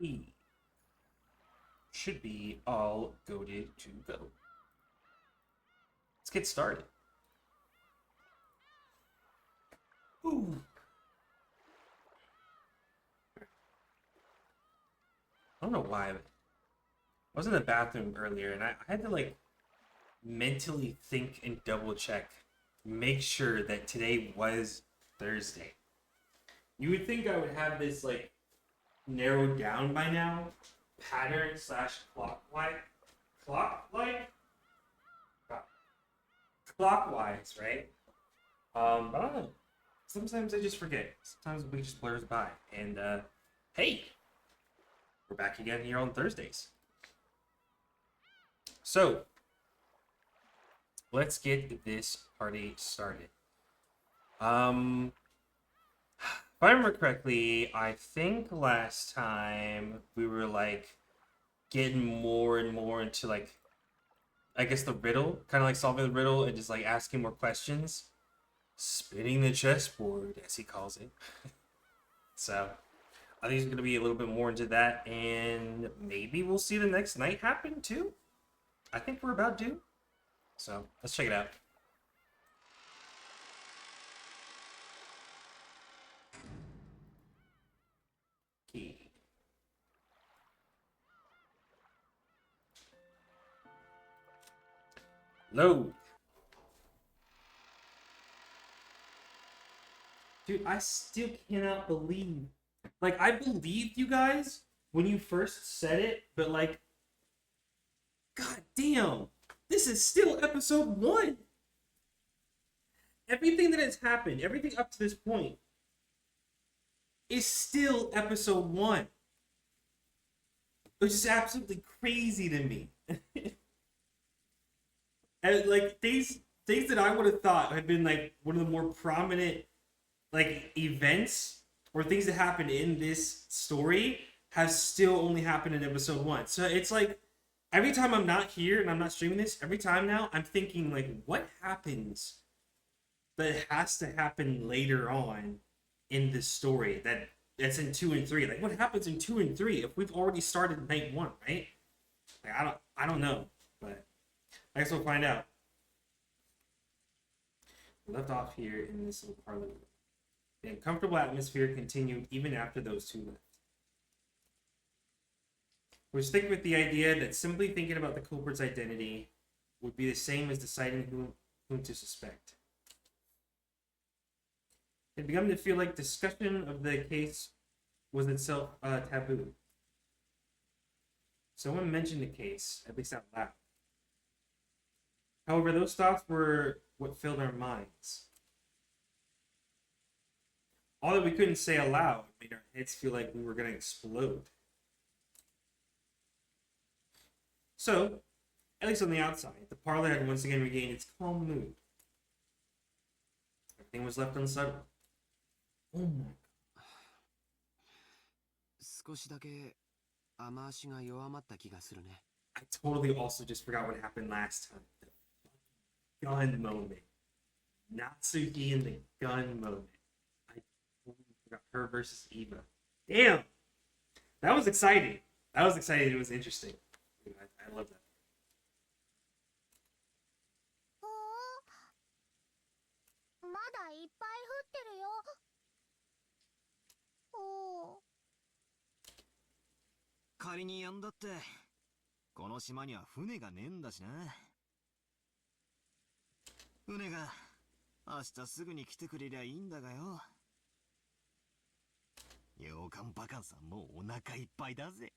We should be all goaded to go. Let's get started. Ooh. I don't know why. I was in the bathroom earlier and I had to like mentally think and double check, make sure that today was Thursday. You would think I would have this like narrowed down by now, pattern slash clock clockwise, right? But I don't know. Sometimes I just forget. Sometimes the week just blurs by. And hey, we're back again here on Thursdays. So let's get this party started. If I remember correctly, I think last time we were like getting more and more into like I guess the riddle, kind of like solving the riddle and just like asking more questions, spinning the chessboard as he calls it. So I think he's gonna be a little bit more into that, and maybe we'll see the next night happen too. I think we're about due, so let's check it out. Key. Load. Dude, I still cannot believe. Like, I believed you guys when you first said it, but like, god damn, this is still episode 1. Everything that has happened, everything up to this point, is still episode 1. Which is absolutely crazy to me. And like things that I would have thought had been like one of the more prominent like events or things that happened in this story have still only happened in episode 1. So it's like every time I'm not here and I'm not streaming this, every time now I'm thinking like what happens that has to happen later on in this story that's in 2 and 3. Like what happens in 2 and 3 if we've already started night 1, right? Like I don't know, but I guess we'll find out. We left off here in this little parlor. The uncomfortable atmosphere continued even after those two left. We're sticking with the idea that simply thinking about the culprit's identity would be the same as deciding whom to suspect. It had begun to feel like discussion of the case was itself taboo. Someone mentioned the case, at least out loud. However, those thoughts were what filled our minds. All that we couldn't say aloud made our heads feel like we were going to explode. So, at least on the outside, the parlor had once again regained its calm mood. Everything was left unsettled. Oh my. 少しだけ雨足が弱まった気がするね。I totally also just forgot what happened last time. The gun moment. Natsuki and the gun moment. I totally forgot her versus Eva. Damn! That was exciting. That was exciting. It was interesting. I love that. まだいっぱい降ってるよ。おー。仮にやんだって、この島には船がねえんだしな。船が明日すぐに来てくれりゃいいんだがよ。洋館バカンさんもうお腹いっぱいだぜ。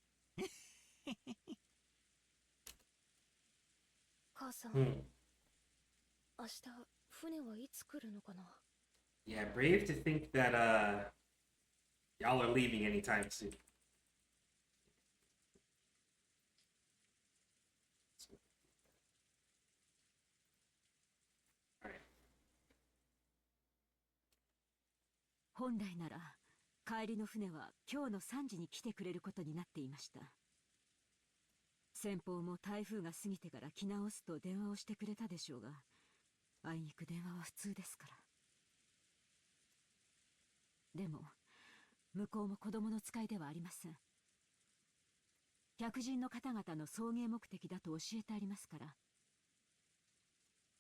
母さん、Hmm. 明日船はいつ来るのかな。 Yeah, brave to think that y'all are leaving anytime soon. Alright. 本来なら帰りの船は今日の3時に来てくれることになっていました。先方も台風が過ぎてから来直すと電話をしてくれたでしょうが、あいにく電話は普通ですから。でも向こうも子供の使いではありません。客人の方々の送迎目的だと教えてありますから。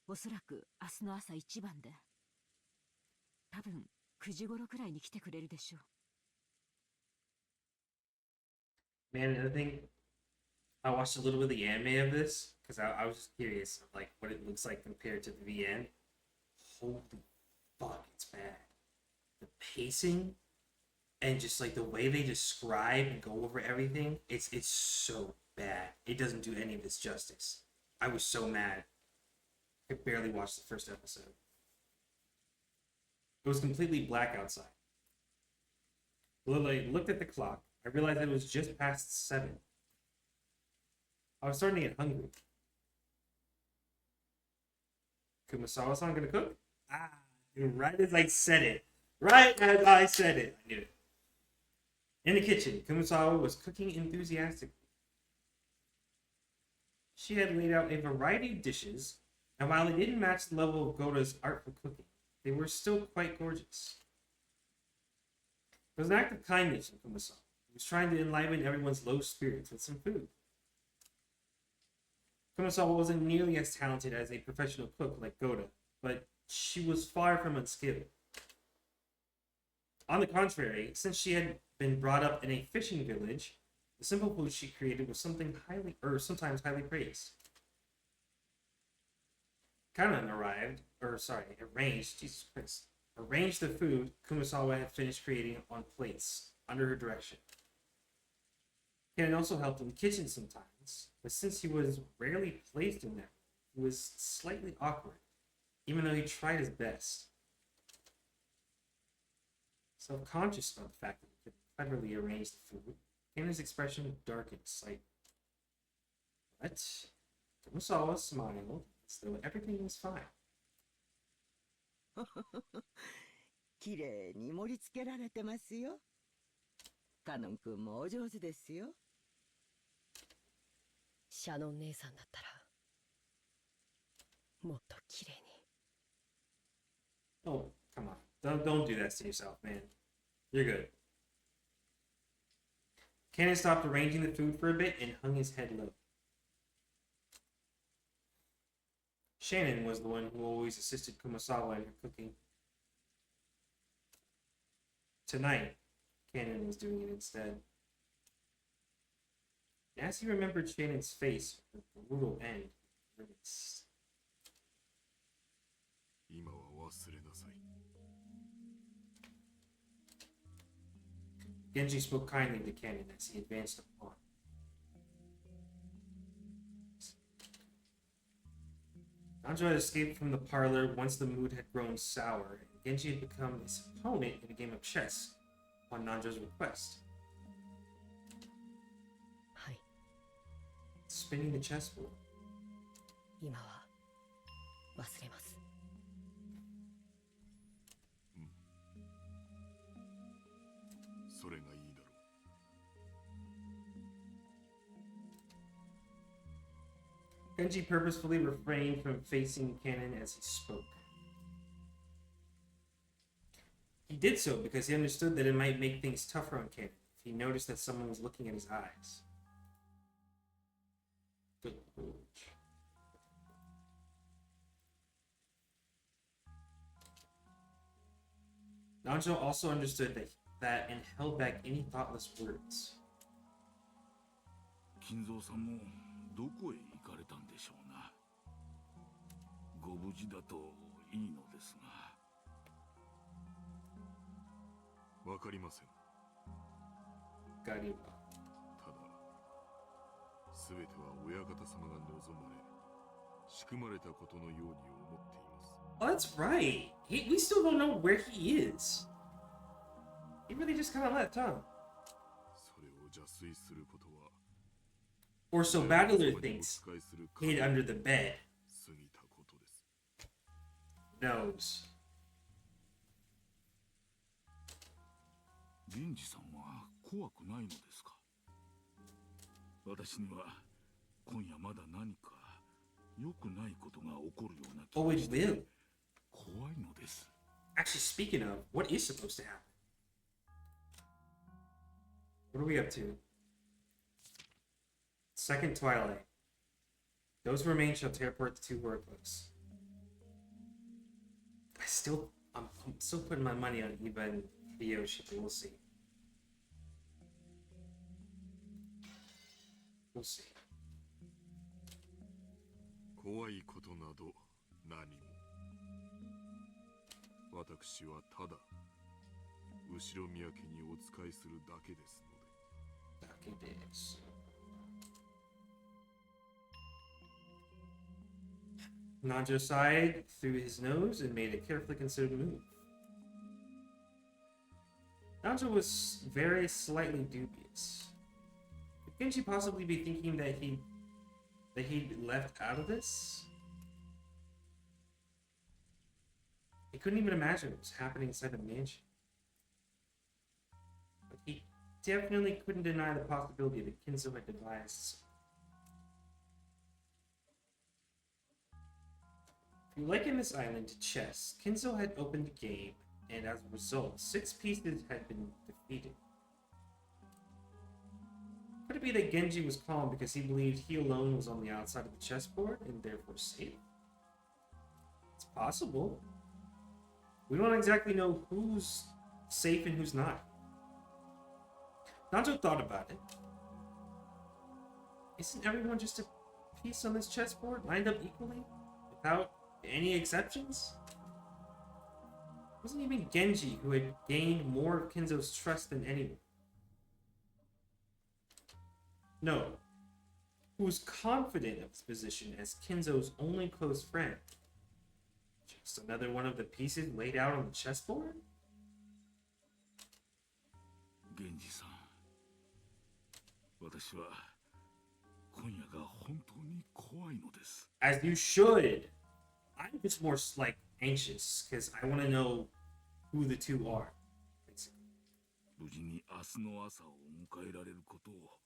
おそらく明日の朝一番で、多分9時頃くらいに来てくれるでしょう。Man, another thing, I watched a little bit of the anime of this because I was just curious of like what it looks like compared to the VN. Holy fuck, it's bad. The pacing and just like the way they describe and go over everything, it's so bad. It doesn't do any of this justice. I was so mad. I could barely watch the first episode. It was completely black outside. I looked at the clock. I realized it was just past 7. I was starting to get hungry. Kumasawa-san gonna cook? Ah, right as I said it. Right as I said it. I knew it. In the kitchen, Kumasawa was cooking enthusiastically. She had laid out a variety of dishes, and while they didn't match the level of Goda's art for cooking, they were still quite gorgeous. It was an act of kindness from Kumasawa. He was trying to enliven everyone's low spirits with some food. Kumasawa wasn't nearly as talented as a professional cook like Goda, but she was far from unskilled. On the contrary, since she had been brought up in a fishing village, the simple food she created was sometimes highly praised. Kanan arranged the food Kumasawa had finished creating on plates under her direction. Kanan also helped in the kitchen sometimes, but since he was rarely placed in that, he was slightly awkward, even though he tried his best. Self-conscious about the fact that he could cleverly arrange the food, Kanan's expression darkened slightly. But Kumasawa smiled as though everything was fine. きれいに盛り付けられてますよ。カノン君もお上手ですよ。シャノン姉さんだったらもっと綺麗に。 Oh, come on. Don't do that to yourself, man. You're good. Kanan stopped arranging the food for a bit and hung his head low. Shannon was the one who always assisted Kumasawa in her cooking. Tonight, Kanan was doing it instead. And as he remembered Shannon's face, her brutal end grimaced. 今は忘れなさい。 Genji spoke kindly to Kanan as he advanced upon. Nanjo had escaped from the parlor once the mood had grown sour, and Genji had become his opponent in a game of chess upon Nanjo's request. はい、 Spinning the chessboard. 今は忘れます。それがいいだろう。 Genji purposefully refrained from facing Kanan as he spoke. He did so because he understood that it might make things tougher on Kanan if he noticed that someone was looking at his eyes. Good lord. Nanjo also understood that and held back any thoughtless words. 金蔵さんもどこへ行かれたんでしょうな。ご無事だといいのですが。わかりません。 Gariba. ただ、すべては親方様が望まれ、仕組まれたことのように思っています。 Oh, that's right. We still don't know where he is. He really just kind of left, huh? それを邪推することは、 Or so Battler thinks, 使いする hid under the bed. 過ぎたことです。 Knows. 源氏さんは怖くないのですか。私には今夜まだ何か良くないことが起こるような気 Oh, が it して will. 怖いのです。 Actually, speaking of, what is supposed to happen? What are we up to? Second Twilight. Those who remain shall teleport the two who are close. I'm still putting my money on Iba and Hideyoshi, but we'll see. We'll see. 怖いことなど何も。私はただ後ろ宮家にお仕えするだけですので。だけです。Nanjo sighed through his nose and made a carefully considered move. Nanjo was very slightly dubious. Could Genji possibly be thinking that he'd left out of this? He couldn't even imagine what was happening inside the mansion. But he definitely couldn't deny the possibility that Kinzo had devised. If you liken this island to chess, Kinzo had opened the game, and as a result, 6 pieces had been defeated. Could it be that Genji was calm because he believed he alone was on the outside of the chessboard and therefore safe? It's possible. We don't exactly know who's safe and who's not. Nanjo thought about it. Isn't everyone just a piece on this chessboard, lined up equally, without any exceptions? It wasn't even Genji who had gained more of Kinzo's trust than anyone. No, who was confident of his position as Kinzo's only close friend. Just another one of the pieces laid out on the chessboard? 源氏さん、私は今夜が本当に怖いのです。 As you should. I'm just more like anxious because I want to know who the two are. 無事に明日の朝を迎えられることを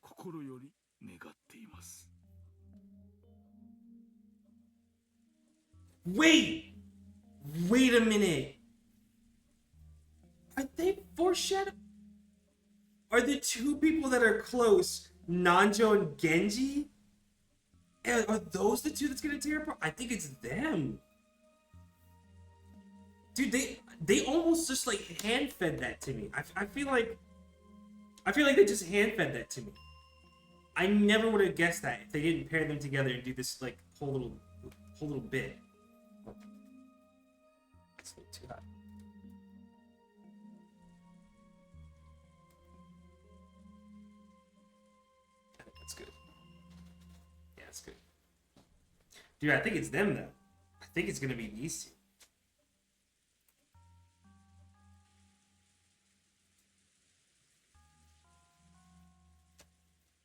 心より願っています。 Wait a minute. Are they foreshadowing? Are the two people that are close Nanjo and Genji? And are those the two that's gonna tear apart? I think it's them. Dude, they almost just like hand fed that to me. I feel like they just hand fed that to me. I never would have guessed that if they didn't pair them together and do this like whole little bit. It's a little too hot. That's good. Yeah, that's good. Dude, I think it's them though. I think it's gonna be these two.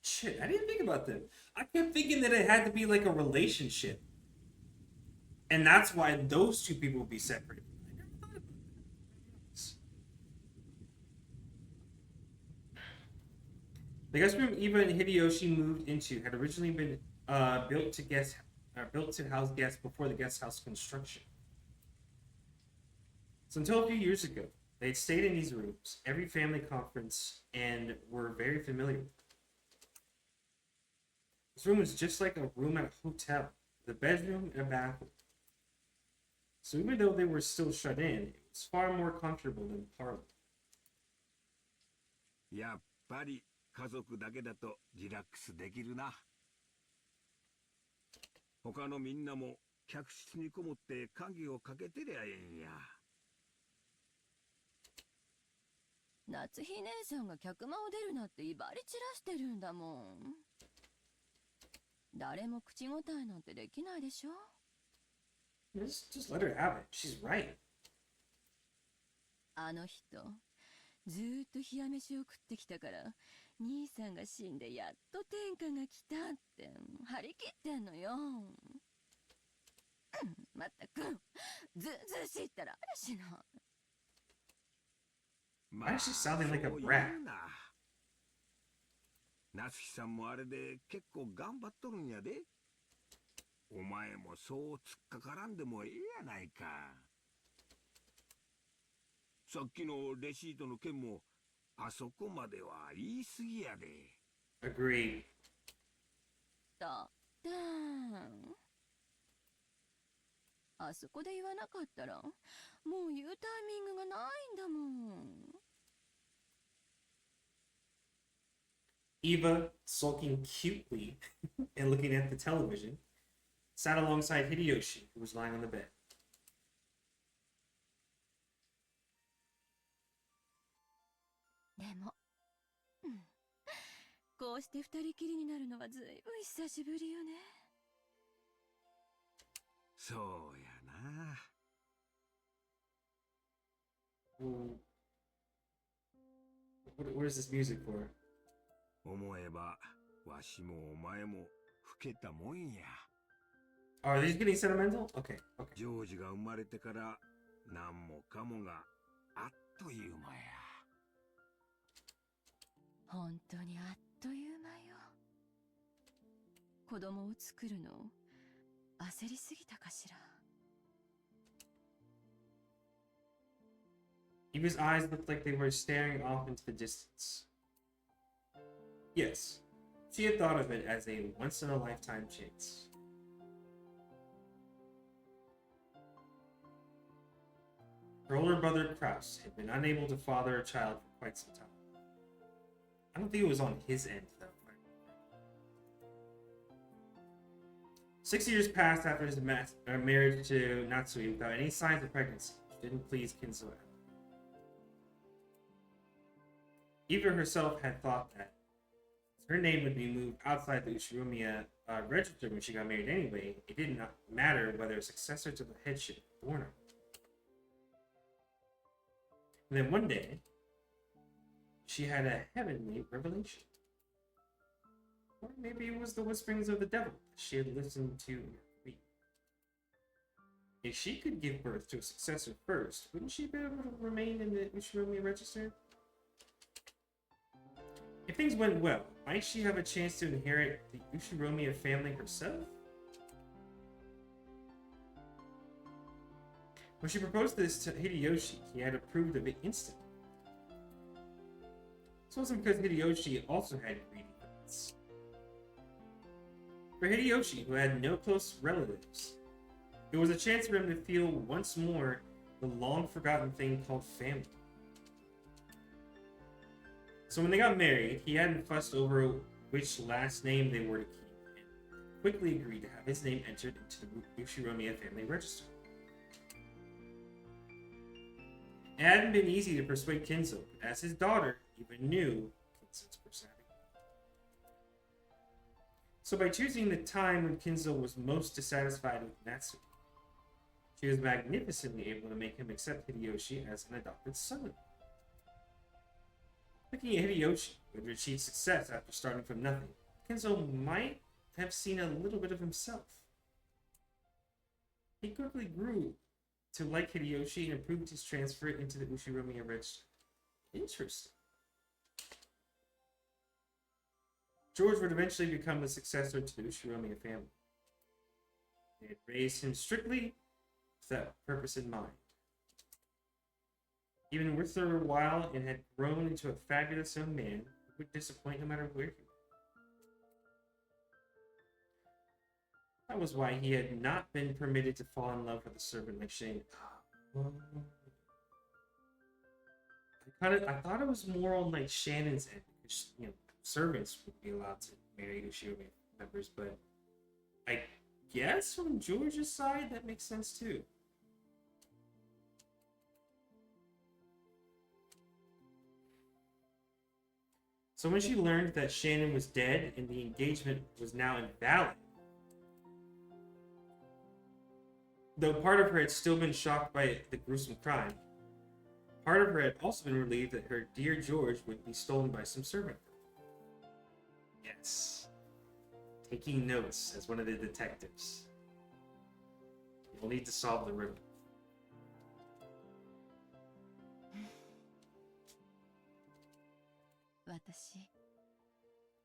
Shit, I didn't think about them. I kept thinking that it had to be like a relationship. And that's why those two people would be separated. I never thought about that. The guest room Iba and Hideyoshi moved into had originally been built to house guests before the guest house construction. So until a few years ago, they had stayed in these rooms every family conference and were very familiar with them. This room was just like a room at a hotel, with a bedroom and a bathroom. So even though they were still shut in, it was far more comfortable than the parlor. やっぱり家族だけだとリラックスできるな。他のみんなも客室にこもって鍵をかけてりゃええんや。夏日姉さんが客間を出るなって威張り散らしてるんだもん。誰も口答えなんてできないでしょ。Just let her have it. She's right. あの人、ずーっと冷や飯を食ってきたから、兄さんが死んでやっと天下が来たって張り切ってんのよ。まったく、ずうずうしいったらあるしな。Why is she sounding like a brat? 夏日さんもあれで結構頑張っとるんやで。お前もそう突っかからんでもええやないか。さっきのレシートの件もあそこまでは言い過ぎやで。Agreed. ったってん。あそこで言わなかったらもう言うタイミングがないんだもん。 Eva, sulking cutely and looking at the television, sat alongside Hideyoshi, who was lying on the bed. でも、こうして二人きりになるのはずいぶん久しぶりよね。そうやな。What is this music for? 思えばわしもお前も老けたもんや。 Oh, are these getting sentimental? Okay, okay. ジョージが生まれてから何もかもがあっという間や。本当にあっという間よ。子供を作るの焦りすぎたかしら。 Eva's eyes looked like they were staring off into the distance. Yes, she had thought of it as a once-in-a-lifetime chance. Her older brother, Kraus, had been unable to father a child for quite some time. I don't think it was on his end, though. 6 years passed after his marriage to Natsui without any signs of pregnancy, which didn't please Kinzo. Eva herself had thought that her name would be moved outside the Ushiromiya register when she got married anyway. It did not matter whether a successor to the headship was born or not. And then one day, she had a heavenly revelation. Or maybe it was the whisperings of the devil that she had listened to in her sleep. If she could give birth to a successor first, wouldn't she be able to remain in the Ushiromiya register? If things went well, might she have a chance to inherit the Ushiromiya family herself? When she proposed this to Hideyoshi, he had approved of it instantly. This wasn't because Hideyoshi also had greedy thoughts. For Hideyoshi, who had no close relatives, it was a chance for him to feel once more the long-forgotten thing called family. So when they got married, he hadn't fussed over which last name they were to keep, and quickly agreed to have his name entered into the Ushiromiya family register. It hadn't been easy to persuade Kinzo, but as his daughter even knew Kinzo's personality. So by choosing the time when Kinzo was most dissatisfied with Natsu, she was magnificently able to make him accept Hideyoshi as an adopted son. Looking at Hideyoshi, who had achieved success after starting from nothing, Kinzo might have seen a little bit of himself. He quickly grew to like Hideyoshi and approved his transfer into the Ushiromiya register. Interesting. George would eventually become the successor to the Ushiromiya family. They had raised him strictly with that purpose in mind. Even with her a while and had grown into a fabulous young man who would disappoint no matter where he went. That was why he had not been permitted to fall in love with a servant like Shane. I thought it was more on like Shannon's end because servants would be allowed to marry Ushiromiya members, but I guess from George's side that makes sense too. So when she learned that Shannon was dead and the engagement was now invalid, though part of her had still been shocked by the gruesome crime, part of her had also been relieved that her dear George wouldn't be stolen by some servant. Yes. Taking notes as one of the detectives. You'll need to solve the riddle.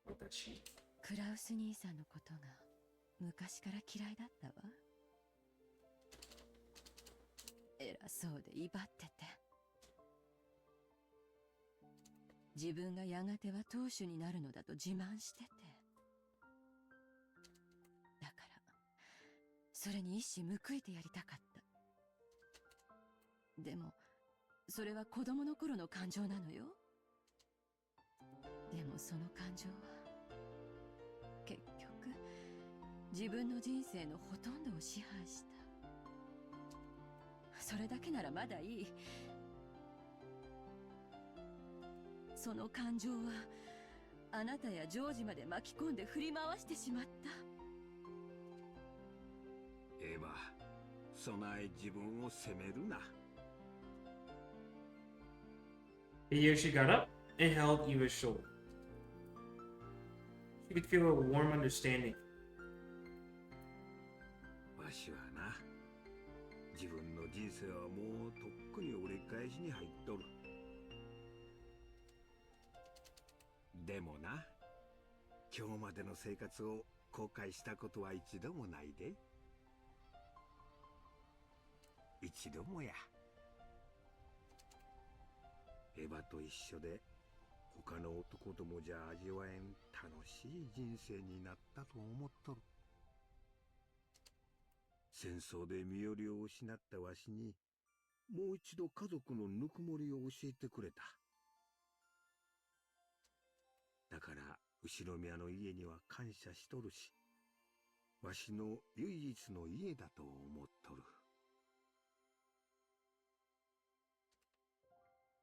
私クラウス兄さんのことが昔から嫌いだったわ。偉そうで威張ってて、自分がやがては当主になるのだと自慢してて、それに一矢報いてやりたかった。でもそれは子供の頃の感情なのよ。でもその感情は結局自分の人生のほとんどを支配した。それだけならまだいい。その感情はあなたやジョージまで巻き込んで振り回してしまった。エヴァ、備え自分を責めるな。Hideyoshi got up and held Eva's shoulder. She could feel a warm understanding. わしはな、自分の人生はもうとっくに折り返しに入っとる。でもな、今日までの生活を後悔したことは一度もないで。一度もや。エヴァと一緒で他の男どもじゃ味わえん楽しい人生になったと思っとる。戦争で身寄りを失ったわしにもう一度家族のぬくもりを教えてくれた。だから後宮の家には感謝しとるし、わしの唯一の家だと思っとる。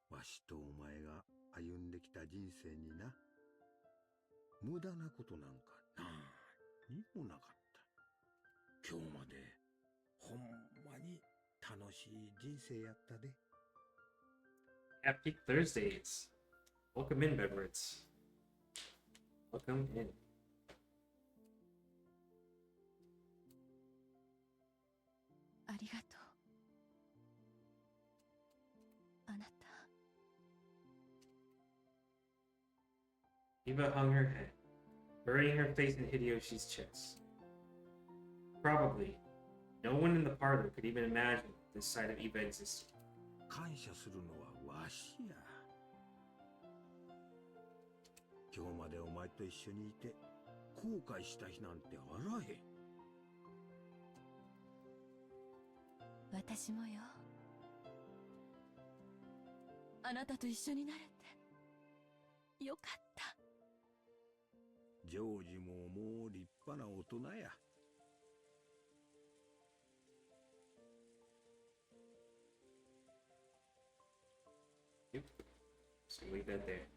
わしとお前が歩んできた人生にな、無駄なことなんか何にもなかった。今日までほんまに楽しい人生やったで。Happy Thursdays. Welcome in, Bedwards. Welcome in. ありがとう。あなた。Eva hung her head, burying her face in Hideyoshi's chest. Probably, no one in the parlor could even imagine this side of Eva existed. 感謝するのはわしや。今日までお前と一緒にいて後悔した日なんてあらへん。私もよ。あなたと一緒になれてよかった。ジョージももう立派な大人や。Yep. So leave that there.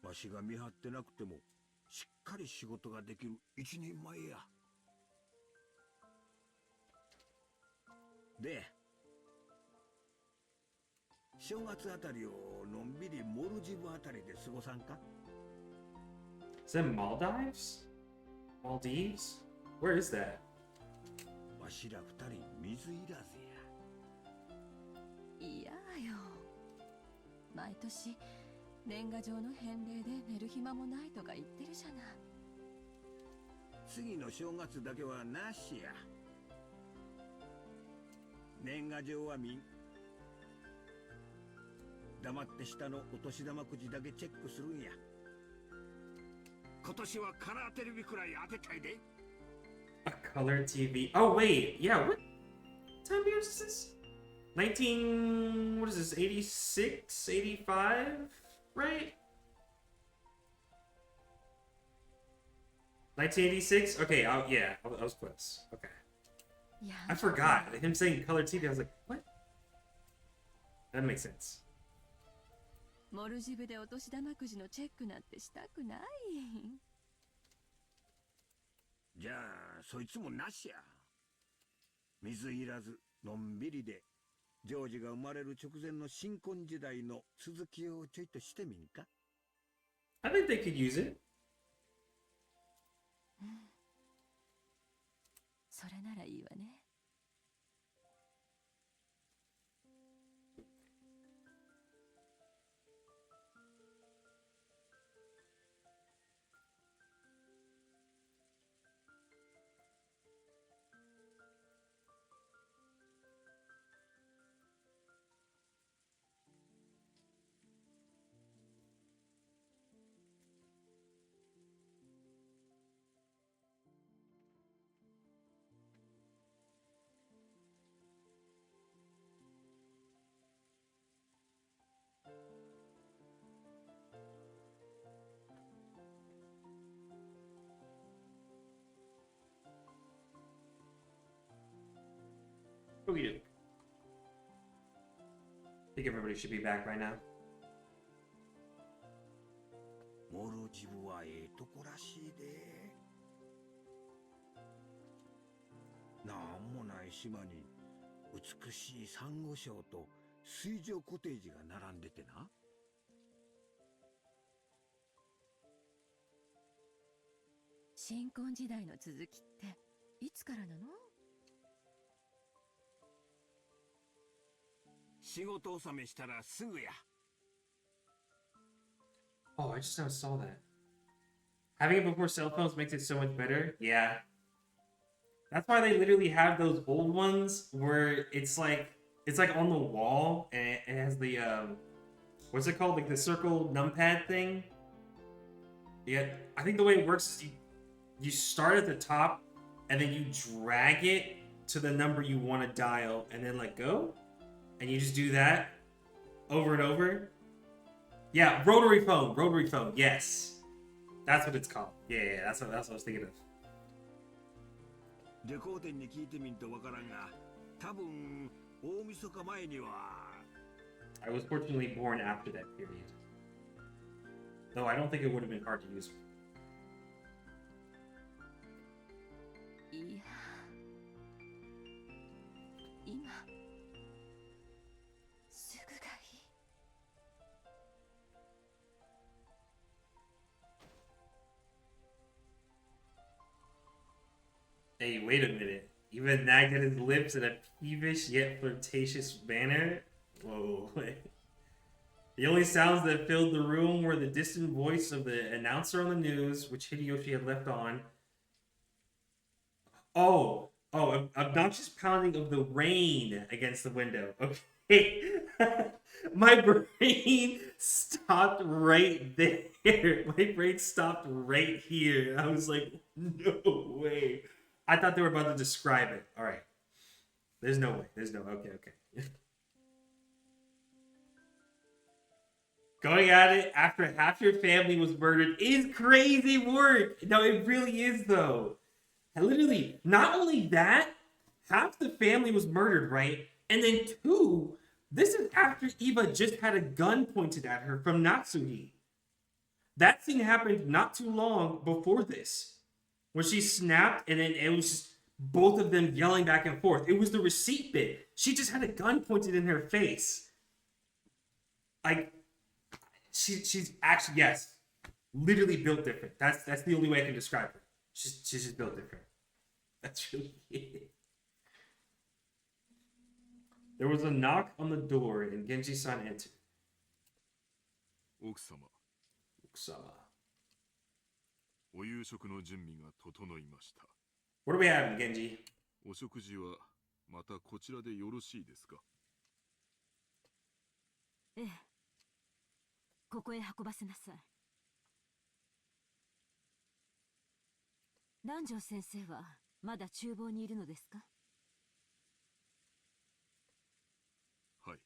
わしが見張ってなくてもしっかり仕事ができる一人前や。で、正月あたりをのんびりモルジブあたりで過ごさんか？ Is that Maldives? Maldives? Where is that? わしら二人水いらずや。いやよ。毎年年賀状の返礼で寝る暇もないとか言ってるじゃない。次の正月だけはなしや。年賀状は見ん。黙って下のお年玉くじだけチェックするんや。今年はカラーテレビくらい当てたいで。A color TV. Oh, wait. Yeah, what time period is this? 19... What is this? 86? 85? Right? 1986? Okay, yeah, I was close. Okay. いや I forgot. Him saying color TV, I was like, what? That makes sense. モルジブでお年玉くじのチェックなんてしたくない。じゃあそいつもなしや。水いらずのんびりでジョージが生まれる直前の新婚時代の続きをちょいとしてみんか？ I think they could use it. それならいいわね。Okie doke. I think everybody should be back by now. モロジブはええとこらしいで。なんもない島に美しいサンゴ礁と水上コテージが並んでてな。新婚時代の続きっていつからなの？仕事納めしたらすぐや。 Oh, I just now saw that. Having it before cell phones makes it so much better. Yeah. That's why they literally have those old ones where it's like on the wall and it has the what's it called? Like the circle numpad thing. Yeah, I think the way it works is you start at the top and then you drag it to the number you want to dial and then let go. And you just do that over and over. Yeah, rotary phone, yes. That's what it's called. Yeah, that's what I was thinking of. レコーデンに聞いてみんとわからんが、多分大晦日前には。 I was fortunately born after that period. Though I don't think it would have been hard to use. いや、今すぐがいい。Hey, wait a minute. Even nagged at his lips in a peevish yet flirtatious manner? Whoa, wait. The only sounds that filled the room were the distant voice of the announcer on the news, which Hideyoshi had left on. Obnoxious pounding of the rain against the window. Okay. My brain stopped right there. My brain stopped right here. I was like, no way. I thought they were about to describe it. All right. There's no way. Okay. Going at it after half your family was murdered is crazy work. No, it really is, though. And literally, not only that, half the family was murdered, right? And then two, this is after Eva just had a gun pointed at her from Natsuhi. That thing happened not too long before this, when she snapped and then it was just both of them yelling back and forth. It was the receipt bit. She just had a gun pointed in her face. Like, she's actually, yes, literally built different. That's the only way I can describe her. She's just built different. That's really it. There was a knock on the door and Genji-san entered. 奥様、お夕食の準備が整いました。 What do we have, Genji? お食事はまたこちらでよろしいですか？ええ。ここへ運ばせなさい。南條先生はまだ厨房にいるのですか？はい。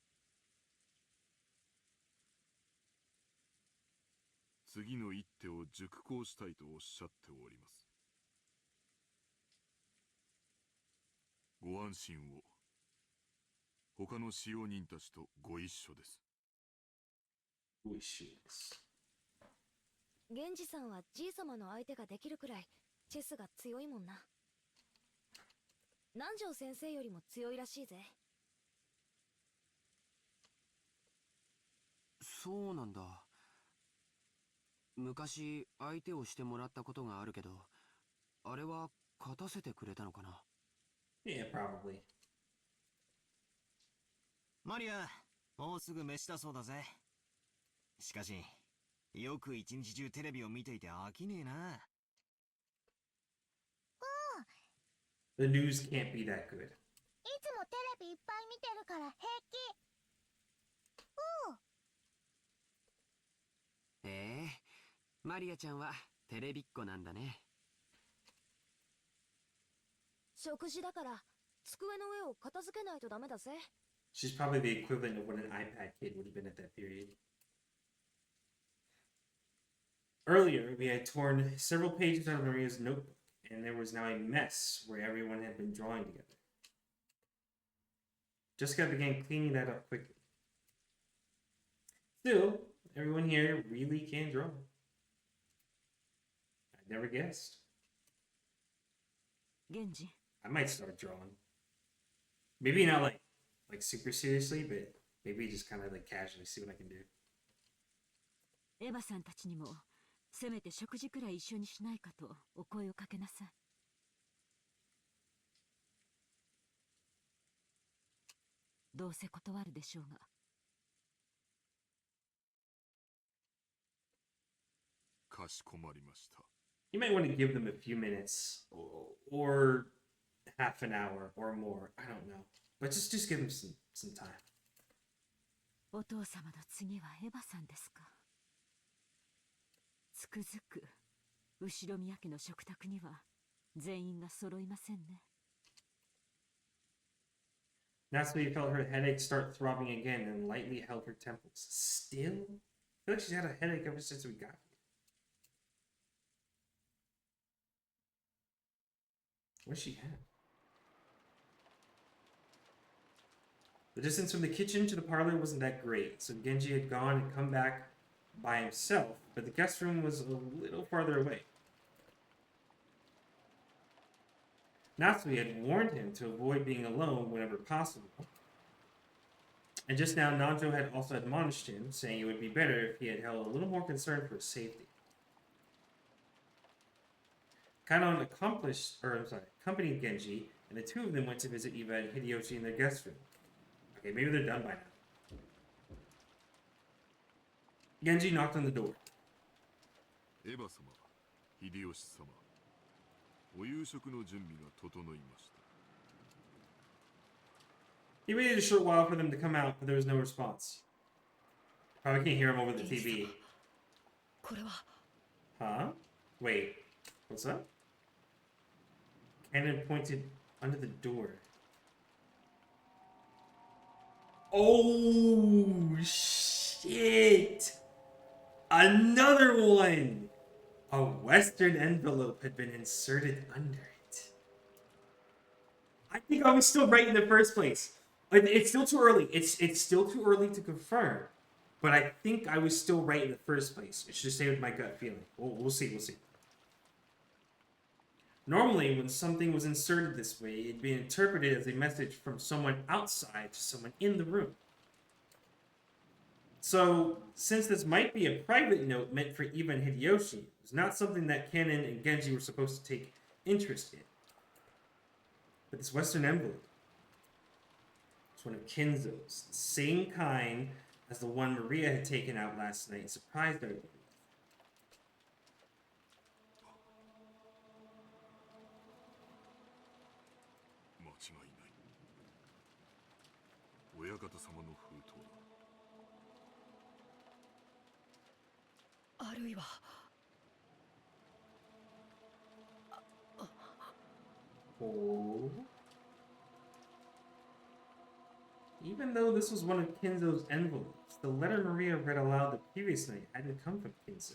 次の一手を熟考したいとおっしゃっております。ご安心を。他の使用人たちとご一緒です。ご一緒です。源氏さんはじい様の相手ができるくらいチェスが強いもんな。南條先生よりも強いらしいぜ。そうなんだ。昔相手をしてもらったことがあるけど、あれは勝たせてくれたのかな。 Yeah, probably. マリア、もうすぐ飯だそうだぜ。しかし、よく一日中テレビを見ていて飽きねえな。The news can't be that good. いつもテレビいっぱい見てるから平気。へえ、マリアちゃんはテレビっ子なんだね。食事だから机の上を片付けないとダメだぜ。She's probably the equivalent of what an iPad kid would have been at that period. Earlier, we had torn several pages out of Maria's notebook, and there was now a mess where everyone had been drawing together. Jessica began cleaning that up quickly. Still, everyone here really can draw. I never guessed. 源氏 I might start drawing. Maybe not like super seriously, but maybe just kind of like casually see what I can do. エヴァさんたちにもせめて食事くらい一緒にしないかとお声をかけなさい。どうせ断るでしょうが。かしこまりました。 You might want to give them a few minutes or half an hour or more. I don't know. But just give them some time. お父様の次はエヴァさんですか。つくづく後ろ宮家の食卓には全員が揃いませんね。Natsume felt her headache start throbbing again and lightly held her temples. Still? I feel like she's had a headache ever since we got here. What does she have? The distance from the kitchen to the parlor wasn't that great, so Genji had gone and come back by himself, but the guest room was a little farther away. Natsume had warned him to avoid being alone whenever possible. And just now, Nanjo had also admonished him, saying it would be better if he had held a little more concern for his safety. Kanon accompanied Genji, and the two of them went to visit Eva and Hideyoshi in their guest room. Okay, maybe they're done by now. Genji knocked on the door. エヴァ様、秀吉様、お夕食の準備が整いました。 He waited a short while for them to come out, but there was no response. Probably can't hear him over the TV. これは Huh? Wait, what's up? Cannon pointed under the door. Oh, shit! Another one! A Western envelope had been inserted under it. I think I was still right in the first place. It's still too early. It's still too early to confirm. But I think I was still right in the first place. It's just stay with my gut feeling. We'll see. We'll see. Normally, when something was inserted this way, it'd be interpreted as a message from someone outside to someone in the room. So, since this might be a private note meant for Eva and Hideyoshi, it was not something that Kanon and Genji were supposed to take interest in. But this Western envelope was one of Kinzo's, the same kind as the one Maria had taken out last night and surprised everybody with. Oh. Even though this was one of Kinzo's envelopes, the letter Maria read aloud the previous night hadn't come from Kinzo.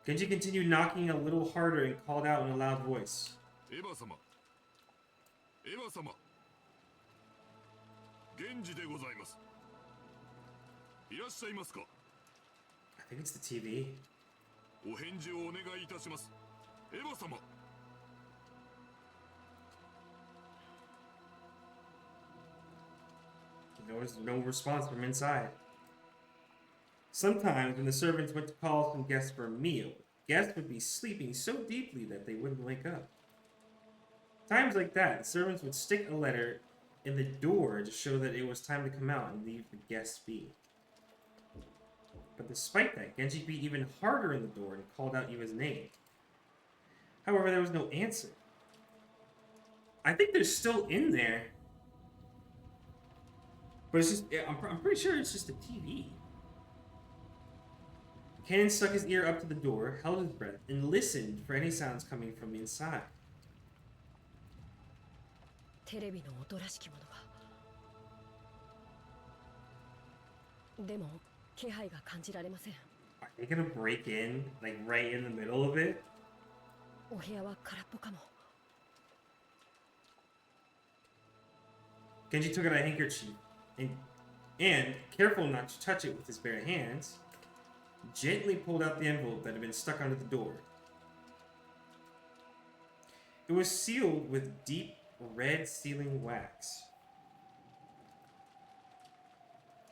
Genji continued knocking a little harder and called out in a loud voice. Eva-sama! Eva-sama! Genji de gozaimasu. Irashaimasu ka? I think it's the TV. お返事をお願いいたします。エヴァ様。There was no response from inside. Sometimes, when the servants went to call some guests for a meal, guests would be sleeping so deeply that they wouldn't wake up. Times like that, the servants would stick a letter in the door to show that it was time to come out and leave the guests be. But despite that, Genji beat even harder in the door and called out Eva's name. However, there was no answer. I think they're still in there. But it's just, I'm pretty sure it's just a TV. Kanon stuck his ear up to the door, held his breath, and listened for any sounds coming from inside. テレビの音らしきものが。でも気配が感じられません。Are they gonna break in, like right in the middle of it? お部屋は空っぽかも。Genji took out a handkerchief and, careful not to touch it with his bare hands, gently pulled out the envelope that had been stuck under the door. It was sealed with deep red sealing wax.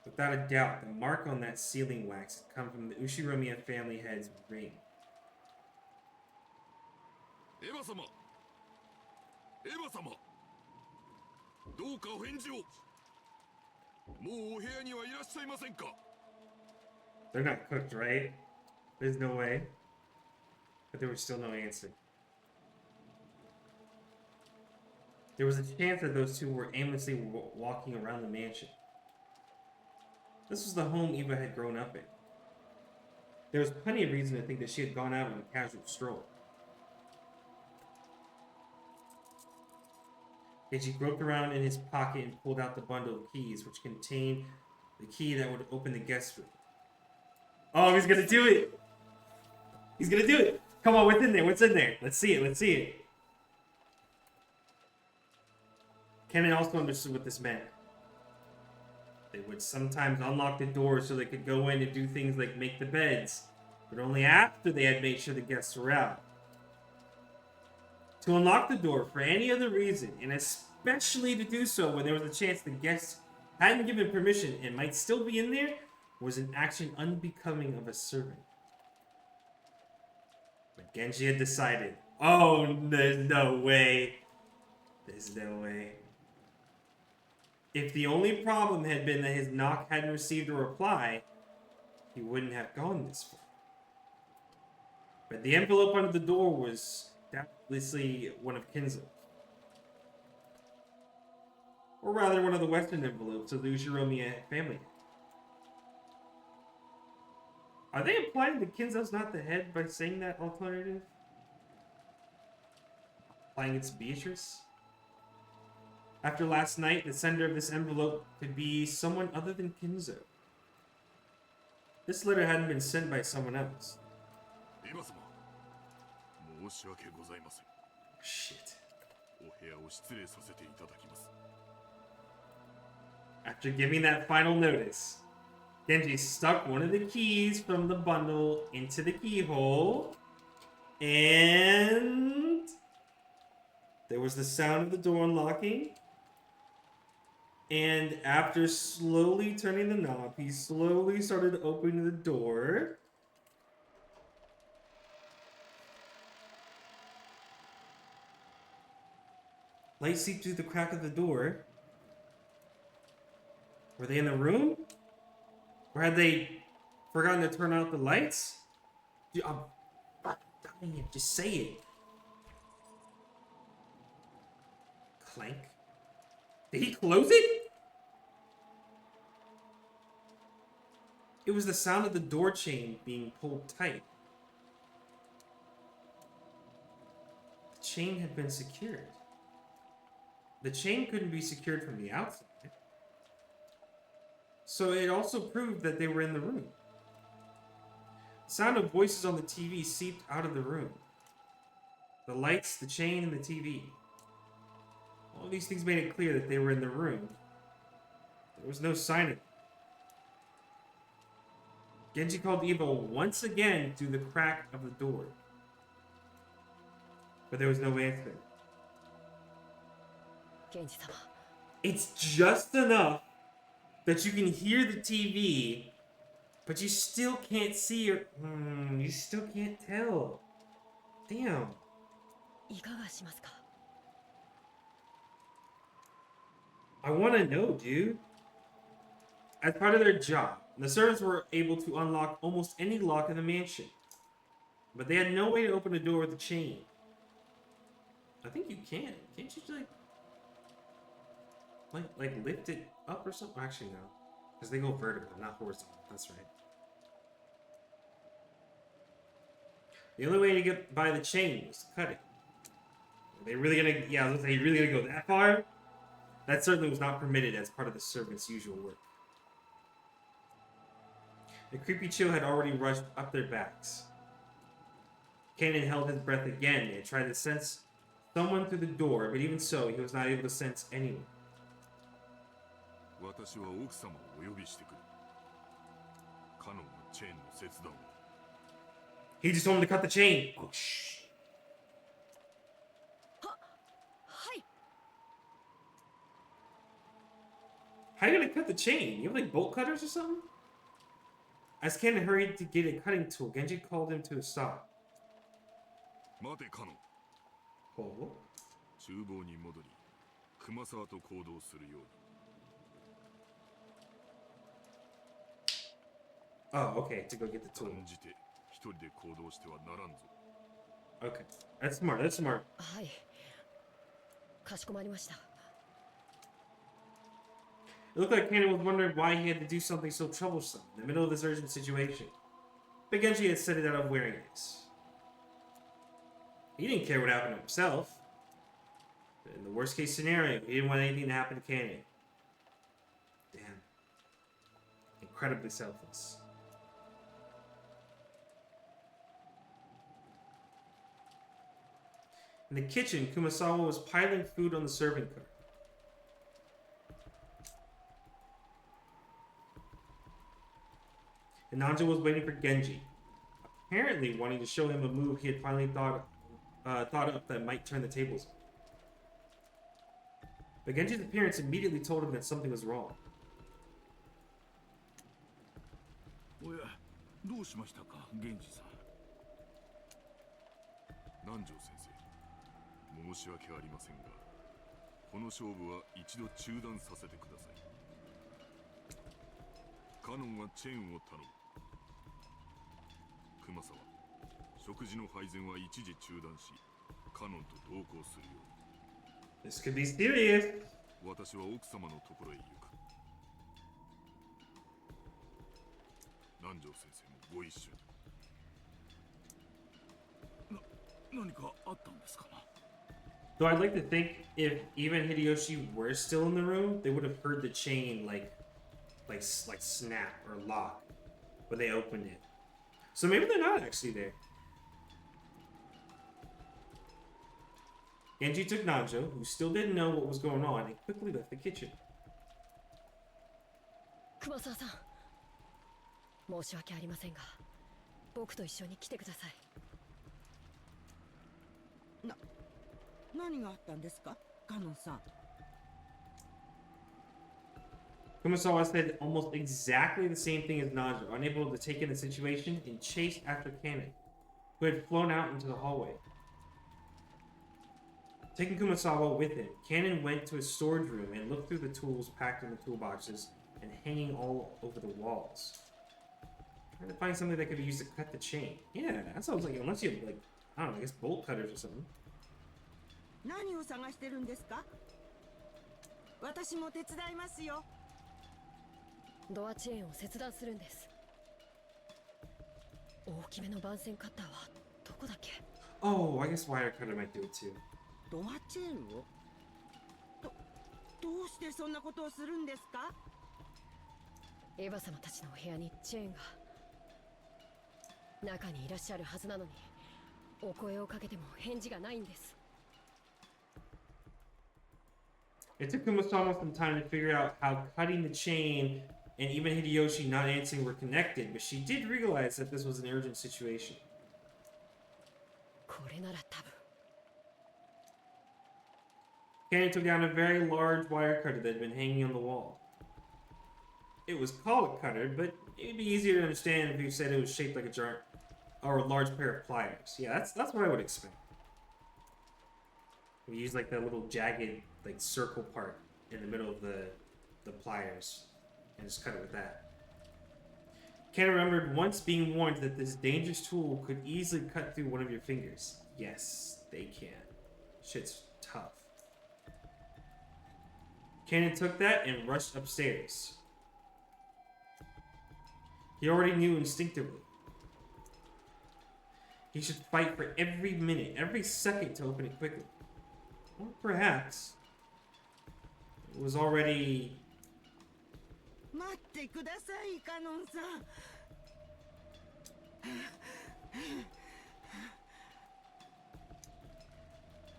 Without a doubt, the mark on that sealing wax had come from the Ushiromiya family head's ring. エヴァ様、エヴァ様、どうかお返事を。もうお部屋にはいらっしゃいませんか。 They're not cooked, right? There's no way. But there was still no answer. There was a chance that those two were aimlessly walking around the mansion. This was the home Eva had grown up in. There was plenty of reason to think that she had gone out on a casual stroll. Genji groped around in his pocket and pulled out the bundle of keys, which contained the key that would open the guest room. Oh, he's gonna do it! He's gonna do it! Come on, what's in there? What's in there? Let's see it, let's see it. Kennen also understood what this meant. They would sometimes unlock the doors so they could go in and do things like make the beds, but only after they had made sure the guests were out. To unlock the door for any other reason, and especially to do so when there was a chance the guests hadn't given permission and might still be in there, was an action unbecoming of a servant. But Genji had decided, oh, there's no way. There's no way. If the only problem had been that his knock hadn't received a reply, he wouldn't have gone this far. But the envelope under the door was doubtlessly one of Kinzo's. Or rather, one of the Western envelopes of the Ushiromiya family. Are they implying that Kinzo's not the head by saying that alternative? Implying it's Beatrice? After last night, the sender of this envelope could be someone other than Kinzo. This letter hadn't been sent by someone else. Shit. After giving that final notice, Genji stuck one of the keys from the bundle into the keyhole, and there was the sound of the door unlocking. And after slowly turning the knob, he slowly started opening the door. Light seeped through the crack of the door. Were they in the room? Or had they forgotten to turn out the lights? Dude, just say it. Clank. Did he close it? It was the sound of the door chain being pulled tight. The chain had been secured. The chain couldn't be secured from the outside. So it also proved that they were in the room. The sound of voices on the TV seeped out of the room. The lights, the chain, and the TV. All these things made it clear that they were in the room. There was no sign of it. Genji called Eva once again through the crack of the door. But there was no answer. Genji-sama. It's just enough that you can hear the TV, but you still can't see or... you still can't tell. Damn. いかがしますか? I want to know, dude. As part of their job, the servants were able to unlock almost any lock in the mansion. But they had no way to open a door with a chain. I think you can. Can't you like lift it up or something? Actually, no. Because they go vertical, not horizontal. That's right. The only way to get by the chain was to cut it. Are they really gonna... Yeah, I was gonna say, really gonna go that far? That certainly was not permitted as part of the servants' usual work. The creepy chill had already rushed up their backs. Kanan held his breath again and tried to sense someone through the door, but even so, he was not able to sense anyone. 私は奥様をお呼びしてくる。カノンはチェーンの切断を。 He just told him to cut the chain. はい。 How are you gonna cut the chain? You have like bolt cutters or something? As Ken hurried to get a cutting tool, Genji called him to a stop. 待てカノン。 Oh. 厨房に戻り、熊沢と行動するように。 Oh, okay, to go get the tool. 断じて一人で行動してはならんぞ。 Okay, that's smart. That's smart. はい。かしこまりました。 It looked like Cannon was wondering why he had to do something so troublesome in the middle of this urgent situation. But Genji had said it out of wariness. He didn't care what happened to himself. In the worst case scenario, he didn't want anything to happen to Cannon. Damn. Incredibly selfless. In the kitchen, Kumasawa was piling food on the serving cart. And Nanjo was waiting for Genji, apparently wanting to show him a move he had finally thought up that might turn the tables. But Genji's appearance immediately told him that something was wrong. おや、どうしましたか、源氏さん。南條先生、申し訳ありませんが、この勝負は一度中断させてください。カノンはチェーンを頼む。熊沢、食事の配膳は一時中断し、カノンと同行するように。 This could be serious. 私は奥様のところへ行く。南條先生もご一緒に。何かあったんですかな。 Though I'd like to think if even Hideyoshi were still in the room, they would have heard the chain like snap or lock when they opened it. So maybe they're not actually there. Genji took Nanjo, who still didn't know what was going on, and quickly left the kitchen. 熊沢さん、申し訳ありませんが、僕と一緒に来てください。何があったんですか、カノンさん。 Kumasawa said almost exactly the same thing as Nanjo, unable to take in the situation, and chased after Kanon, who had flown out into the hallway. Taking Kumasawa with him, Kanon went to a storage room and looked through the tools packed in the toolboxes and hanging all over the walls. Trying to find something that could be used to cut the chain. Yeah, that sounds like, unless you have, like, I don't know, I guess bolt cutters or something. 何を探してるんですか。私も手伝いますよ。ドアチェーンを切断するんです。大きめの番線カッターはどこだっけ。 Oh, I guess wire cutter might do it too. ドアチェーンをどうしてそんなことをするんですか。エヴァ様たちのお部屋にチェーンが。中にいらっしゃるはずなのに、お声をかけても返事がないんです。 It took Kumasawa some time to figure out how cutting the chain and even Hideyoshi not answering were connected, but she did realize that this was an urgent situation. これなら多分。 Cannon took down a very large wire cutter that had been hanging on the wall. It was called a cutter, but it'd be easier to understand if you said it was shaped like a jar or a large pair of pliers. Yeah, that's what I would expect. We use like that little jagged like circle part in the middle of the pliers and just cut it with that. Ken remembered once being warned that this dangerous tool could easily cut through one of your fingers. Yes, they can. Shit's tough. Cannon took that and rushed upstairs. He already knew instinctively. He should fight for every minute, every second to open it quickly. Or perhaps it was already... 待ってください、カノンさん。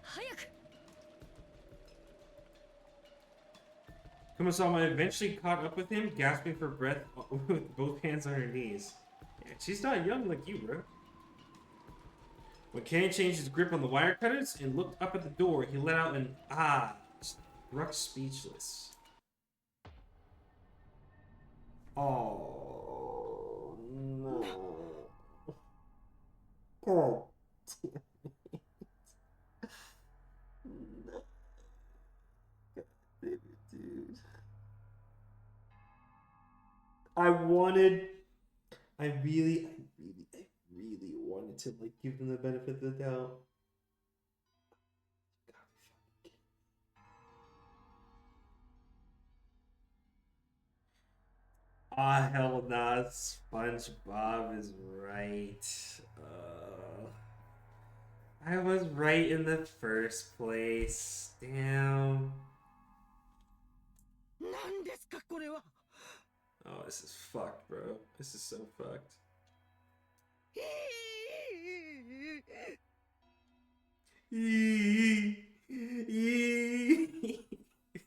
早く。Kumasama eventually caught up with him, gasping for breath with both hands on her knees. Yeah, she's not young like you, bro. When Ken changed his grip on the wire cutters and looked up at the door, he let out an ah, struck speechless. Oh no. God damn it. No. God damn it, dude. I really wanted to like give them the benefit of the doubt. Ah, hell nah, SpongeBob is right. I was right in the first place. Damn. Oh, this is fucked, bro. This is so fucked.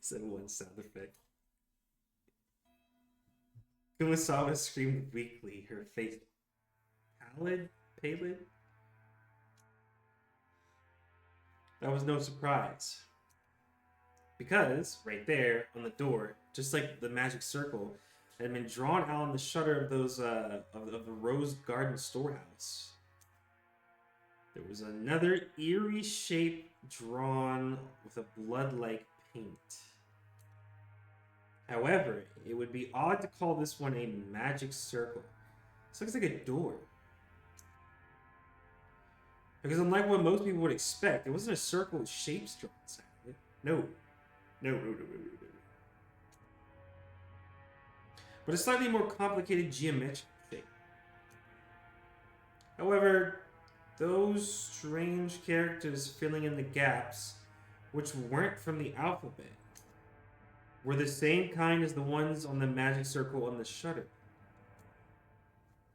Said one sound effect. Kumasawa screamed weakly, her face pallid. That was no surprise. Because, right there, on the door, just like the magic circle, had been drawn out on the shutter of those, of the Rose Garden storehouse. There was another eerie shape drawn with a blood-like paint. However, it would be odd to call this one a magic circle. This looks like a door. Because unlike what most people would expect, it wasn't a circle with shapes drawn inside of it. No. But a slightly more complicated geometric shape. However, those strange characters filling in the gaps, which weren't from the alphabet, were the same kind as the ones on the magic circle on the shutter.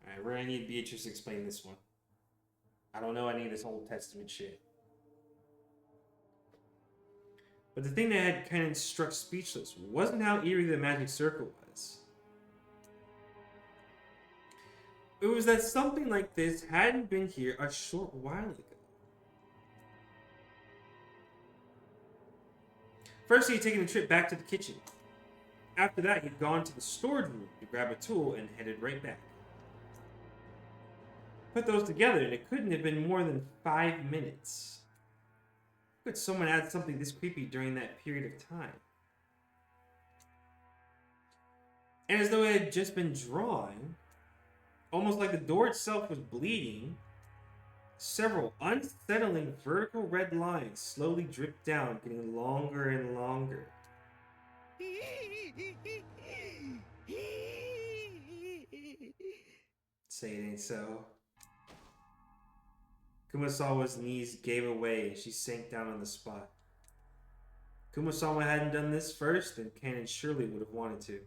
Alright, we're gonna need Beatrice to explain this one. I don't know any of this Old Testament shit. But the thing that had kind of struck speechless wasn't how eerie the magic circle was. It was that something like this hadn't been here a short while ago. First, he had taken a trip back to the kitchen. After that, he'd gone to the storage room to grab a tool and headed right back. Put those together, and it couldn't have been more than 5 minutes. How could someone add something this creepy during that period of time? And as though it had just been drawn, almost like the door itself was bleeding, several unsettling vertical red lines slowly dripped down, getting longer and longer. Say it ain't so. Kumasawa's knees gave away and she sank down on the spot. Kumasawa hadn't done this first, then Kanon surely would have wanted to.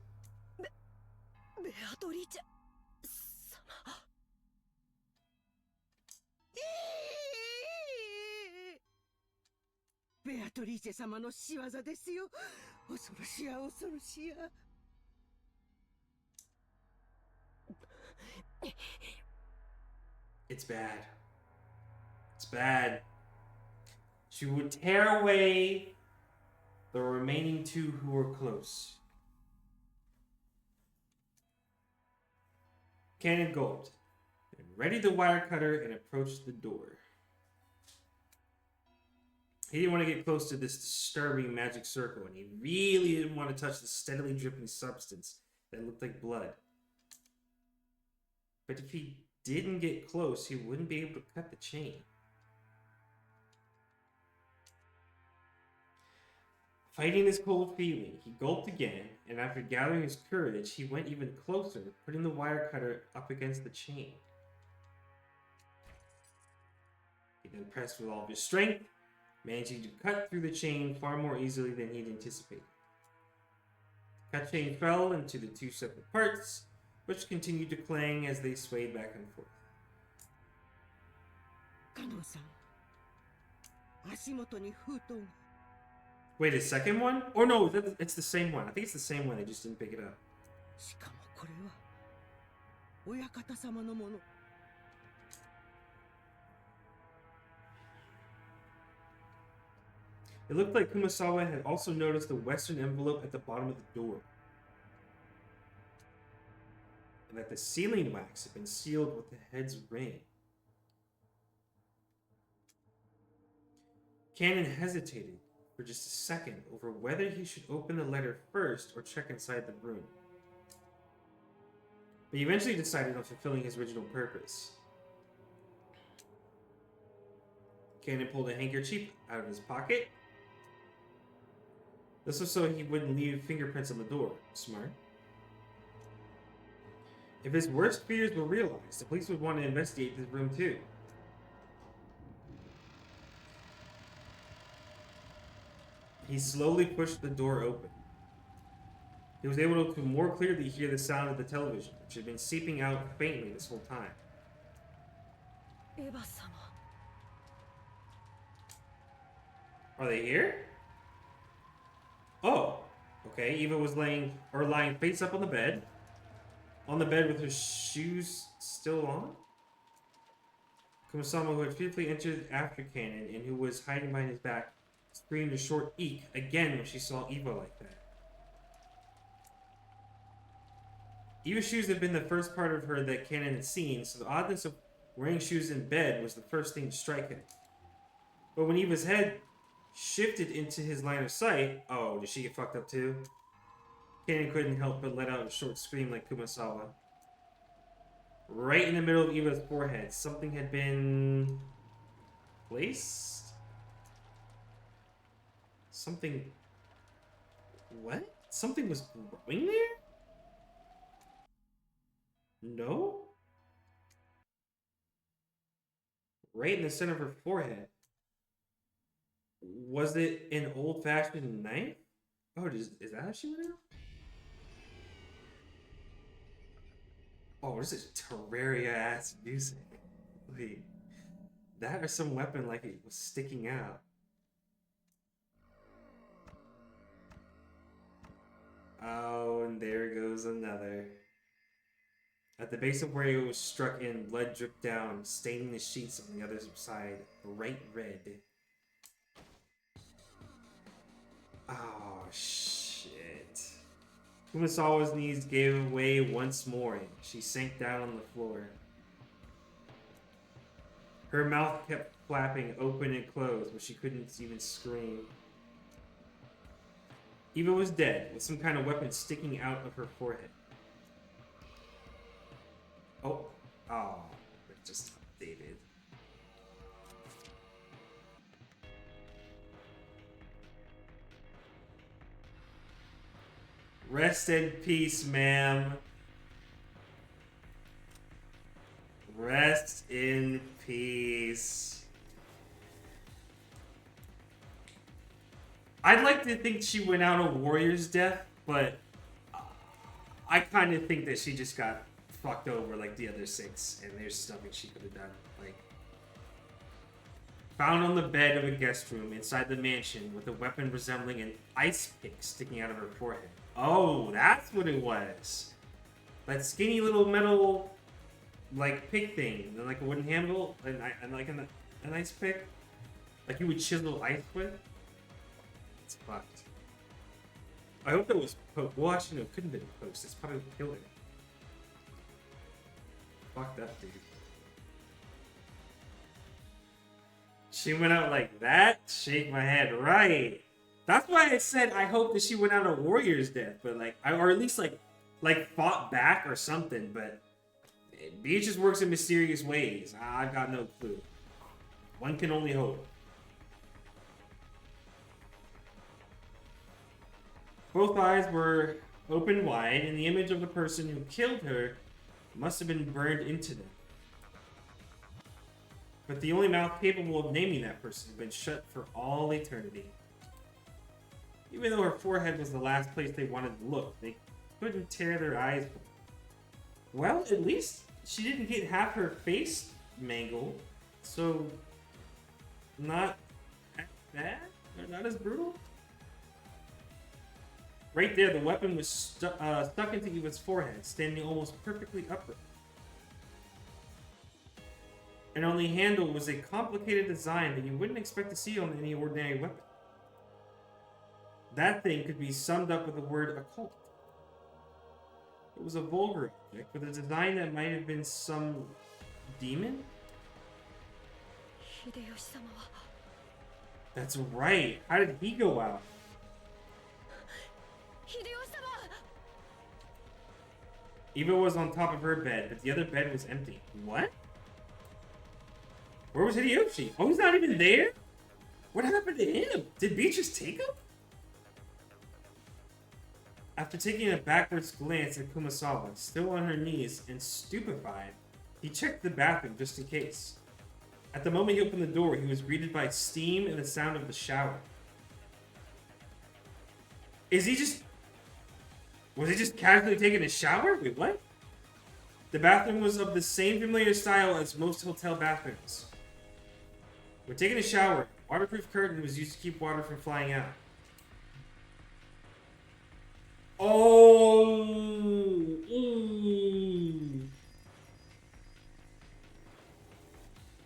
It's bad. It's bad. She would tear away the remaining two who were close. Kanon gulped and readied the wire cutter and approached the door. He didn't want to get close to this disturbing magic circle, and he really didn't want to touch the steadily dripping substance that looked like blood. But if he didn't get close, he wouldn't be able to cut the chain. Fighting this cold feeling, he gulped again, and after gathering his courage, he went even closer, putting the wire cutter up against the chain. He then pressed with all of his strength, managing to cut through the chain far more easily than he'd anticipated. The cut chain fell into the two separate parts, which continued to clang as they swayed back and forth. Wait, a second one? Oh no, it's the same one. I think it's the same one. They just didn't pick it up. しかもこれは親方様のもの。 It looked like Kumasawa had also noticed the western envelope at the bottom of the door. And that the sealing wax had been sealed with the head's ring. Cannon hesitated for just a second over whether he should open the letter first or check inside the room. But he eventually decided on fulfilling his original purpose. Cannon pulled a handkerchief out of his pocket. This was so he wouldn't leave fingerprints on the door. Smart. If his worst fears were realized, the police would want to investigate this room too. He slowly pushed the door open. He was able to more clearly hear the sound of the television, which had been seeping out faintly this whole time. Eva-sama. Are they here? Oh, okay. Eva was lying face up on the bed. On the bed with her shoes still on. Kumasama, who had fearfully entered after Cannon and who was hiding behind his back, screamed a short eek again when she saw Eva like that. Eva's shoes had been the first part of her that Cannon had seen, so the oddness of wearing shoes in bed was the first thing to strike him. But when Eva's head shifted into his line of sight, oh, did she get fucked up too? Cannon couldn't help but let out a short scream like Kumasawa. Right in the middle of Eva's forehead, something had been placed? Something... What? Something was growing there? No? Right in the center of her forehead. Was it an old-fashioned knife? Oh, is that how she went out? Oh, what is this Terraria-ass music? Wait. That or some weapon like it was sticking out. Oh, and there goes another. At the base of where it was struck in, blood dripped down, staining the sheets on the other side bright red. Oh, shit. Kumasawa's knees gave way once more, and she sank down on the floor. Her mouth kept flapping open and closed, but she couldn't even scream. Eva was dead, with some kind of weapon sticking out of her forehead. Oh, it just updated. Rest in peace, ma'am. Rest in peace. I'd like to think she went out a warrior's death, but I kind of think that she just got fucked over like the other 6, and there's nothing she could have done. Like, found on the bed of a guest room inside the mansion with a weapon resembling an ice pick sticking out of her forehead. Oh, that's what it was. That skinny little metal, like, pick thing, and like a wooden handle, and like an ice pick, like you would chisel ice with. It's fucked. I hope that was post. Well, actually, no, it couldn't have been post. It's probably killer. Fucked up, dude. She went out like that? Shake my head, right. That's why I said I hope that she went out a warrior's death, but like, or at least like fought back or something, but Beatrice works in mysterious ways. I've got no clue. One can only hope. Both eyes were open wide, and the image of the person who killed her must have been burned into them. But the only mouth capable of naming that person had been shut for all eternity. Even though her forehead was the last place they wanted to look, they couldn't tear their eyes from it. Well, at least she didn't get half her face mangled, so not as bad, or not as brutal. Right there, the weapon was stuck into Eva's forehead, standing almost perfectly upright. And on the handle was a complicated design that you wouldn't expect to see on any ordinary weapon. That thing could be summed up with the word occult. It was a vulgar object with a design that might have been some demon? That's right. How did he go out? Eva was on top of her bed, but the other bed was empty. What? Where was Hideyoshi? Oh, he's not even there? What happened to him? Did Beatrice take him? After taking a backwards glance at Kumasawa, still on her knees and stupefied, he checked the bathroom just in case. At the moment he opened the door, he was greeted by steam and the sound of the shower. Was he just casually taking a shower? Wait, what? The bathroom was of the same familiar style as most hotel bathrooms. When taking a shower, a waterproof curtain was used to keep water from flying out. Oh!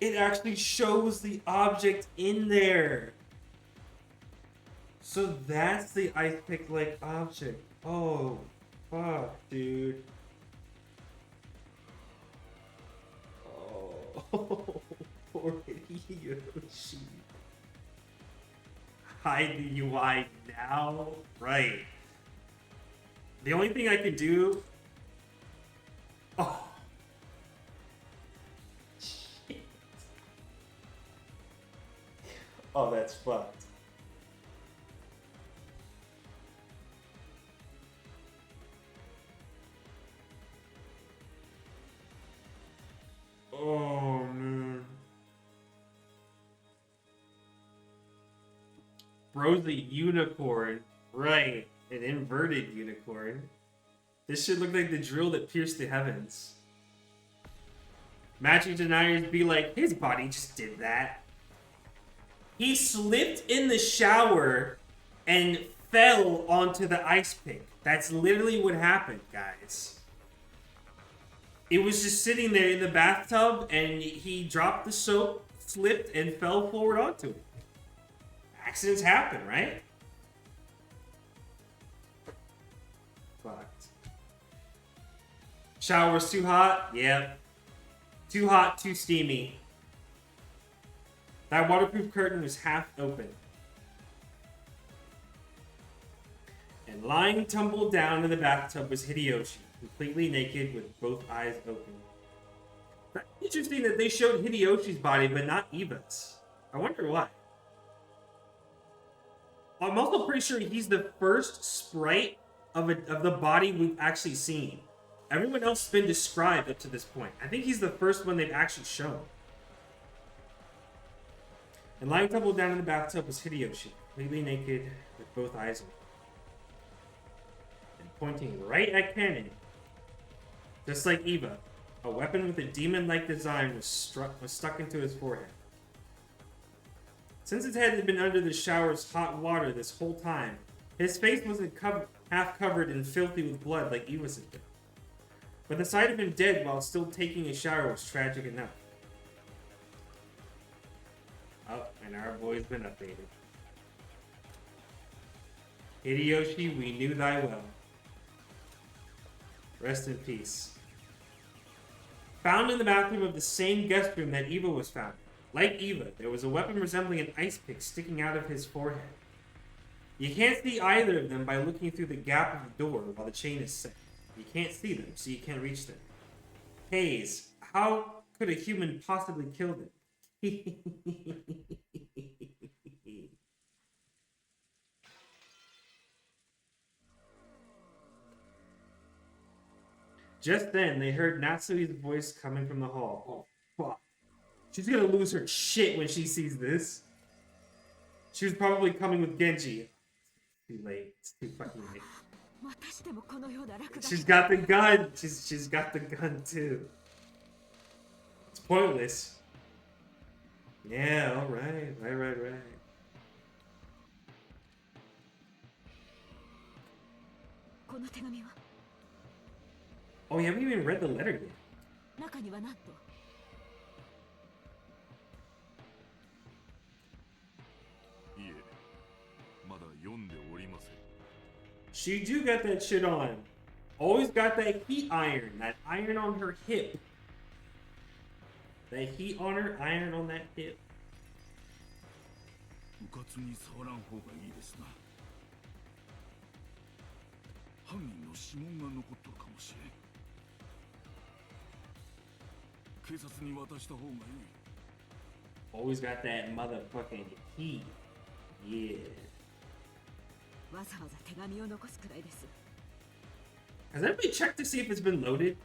It actually shows the object in there. So that's the ice pick-like object. Oh, fuck, dude. Oh, poor Yoshi. Hide the UI now? Right. The only thing I can do... Oh. Shit. Oh, that's fucked. Oh, man. Bro's a unicorn. Right. An inverted unicorn. This should look like the drill that pierced the heavens. Magic deniers be like, his body just did that. He slipped in the shower and fell onto the ice pick. That's literally what happened, guys. It was just sitting there in the bathtub and he dropped the soap, slipped, and fell forward onto it. Accidents happen, right? Fucked. Shower was too hot? Yep. Too hot, too steamy. That waterproof curtain was half open. And lying tumbled down in the bathtub was Hideyoshi, completely naked with both eyes open. Interesting that they showed Hideyoshi's body, but not Eva's. I wonder why. I'm also pretty sure he's the first sprite of the body we've actually seen. Everyone else has been described up to this point. I think he's the first one they've actually shown. And lying tumbled down in the bathtub was Hideyoshi, completely naked with both eyes open. And pointing right at Kennen. Just like Eva, a weapon with a demon-like design was stuck into his forehead. Since his head had been under the shower's hot water this whole time, his face wasn't half covered and filthy with blood like Eva's had been. But the sight of him dead while still taking a shower was tragic enough. Oh, and our boy's been updated. Hideyoshi, we knew thy well. Rest in peace. Found in the bathroom of the same guest room that Eva was found. Like Eva, there was a weapon resembling an ice pick sticking out of his forehead. You can't see either of them by looking through the gap of the door while the chain is set. You can't see them, so you can't reach them. Hayes, how could a human possibly kill them? Just then, they heard Natsui's voice coming from the hall. Oh, fuck. She's gonna lose her shit when she sees this. She was probably coming with Genji. Too late. It's too fucking late. She's got the gun. She's got the gun too. It's pointless. Yeah, alright. Right. この手紙は Oh, you haven't even read the letter yet. 中にはなんといえ、まだ読んでおりません。 She do got that shit on. Always got that heat iron. That iron on her hip. That heat on her, iron on that hip. うかつに触らん方がいいですな。犯人の指紋が残っとるかもしれん。警察に渡した方がいい。 Always got that motherfucking heat. Yeah. わざわざ手紙を残すくらいです。 Has anybody checked to see if it's been loaded?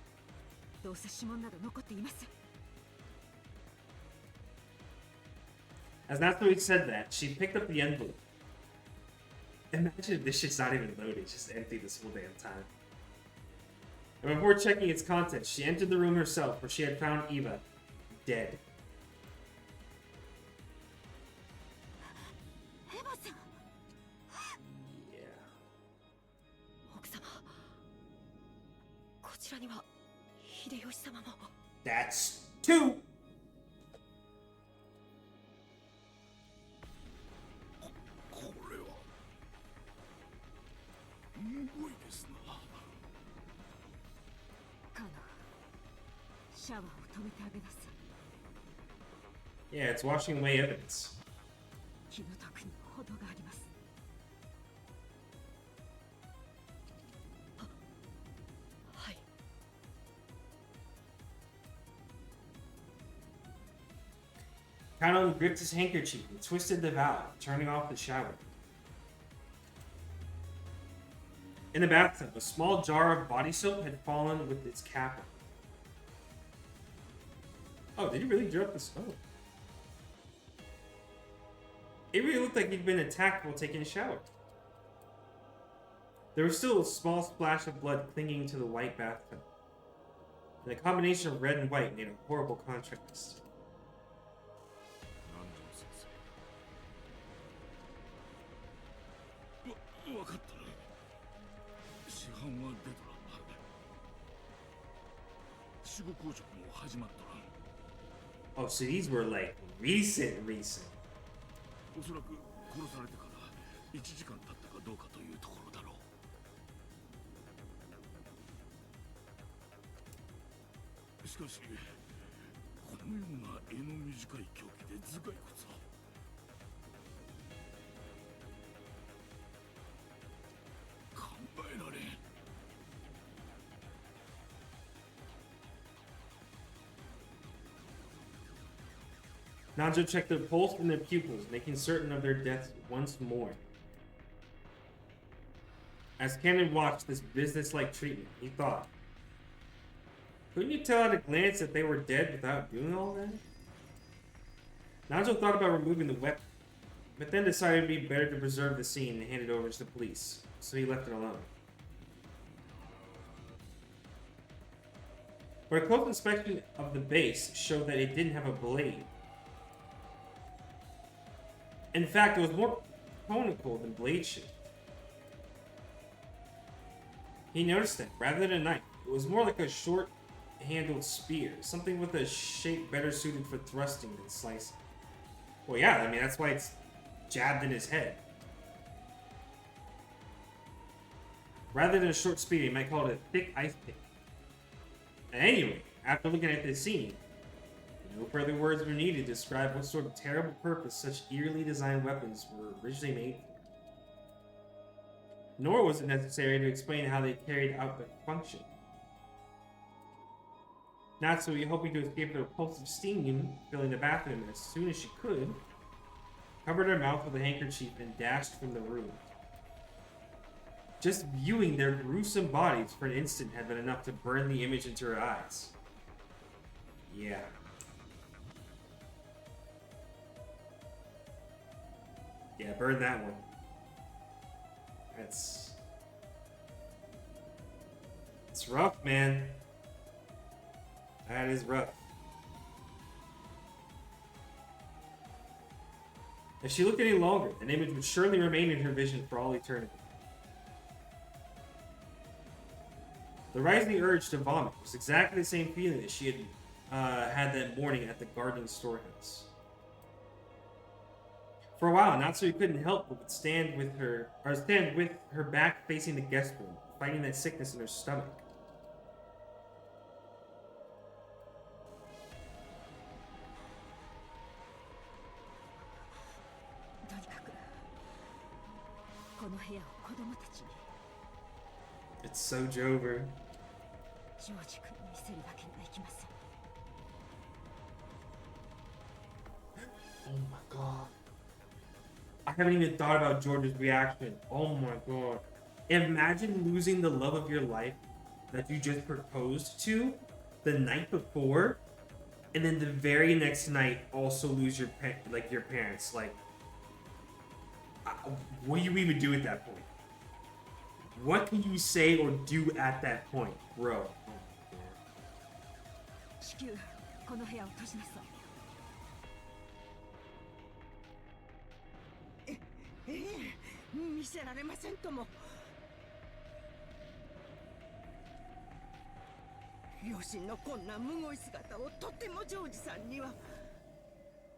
どうせ指紋など残っていません。 As Natsui said that, she picked up the envelope. Imagine if this shit's not even loaded, it's just empty this whole damn time. And before checking its contents, she entered the room herself where she had found Eva dead. エヴァさん、 Yeah. 奥様、こちらには秀吉様も。 That's two! これはむごいですな。カナ、シャワーを止めてあげなさい。 Yeah, it's washing away evidence. 気の毒にも程があります。はい。 Kanon gripped his handkerchief and twisted the valve, turning off the shower. In the bathtub, a small jar of body soap had fallen with its cap on. Oh, did he really drop the soap? It really looked like he'd been attacked while taking a shower. There was still a small splash of blood clinging to the white bathtub. And the combination of red and white made a horrible contrast. 南條先生。わかった。市販は出とらん。死後硬直も始まっとらん。 Oh, so these were like recent. おそらく殺されてから1時間経ったかどうかというところだろう。しかしこのような柄の短い凶器で頭蓋骨を。考えられん。 Nanjo checked their pulse and their pupils, making certain of their deaths once more. As Cannon watched this business-like treatment, he thought, couldn't you tell at a glance that they were dead without doing all that? Nanjo thought about removing the weapon, but then decided it would be better to preserve the scene and hand it over to the police, so he left it alone. But a close inspection of the base showed that it didn't have a blade. In fact, it was more conical than blade-shaped. He noticed that, rather than a knife, it was more like a short-handled spear, something with a shape better suited for thrusting than slicing. Well, yeah, I mean, that's why it's jabbed in his head. Rather than a short spear, you might call it a thick ice pick. Anyway, after looking at this scene, no further words were needed to describe what sort of terrible purpose such eerily designed weapons were originally made for. Nor was it necessary to explain how they carried out their function. Natsui, hoping to escape the repulsive steam filling the bathroom as soon as she could, covered her mouth with a handkerchief and dashed from the room. Just viewing their gruesome bodies for an instant had been enough to burn the image into her eyes. Yeah. Yeah, burn that one. It's rough, man. That is rough. If she looked any longer, an image would surely remain in her vision for all eternity. The rising urge to vomit was exactly the same feeling that she had that morning at the garden storehouse. For a while, Natsui couldn't help but stand with her back facing the guest room, fighting that sickness in her stomach. It's so Jover. Oh my god. I haven't even thought about George's reaction. Oh my god. Imagine losing the love of your life that you just proposed to the night before, and then the very next night also lose your parents. Like, what do you even do at that point? What can you say or do at that point, bro?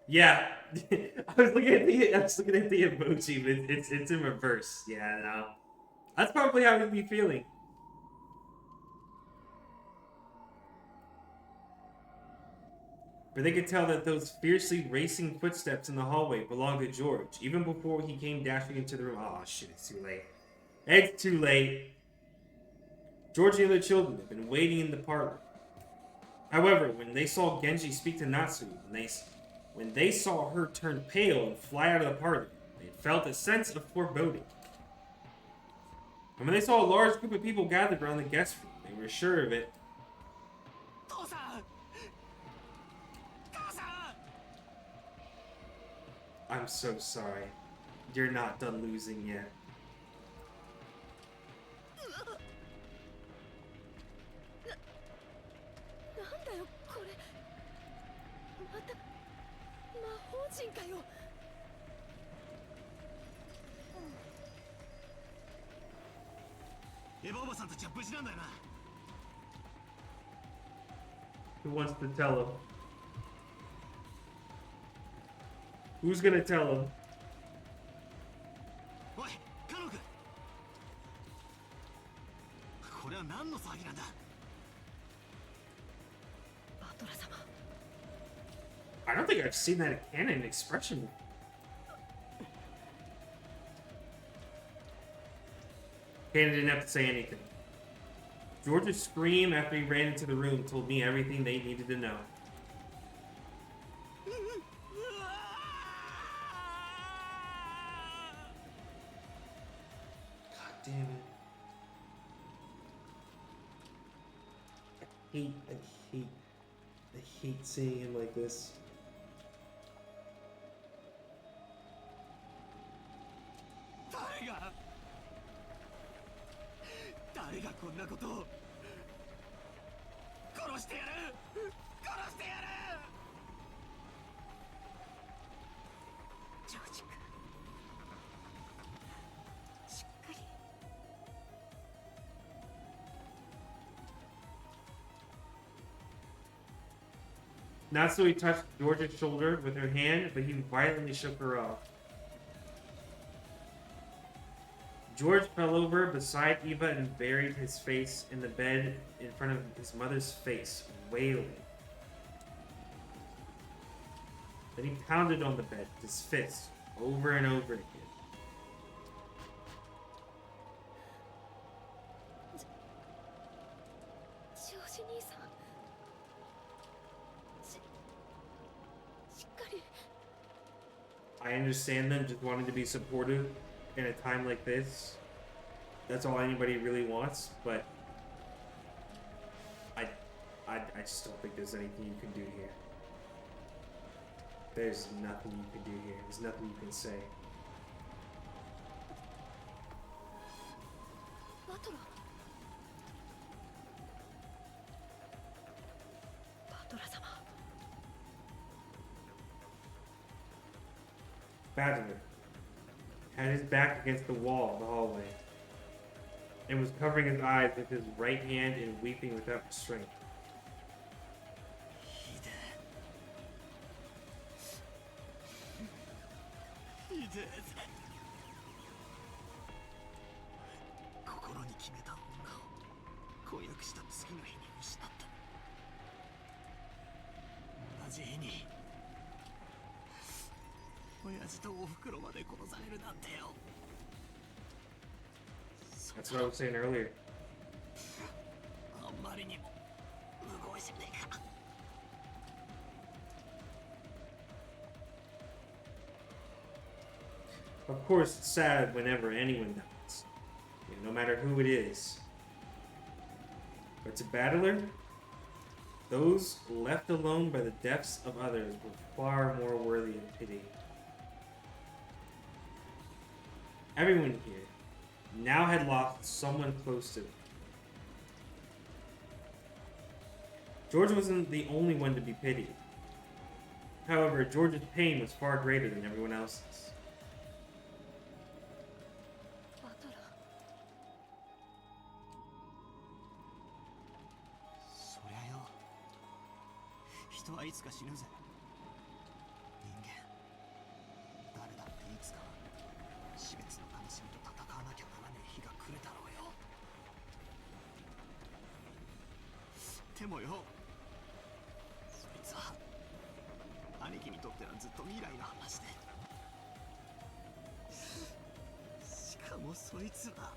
Yeah, I was looking at the emoji, but it's in reverse. Yeah, no, that's probably how he'd be feeling. But they could tell that those fiercely racing footsteps in the hallway belonged to George, even before he came dashing into the room. Oh shit, it's too late. It's too late. George and the other children had been waiting in the parlor. However, when they saw Genji speak to Natsu, when they saw her turn pale and fly out of the parlor, they felt a sense of foreboding. And when they saw a large group of people gathered around the guest room, they were sure of it. I'm so sorry. You're not done losing yet. Who wants to tell him? Who's gonna tell him? I don't think I've seen that canon expression. Canon didn't have to say anything. George's scream after he ran into the room told me everything they needed to know. God damn it. I hate seeing him like this. Natsui touched George's shoulder with her hand, but he violently shook her off. George fell over beside Eva and buried his face in the bed in front of his mother's face, wailing. Then he pounded on the bed with his fist over and over again. I understand them just wanting to be supportive in a time like this. That's all anybody really wants, but I just don't think there's anything you can do here. There's nothing you can do here. There's nothing you can say. Battler had his back against the wall of the hallway. and was covering his eyes with his right hand and weeping without restraint. ひでえぜ。心に決めた女を婚約した次の日に失った。同じ日に親父とおふくろまで殺されるなんてよ。 That's what I was saying earlier. あんまりにも無謀じゃねえか。 Of course, it's sad whenever anyone dies, no matter who it is. But to Battler, those left alone by the deaths of others were far more worthy of pity. Everyone here now had lost someone close to them. George wasn't the only one to be pitied. However, George's pain was far greater than everyone else's. バトラー。そりゃよ、人はいつか死ぬぜ。人間誰だっていつか死別の悲しみと戦わなきゃならねえ日が来るだろうよ。でもよ、そいつは兄貴にとってはずっと未来の話で、しかもそいつは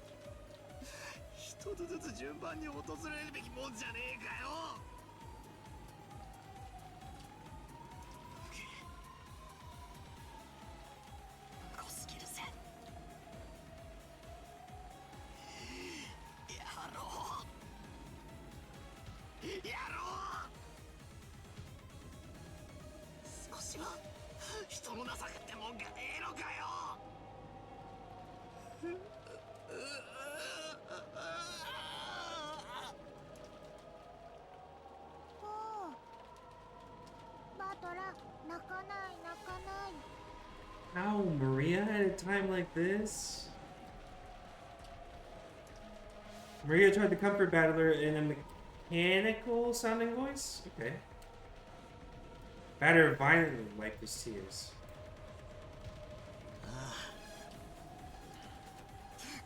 一つずつ順番に訪れるべきもんじゃねえかよ。無ごすぎるぜ。やろうやろう。少しは人の情けってもんがねえのかよ。 おうバトラ泣かない泣かない。 How, Maria, at a time like this? Maria tried to comfort Battler in a mechanical sounding voice? Okay. Battler violently wiped his tears.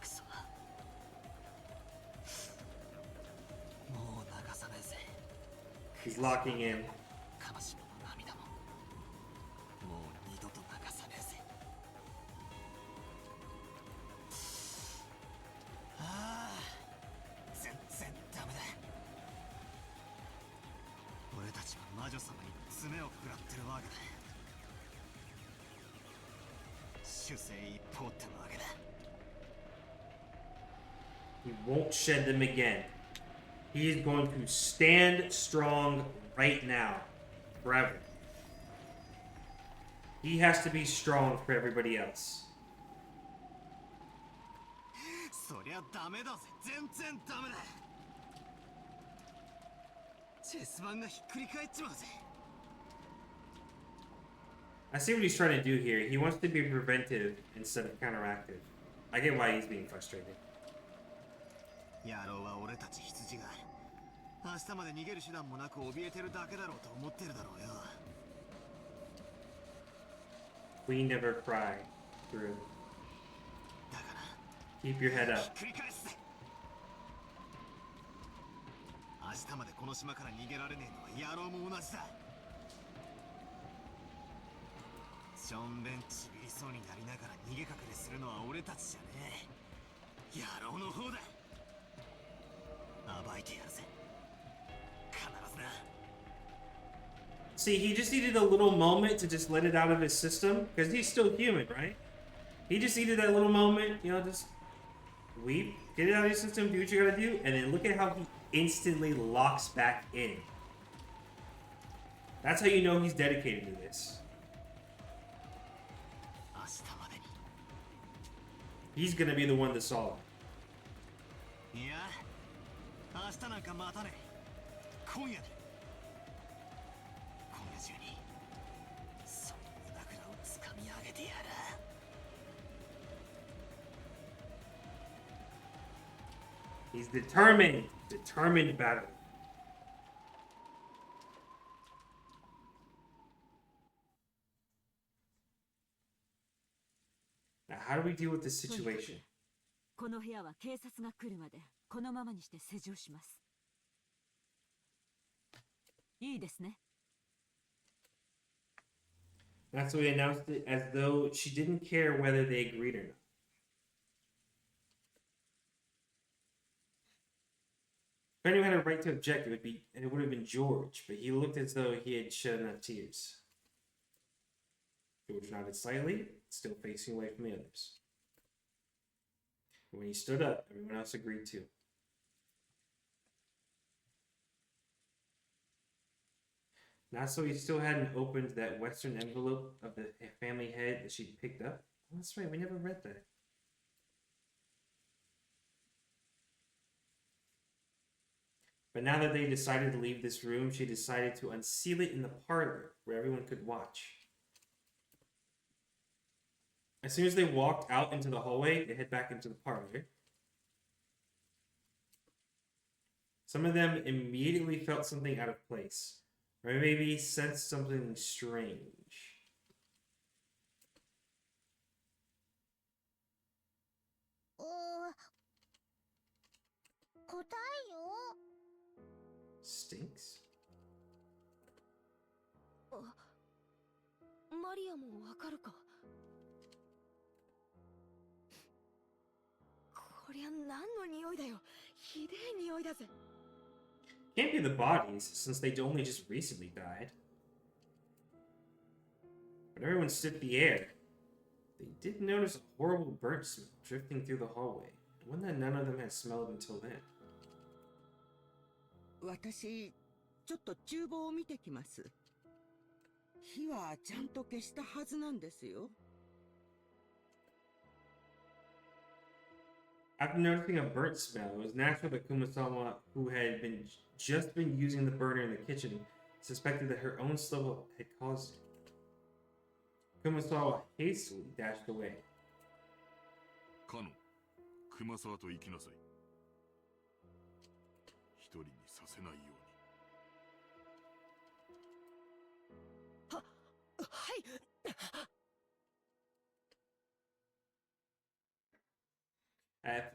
くそ、もう流さないぜ。 He's locking in. 悲しみの涙ももう二度と流さねえぜ。ああ、全然ダメだ。俺たちは魔女様に爪を食らってるわけだ。主勢一方ってわけだ。 He won't shed them again. He is going to stand strong right now, forever. He has to be strong for everybody else. そりゃダメだぜ。全然ダメだ。チェス盤がひっくり返っちまうぜ。 I see what he's trying to do here. He wants to be preventive instead of counteractive. I get why he's being frustrated. 野郎は俺たち羊が明日まで逃げる手段もなく怯えてるだけだろうと思ってるだろうよ。 We never cry through. だから Keep your head ひ up. っくり返すぜ。明日までこの島から逃げられねえのは野郎も同じだ。しょんべんちびりそうになりながら逃げ隠れするのは俺たちじゃねえ。野郎の方だ。暴いてやるぜ。必ずな。 See, he just needed a little moment to just let it out of his system, because he's still human, right? He just needed that little moment, just weep, get it out of your system, do what you gotta do, and then look at how he instantly locks back in. That's how you know he's dedicated to this. 明日まで He's gonna be the one to solve it. に。いや、明日なんか待たねえ。今夜だ。今夜中にその胸ぐらをつかみ上げてやる。He's determined. Determined battle. Now, how do we deal with this situation? この部屋は警察が来るまでこのままにして施錠します。いいですね。That's why they announced it as though she didn't care whether they agreed or not. If anyone had a right to object, it would have been George, but he looked as though he had shed enough tears. George nodded slightly, still facing away from the others. When he stood up, everyone else agreed too. Not so he still hadn't opened that western envelope of the family head that she'd picked up. Oh, that's right, we never read that. But now that they decided to leave this room, she decided to unseal it in the parlor where everyone could watch. As soon as they walked out into the hallway, they head back into the parlor. Some of them immediately felt something out of place, or maybe sensed something strange. Stinks? マリアもわかるか。こりゃ何の匂いだよ。ひでえ匂いだぜ。Can't be the bodies, since they'd only just recently died. But everyone sniffed the air. They did notice a horrible burnt smell drifting through the hallway, one that none of them had smelled until then. 私、ちょっと厨房を見てきます。火はちゃんと消したはずなんですよ。After noticing a burnt smell, it was natural that Kumasama, who had just been using the burner in the kitchen, suspected that her own slip-up had caused it. Kumasawa hastily dashed away. カノン、熊沢と行きなさい。一人にさせないように。はい。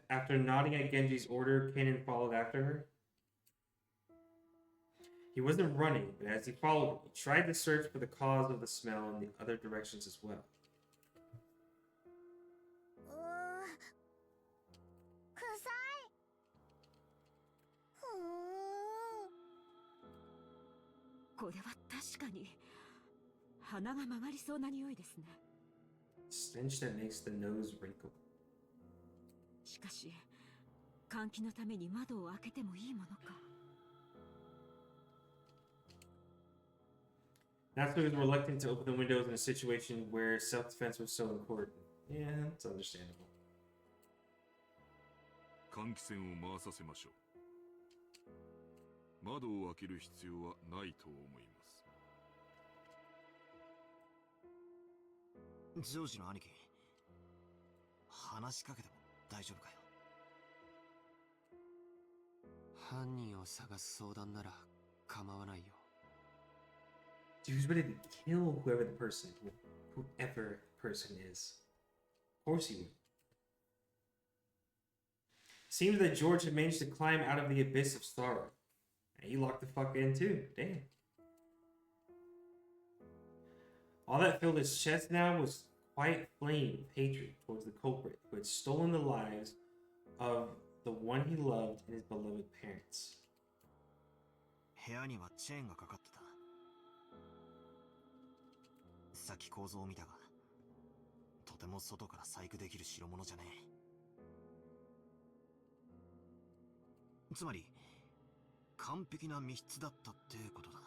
After nodding at Genji's order, Kanan followed after her. He wasn't running, but as he followed, he tried to search for the cause of the smell in the other directions as well. 臭い。これは確かに鼻が曲がりそうな匂いですね。Stench that makes the nose wrinkle. しかし、換気のために窓を開けてもいいものか。Natsu was reluctant to open the windows in a situation where self-defense was so important. Yeah, that's understandable. 換気扇を回させましょう。窓を開ける必要はないと思います。ジョージの兄貴、話しかけても大丈夫かよ。犯人を探す相談なら構わないよ。He was ready to kill whoever the person is. Of course he would. Seems that George had managed to climb out of the abyss of sorrow. And he locked the fuck in too. Damn. All that filled his chest now was quiet flame of hatred towards the culprit who had stolen the lives of the one he loved and his beloved parents. 部屋にはチェーンがかかってた。さっき構造を見たが、とても外から細工できる代物じゃねえ。つまり、完璧な密室だったってことだ。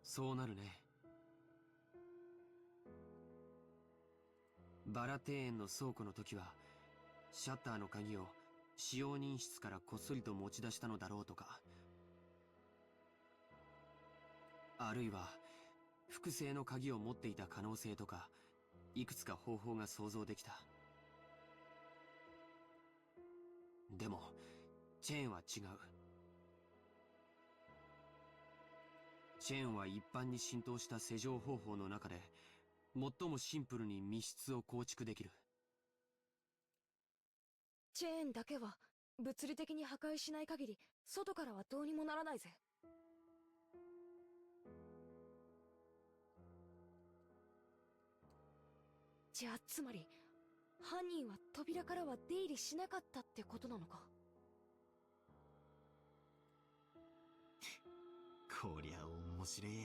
そうなるね。バラ庭園の倉庫の時は、シャッターの鍵を使用人室からこっそりと持ち出したのだろうとか、あるいは複製の鍵を持っていた可能性とか、いくつか方法が想像できた。でもチェーンは違う。チェーンは一般に浸透した施錠方法の中で最もシンプルに密室を構築できる。チェーンだけは物理的に破壊しない限り外からはどうにもならないぜ。じゃあつまり犯人は扉からは出入りしなかったってことなのか。こりゃ面白いや。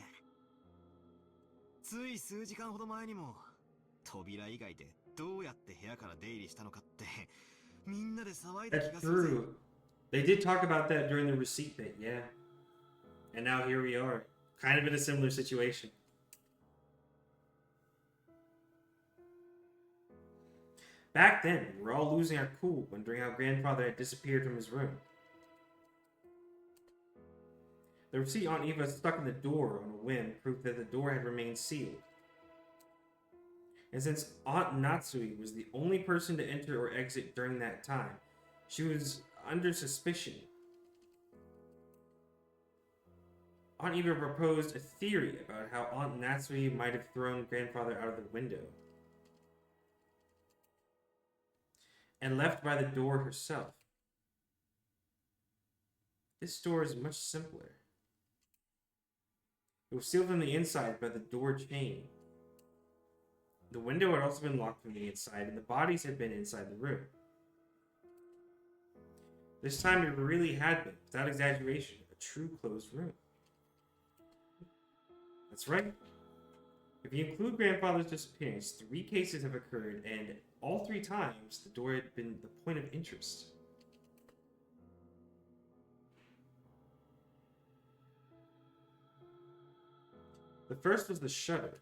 つい数時間ほど前にも扉以外でどうやって部屋から出入りしたのかってみんなで騒いだ気 That's がするぜ。 true. They did talk about that during the receipt bit, yeah. And now here we are, kind of in a similar situation. Back then, we were all losing our cool wondering how grandfather had disappeared from his room. The receipt Aunt Eva stuck in the door on a whim proved that the door had remained sealed. And since Aunt Natsui was the only person to enter or exit during that time, she was under suspicion. Aunt Eva proposed a theory about how Aunt Natsui might have thrown grandfather out of the window and left by the door herself. This door is much simpler. It was sealed from the inside by the door chain. The window had also been locked from the inside, and the bodies had been inside the room. This time it really had been, without exaggeration, a true closed room. That's right. If you include grandfather's disappearance, 3 cases have occurred, and all 3 times the door had been the point of interest. The first was the shutter.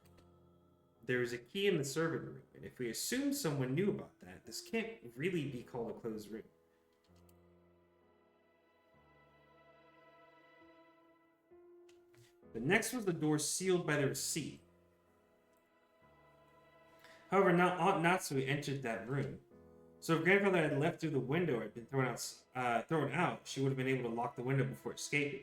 There is a key in the servant room, and if we assume someone knew about that, this can't really be called a closed room. The next was the door sealed by the receipt. However, now Aunt Natsui entered that room. So if grandfather had left through the window or had been thrown out, she would have been able to lock the window before escaping.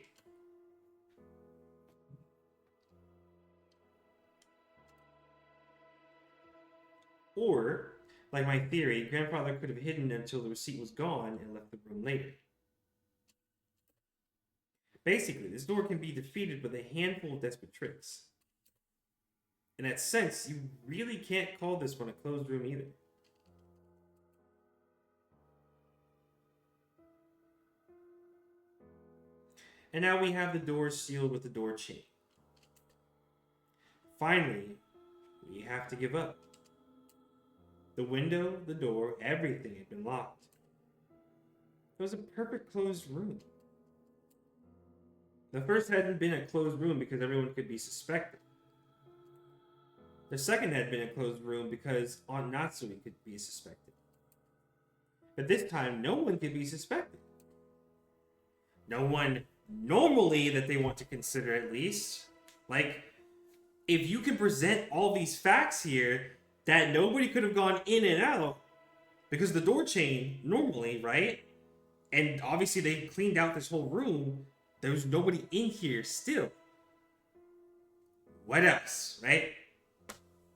Or, like my theory, grandfather could have hidden until the receipt was gone and left the room later. Basically, this door can be defeated with a handful of desperate tricks. In that sense, you really can't call this one a closed room either. And now we have the door sealed with the door chain. Finally, we have to give up. The window, the door, everything had been locked. It was a perfect closed room. The first hadn't been a closed room because everyone could be suspected. The second had been a closed room because Aunt Natsui could be suspected. But this time, no one could be suspected. No one normally that they want to consider, at least. Like, if you can present all these facts here that nobody could have gone in and out because the door chain, normally, right? And obviously they cleaned out this whole room. There was nobody in here still. What else, right?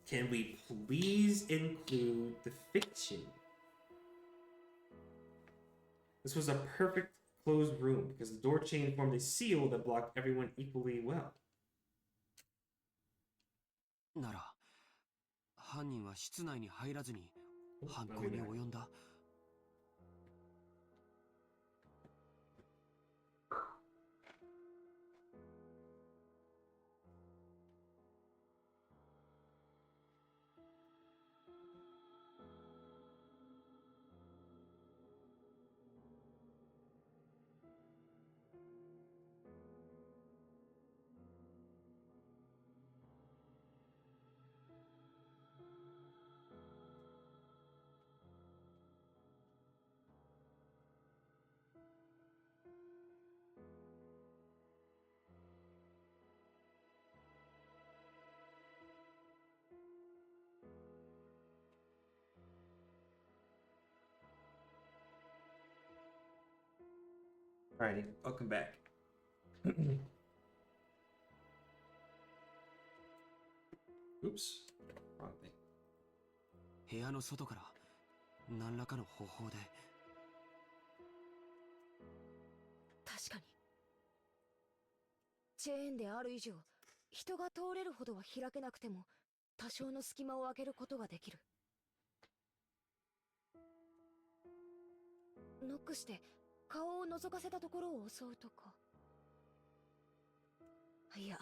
Can we please include the fiction? This was a perfect closed room because the door chain formed a seal that blocked everyone equally well. なら、犯人は室内に入らずに犯行に及んだ。Alrighty, welcome back. Oops, wrong thing. 部屋の外から何らかの方法で。確かに。チェーンである以上、人が通れるほどは開けなくても、多少の隙間を空けることができる。ノックして顔を覗かせたところを襲うとか。いや、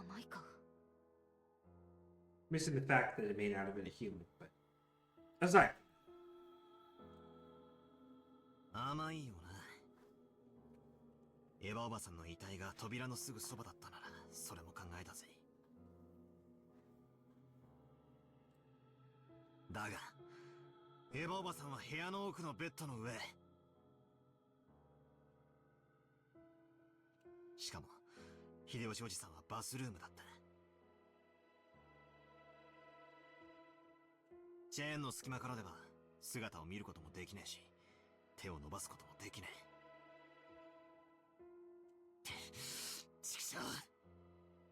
甘いか。Missing the fact that it may not have been a human, but aside. 甘いよな。エヴァおばさんの遺体が扉のすぐそばだったなら、それも考えたぜ。だが、エヴァおばさんは部屋の奥のベッドの上。しかも、秀吉おじさんはバスルームだった。チェーンの隙間からでは姿を見ることもできねえし、手を伸ばすこともできねえ。ちくしょう、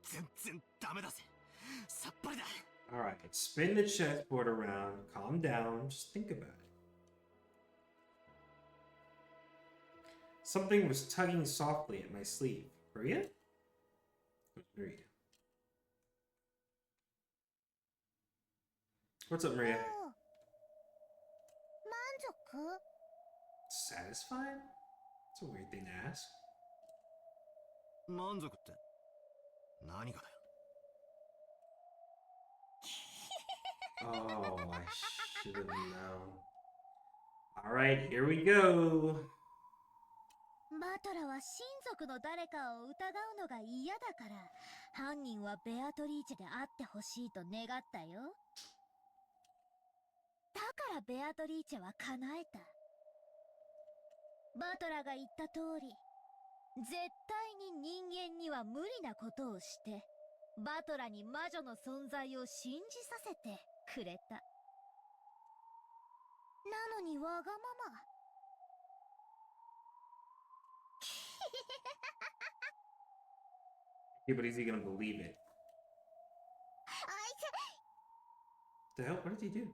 全然ダメだぜ。さっぱりだ。Alright, spin the chessboard around, calm down, just think about it. Something was tugging softly at my sleeve. Maria? Who's Maria? What's up, Maria? 満足？ Satisfied? That's a weird thing to ask. 満足って何がだよ。Oh, I should have known. Alright, here we go. バトラは親族の誰かを疑うのが嫌だから、犯人はベアトリーチェであってほしいと願ったよ。だからベアトリーチェは叶えた。バトラが言った通り、絶対に人間には無理なことをして、バトラに魔女の存在を信じさせてくれた。なのにわがまま。Yeah, but is he gonna believe it? あいつ The hell? What did he do?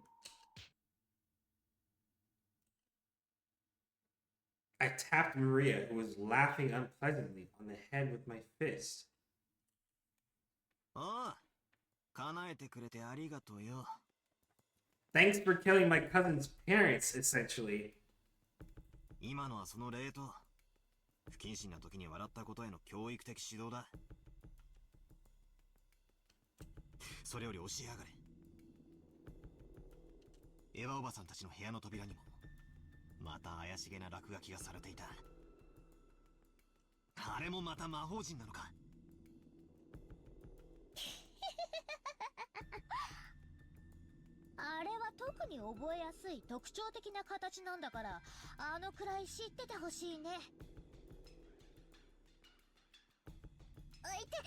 I tapped Maria, who was laughing unpleasantly, on the head with my fist. ああ、叶えてくれてありがとうよ。Thanks for killing my cousin's parents, essentially. 今のはその例と、不謹慎な時に笑ったことへの教育的指導だ。それより教えやがれ。エヴァおばさんたちの部屋の扉にも、また怪しげな落書きがされていた。あれもまた魔法陣なのか。あれは特に覚えやすい特徴的な形なんだから、あのくらい知っててほしいね。あいて。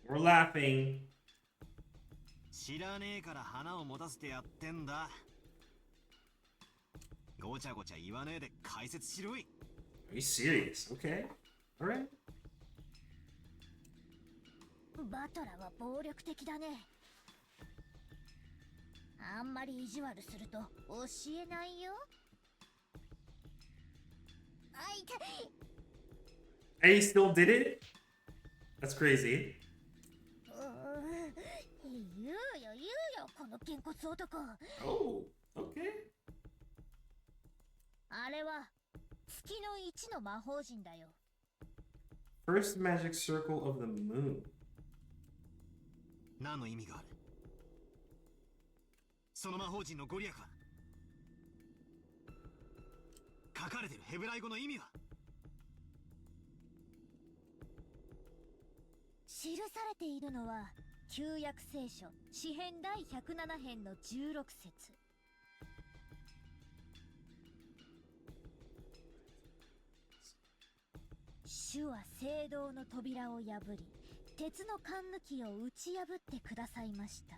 We're laughing. 知らねえから花を持たせてやってんだ。ごちゃごちゃ言わねえで解説しろい。Are you serious? Okay. Alright. バトラは暴力的だね。あんまり意地悪すると教えないよ。あいて。 And he still did it? That's crazy. 言うよこのげんこつ男。 Oh, okay. あれは月の一の魔法陣だよ。 First magic circle of the moon. 何の意味がある？その魔法陣のご利益は？書かれてるヘブライ語の意味は？記されているのは旧約聖書詩編第107編の16節。主は聖堂の扉を破り、鉄の栓抜きを打ち破ってくださいました。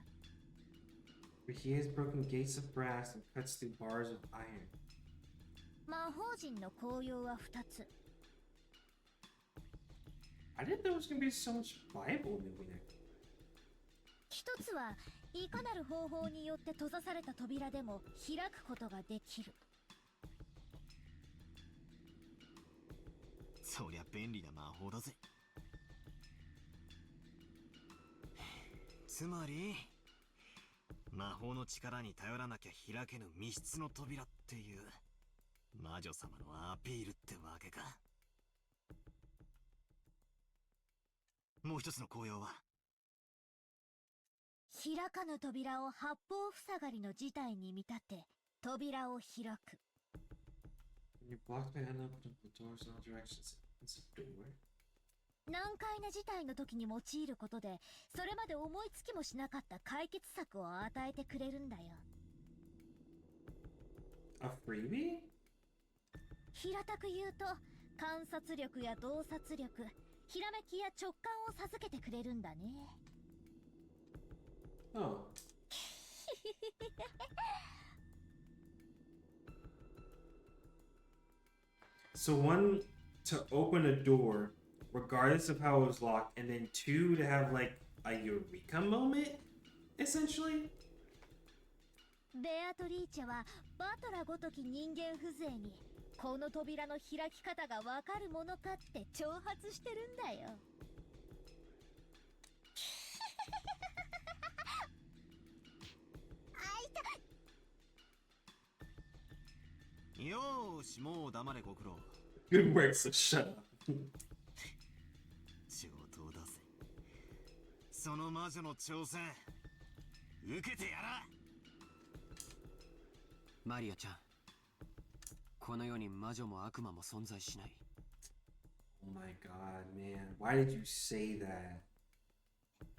For he has broken gates of brass and cuts through bars of iron. 魔魔法陣の効用は2つ。 I didn't know there was gonna be so much Bible in Umineko. 一つはいかなる方法によって閉ざされた扉でも開くことができる。そりゃ便利な魔法だぜ。つまり魔法の力に頼らなきゃ開けぬ密室の扉っていう魔女様のアピールってわけか。もう一つの効用は、開かぬ扉を八方塞がりの事態に見立て扉を開く。 When you block the hand, open the doors in all directions. It's a door. 難解な事態の時に用いることでそれまで思いつきもしなかった解決策を与えてくれるんだよ。 A freebie? 平たく言うと観察力や洞察力、ひらめきや直感を授けてくれるんだね。 Oh. So one, to open a door, regardless of how it was locked, and then two, to have like a eureka moment, essentially. ベアトリーチェはバトラごとき人間風情にこの扉の開き方がわかるものかって挑発してるんだよ。よーし、もう黙れご苦労。 Good work, so shut up. 上等だぜ。その魔女の挑戦受けてやら。マリアちゃん、この世に魔女も悪魔も存在しない。 Oh my god, man. Why did you say that?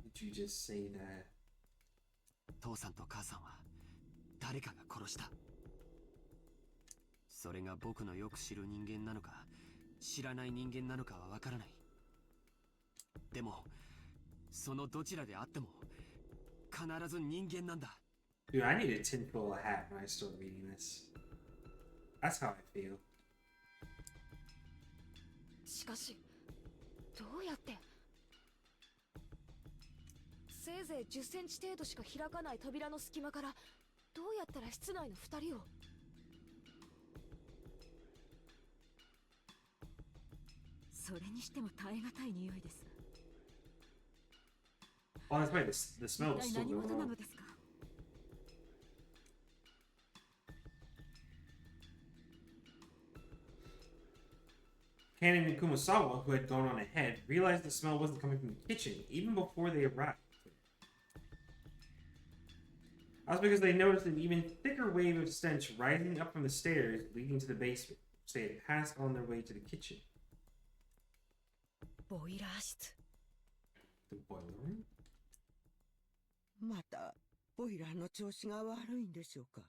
Did you just say that? 父さんと母さんは誰かが殺した。それが僕のよく知る人間なのか知らない人間なのかはわからない。でもそのどちらであっても必ず人間なんだ。 Dude, I need a tinfoil hat when I start reading this. That's how I feel. しかしどうやって。せいぜい10センチ程度しか開かない扉の隙間からどうやったら室内の2人を。それにしても耐え難い匂いです。 Oh, that's right. The smell 一 is 体 still 何 going 事な on. のですか。 Kanan and Kumasawa, who had gone on ahead, realized the smell wasn't coming from the kitchen even before they arrived. That's because they noticed an even thicker wave of stench rising up from the stairs leading to the basement, which they had passed on their way to the kitchen. ボイラー室。 The boiler room? またボイラーの調子が悪いんでしょうか。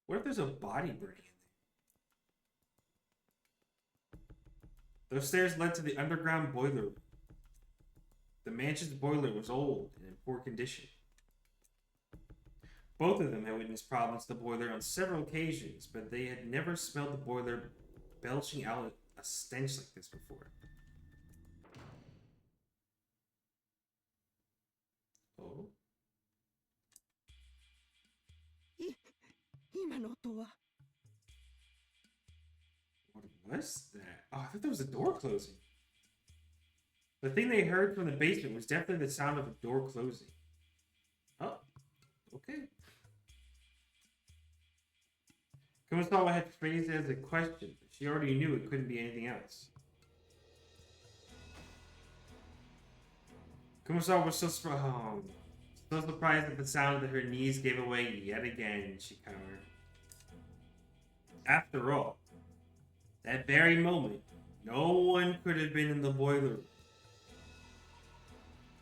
What if there's a body burning in there? Those stairs led to the underground boiler room. The mansion's boiler was old and in poor condition. Both of them had witnessed problems with the boiler on several occasions, but they had never smelled the boiler belching out a stench like this before. Oh? 今の音は。 What was that? Oh, I thought there was a door closing. The thing they heard from the basement was definitely the sound of a door closing. Oh, okay. Kumasawa had phrased it as a question, but she already knew it couldn't be anything else. Kumasawa was so surprised at the sound that her knees gave away yet again, she cowered. After all, that very moment, no one could have been in the boiler room.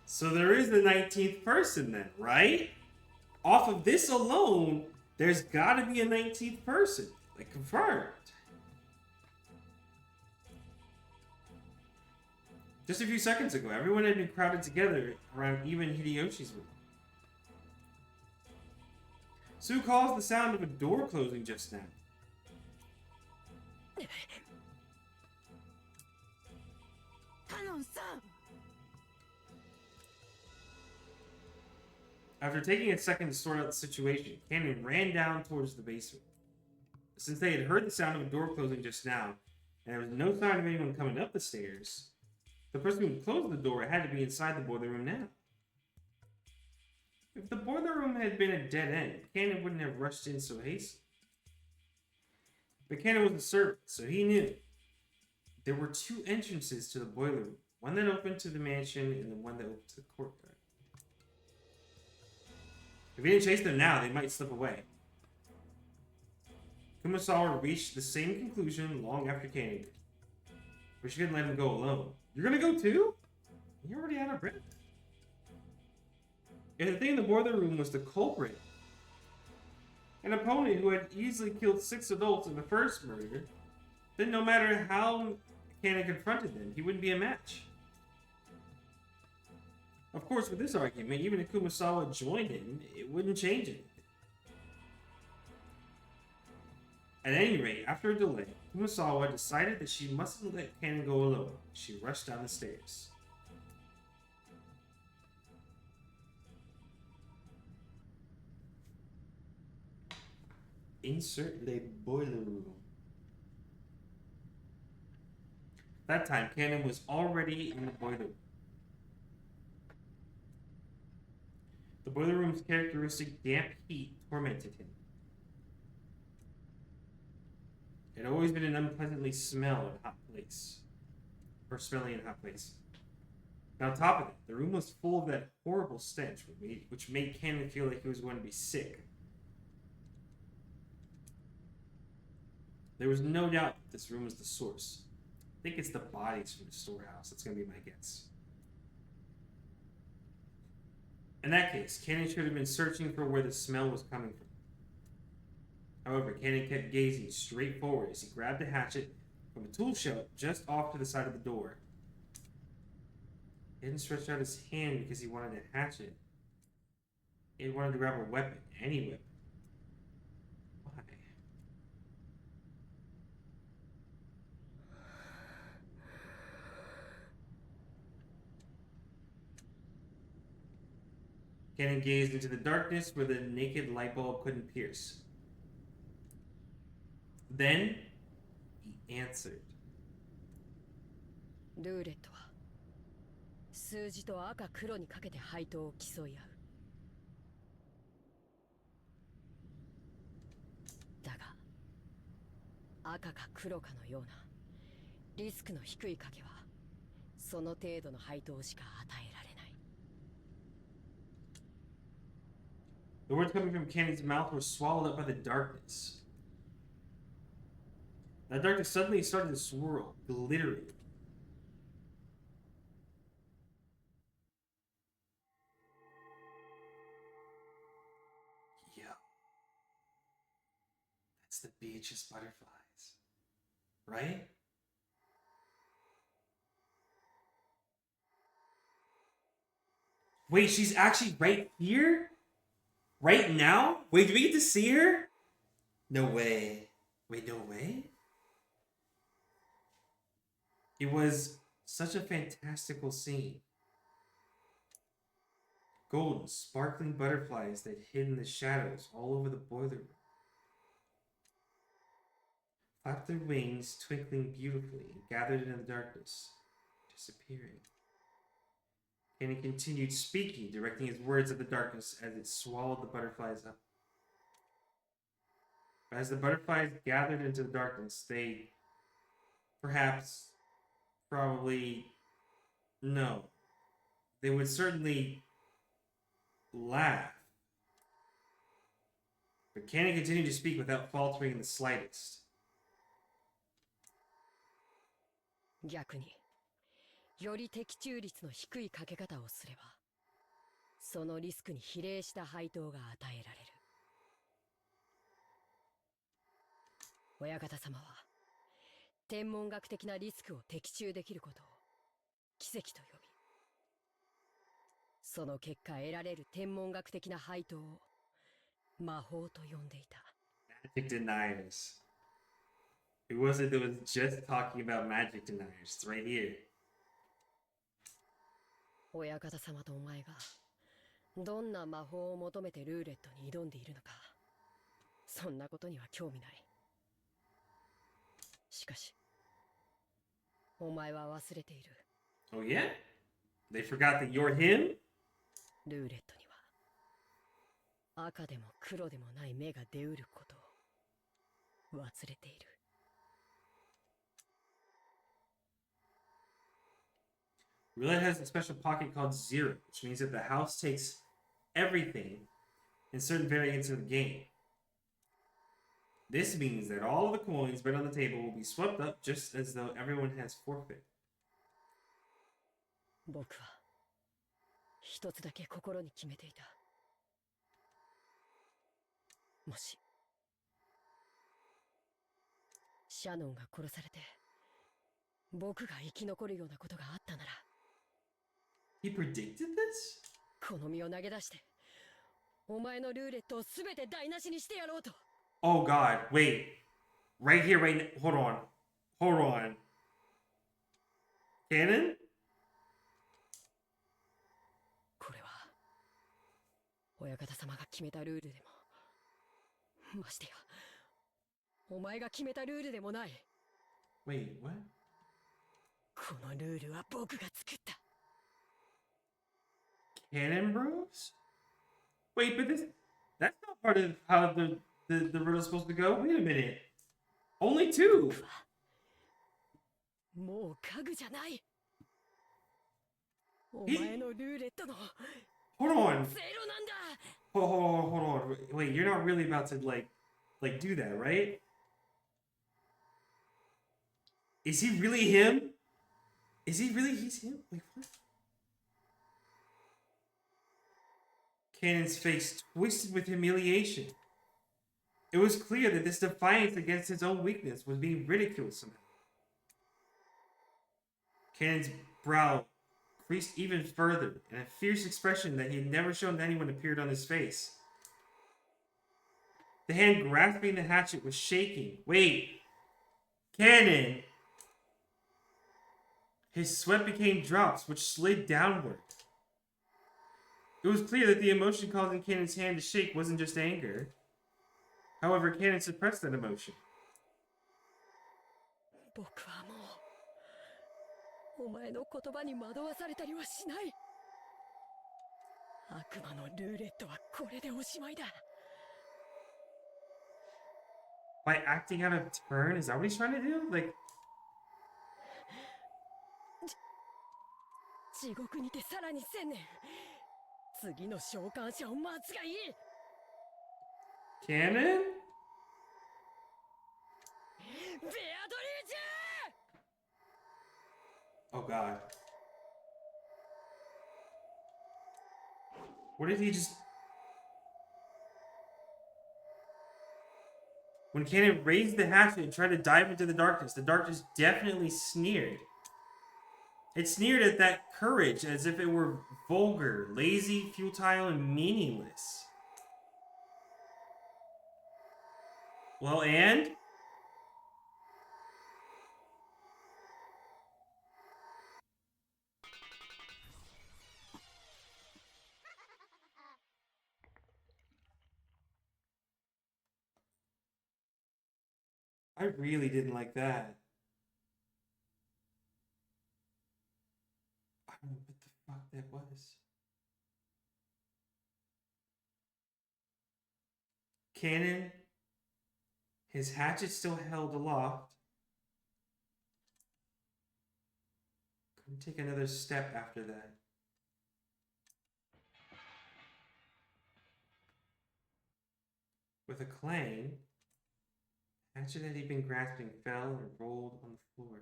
So there is the 19th person then, right? Off of this alone, there's gotta be a 19th person. Like, confirmed. Just a few seconds ago, everyone had been crowded together around even Hideyoshi's room. Sue calls the sound of a door closing just now. カノンさん。 After taking a second to sort out the situation, Cannon ran down towards the basement. Since they had heard the sound of a door closing just now, and there was no sign of anyone coming up the stairs, the person who closed the door had to be inside the boiler room now. If the boiler room had been a dead end, Cannon wouldn't have rushed in so hastily. But Cannon was a servant, so he knew. There were two entrances to the boiler room, one that opened to the mansion and the one that opened to the courtyard. If he didn't chase them now, they might slip away. Kumasawa reached the same conclusion long after Cannon did. But she didn't let him go alone. You're gonna go too? You're already out of breath. If the thing in the boiler room was the culprit, an opponent who had easily killed 6 adults in the first murder, then no matter how Cannon confronted them, he wouldn't be a match. Of course, with this argument, even if Kumasawa joined him, it wouldn't change anything. At any rate, after a delay, Kumasawa decided that she mustn't let Cannon go alone. She rushed down the stairs. Insert the boiler room. That time, Cannon was already in the boiler room. The boiler room's characteristic damp heat tormented him. It had always been an unpleasantly smelling in a hot place. Now, on top of it, the room was full of that horrible stench, which made Cannon feel like he was going to be sick. There was no doubt that this room was the source. I think it's the bodies from the storehouse. That's going to be my guess. In that case, Cannon should have been searching for where the smell was coming from. However, Cannon kept gazing straight forward as he grabbed a hatchet from a tool shelf just off to the side of the door. He didn't stretch out his hand because he wanted a hatchet. He wanted to grab a weapon, any weapon. Why? Cannon gazed into the darkness where the naked light bulb couldn't pierce. Then, he answered. ルーレットは数字と赤黒にかけて配当を競い合う。だが赤か黒かのようなリスクの低い賭けはその程度の配当しか与えられない。 The words coming from Cannon's mouth were swallowed up by the darkness. That darkness suddenly started to swirl, glittering. Yeah. That's the Beatrice butterflies. Right? Wait, she's actually right here? Right now? Wait, do we get to see her? No way. Wait, no way? It was such a fantastical scene. Golden, sparkling butterflies that hid in the shadows all over the boiler room. Flapped their wings, twinkling beautifully, and gathered into the darkness, disappearing. And he continued speaking, directing his words at the darkness as it swallowed the butterflies up. As the butterflies gathered into the darkness, they probably, no. They would certainly laugh. But Cannon continued to speak without faltering in the slightest. 逆により的中率の低いかけ方をすればそのリスクに比例した配当が与えられる。親方様は天文学的なリスクを的中できることを奇跡と呼び、その結果得られる天文学的な配当を魔法と呼んでいた。Magic deniers. Who was it that was just talking about magic deniers? It's right here. 親方様とお前がどんな魔法を求めてルーレットに挑んでいるのか、そんなことには興味ない。しかし、お前は忘れている。Oh yeah? They forgot that you're him? ルーレットには赤でも黒でもない目が出うることを忘れている。Roulette has a special pocket called Zero, which means that the house takes everything in certain variants of the game. This means that all of the coins bet on the table will be swept up just as though everyone has forfeit. 僕は一つだけ心に決めていた。もしシャノンが殺されて僕が生き残るようなことがあったなら、 He predicted this? この身を投げ出してお前のルーレットをすべて台無しにしてやろうと。 Oh god, wait. Right here, right now. Hold on. Hold on. Cannon? これは親方様が決めたルールでも、ましてやお前が決めたルールでもない。 Wait, what? このルールは僕が作った。 Cannon Bros? Wait, but that's not part of how the riddle's supposed to go. Wait a minute. Only two. もう家具じゃない。お前のルーレットの Hold on. ゼロなんだ。 Hold on. Wait, you're not really about to like do that, right? Is he really him? Is he really? He's him? Wait, what? Cannon's face twisted with humiliation. It was clear that this defiance against his own weakness was being ridiculed somehow. Cannon's brow creased even further, and a fierce expression that he had never shown to anyone appeared on his face. The hand grasping the hatchet was shaking. Wait! Cannon! His sweat became drops, which slid downward. It was clear that the emotion causing Cannon's hand to shake wasn't just anger. However, Cannon suppressed that emotion. 僕はもうお前の言葉に惑わされたりはしない。悪魔のルーレットはこれでおしまいだ。 By acting out of turn? Is that what he's trying to do? Like, 地獄にてさらに1000年。次の召喚者を待つがいい。 Cannon? ベアドリーチ Oh god. What did he just... When Cannon raised the hatchet and tried to dive into the darkness definitely sneered. It sneered at that courage as if it were vulgar, lazy, futile, and meaningless. Well, and? I really didn't like that. I don't know what the fuck that was. Cannon, his hatchet still held aloft, couldn't take another step after that. With a clang, the hatchet that he'd been grasping fell and rolled on the floor.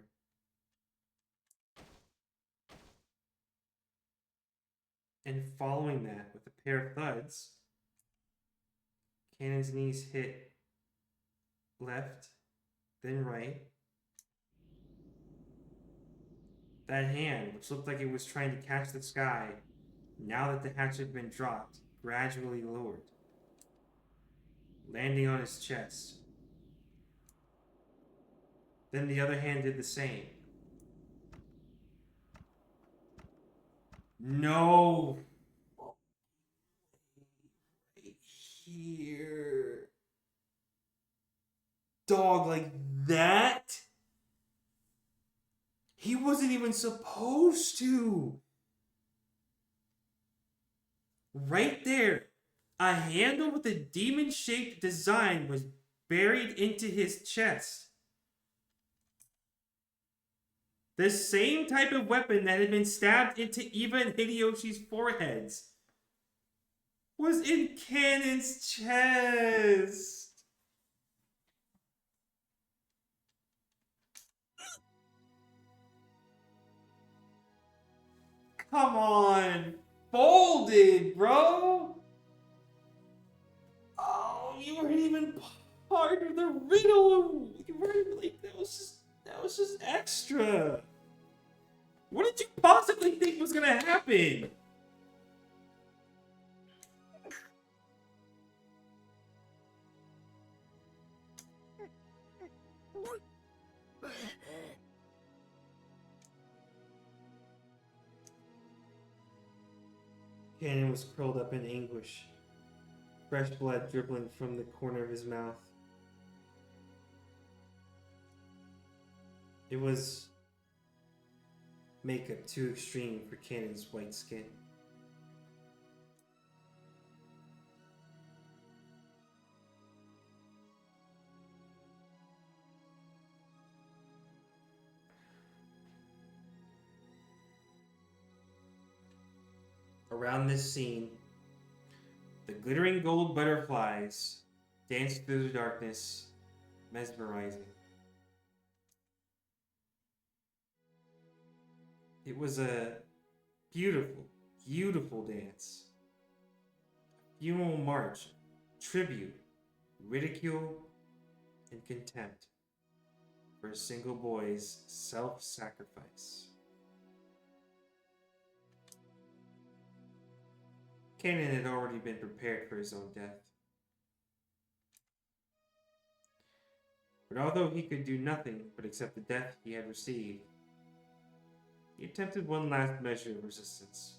And following that, with a pair of thuds, Cannon's knees hit left, then right. That hand, which looked like it was trying to catch the sky, now that the hatchet had been dropped, gradually lowered, landing on his chest. Then the other hand did the same. No. Right here. Dog, like that? He wasn't even supposed to. Right there. A handle with a demon-shaped design was buried into his chest. The same type of weapon that had been stabbed into Eva and Hideyoshi's foreheads was in Kanon's chest. Come on. Folded, bro. Oh, you weren't even part of the riddle. You weren't like that was just extra. What did you possibly think was gonna happen? Kanon was curled up in anguish, fresh blood dribbling from the corner of his mouth. It was makeup too extreme for Kanon's white skin. Around this scene, the glittering gold butterflies danced through the darkness, mesmerizing. It was a beautiful, beautiful dance. A funeral march, tribute, ridicule, and contempt for a single boy's self-sacrifice. Kanon had already been prepared for his own death. But although he could do nothing but accept the death he had received, he attempted one last measure of resistance.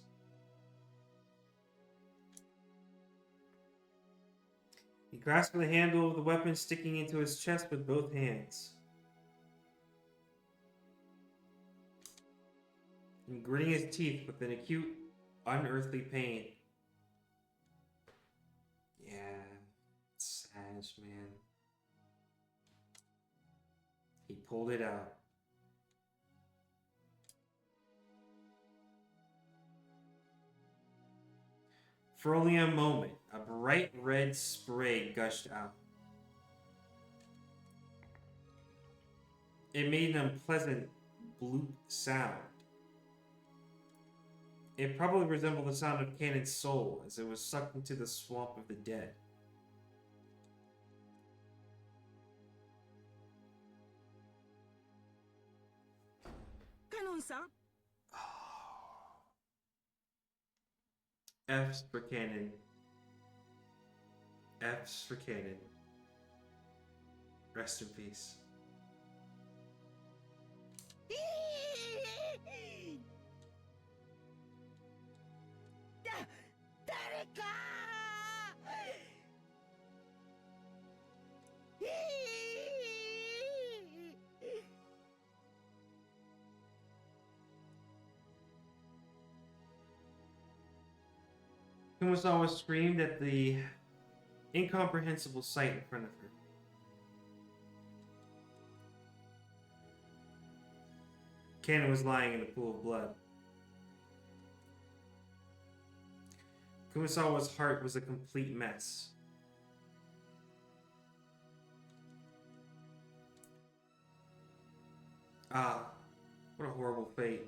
He grasped the handle of the weapon sticking into his chest with both hands. And gritting his teeth with an acute, unearthly pain. Yeah, it's sad, man. He pulled it out. For only a moment, a bright red spray gushed out. It made an unpleasant bloop sound. It probably resembled the sound of Kanon's soul as it was sucked into the swamp of the dead. Kanon-san? F's for Kanon. F's for Kanon. Rest in peace. Kumasawa screamed at the incomprehensible sight in front of her. Kanon was lying in a pool of blood. Kumasawa's heart was a complete mess. Ah, what a horrible fate.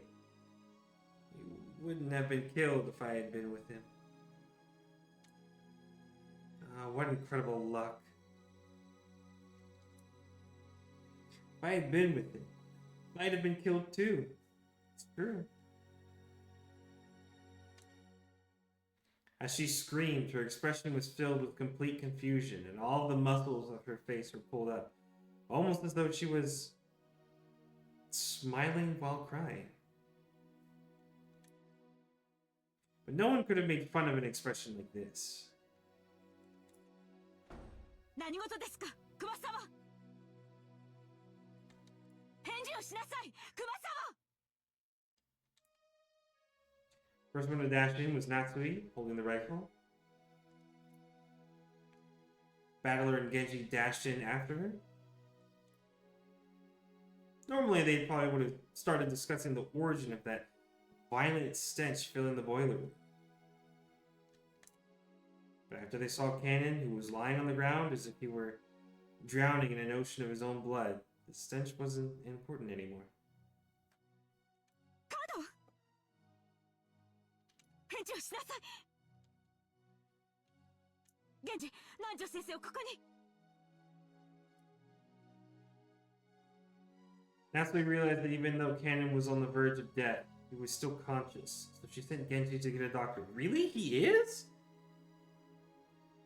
He wouldn't have been killed if I had been with him. Ah, what incredible luck. If I had been with him, I might have been killed too. It's true. As she screamed, her expression was filled with complete confusion, and all the muscles of her face were pulled up, almost as though she was smiling while crying. But no one could have made fun of an expression like this. 何事ですか、熊様。返事をしなさい、熊様。 First one to dash in was Natsui, holding the rifle. Battler and Genji dashed in after her. Normally, they probably would have started discussing the origin of that violent stench filling the boiler room. But after they saw Cannon, who was lying on the ground as if he were drowning in an ocean of his own blood, the stench wasn't important anymore. カード。返事をしなさい。源氏、南條先生をここに。 Natsui realized that even though Cannon was on the verge of death, he was still conscious, so she sent Genji to get a doctor. Really? He is?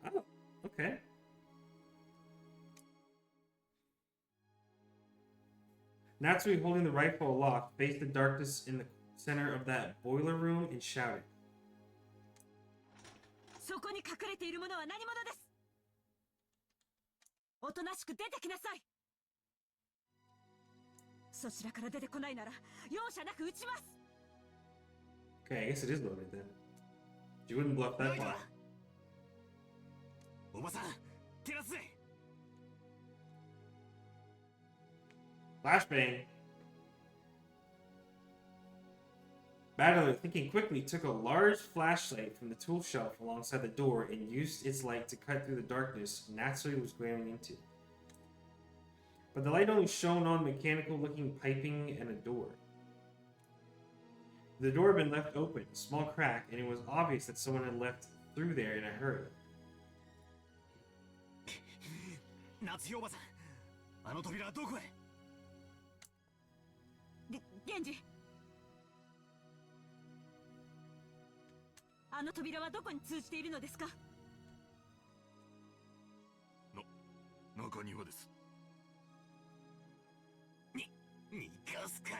Oh, okay. Natsui, holding the rifle aloft, faced the darkness in the center of that boiler room and shouted. そこに隠れているものは何者です。おとなしく出てきなさい。そちらから出てこないなら容赦なく撃ちます。 Okay, I guess it is loaded then. You wouldn't bluff that far. おばさん、照らすぜ。 Flashbang. Battler, thinking quickly, took a large flashlight from the tool shelf alongside the door and used its light to cut through the darkness Natsui was glaring into. But the light only shone on mechanical-looking piping and a door. The door had been left open, a small crack, and it was obvious that someone had left through there in a hurry. 夏日おばさん、あの扉はどこへ。源氏、あの扉はどこに通じているのですか。中庭です。逃がすかよ。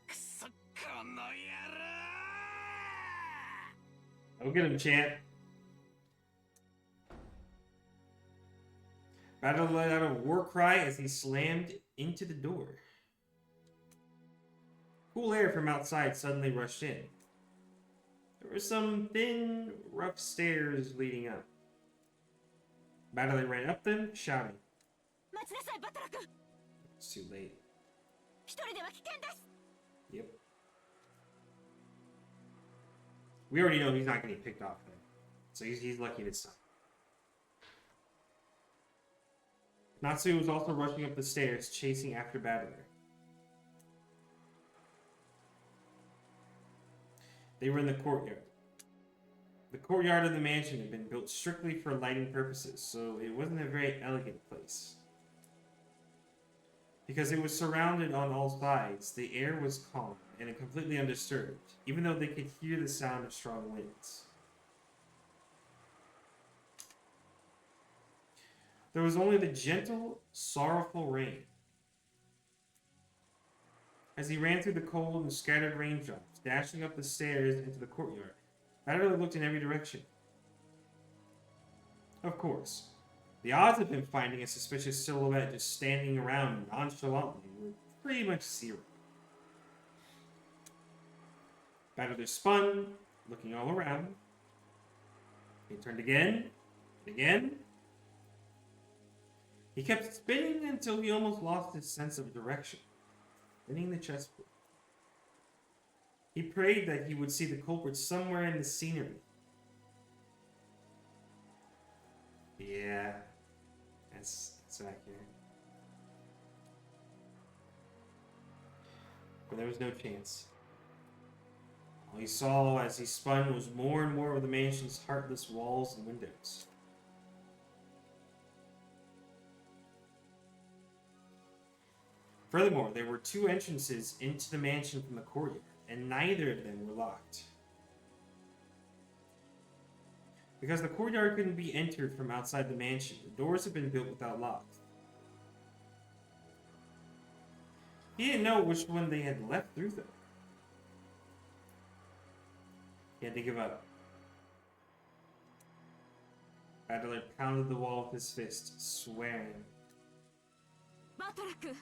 くそ、この野郎。 Go get him, champ. Battler let out a war cry as he slammed into the door. Cool air from outside suddenly rushed in. There were some thin, rough stairs leading up. Battler ran up them, shouting. 待ちなさい、バトラ君。 It's too late. 一人では危険です。 Yep. We already know he's not getting picked off then. So he's lucky this time. Natsui was also rushing up the stairs, chasing after Battler. They were in the courtyard. The courtyard of the mansion had been built strictly for lighting purposes, so it wasn't a very elegant place. Because it was surrounded on all sides, the air was calm and completely undisturbed, even though they could hear the sound of strong winds. There was only the gentle, sorrowful rain. As he ran through the cold and scattered raindrops, dashing up the stairs into the courtyard, Battler looked in every direction. Of course, the odds of him finding a suspicious silhouette just standing around nonchalantly were pretty much zero. Battler spun, looking all around. He turned again, and again. He kept spinning until he almost lost his sense of direction, spinning the chessboard. He prayed that he would see the culprit somewhere in the scenery. Yeah, that's accurate. But there was no chance. All he saw as he spun was more and more of the mansion's heartless walls and windows. Furthermore, there were two entrances into the mansion from the courtyard, and neither of them were locked. Because the courtyard couldn't be entered from outside the mansion, the doors had been built without locks. He didn't know which one they had left through though. He had to give up. Adler pounded the wall with his fist, swearing. バトラ君、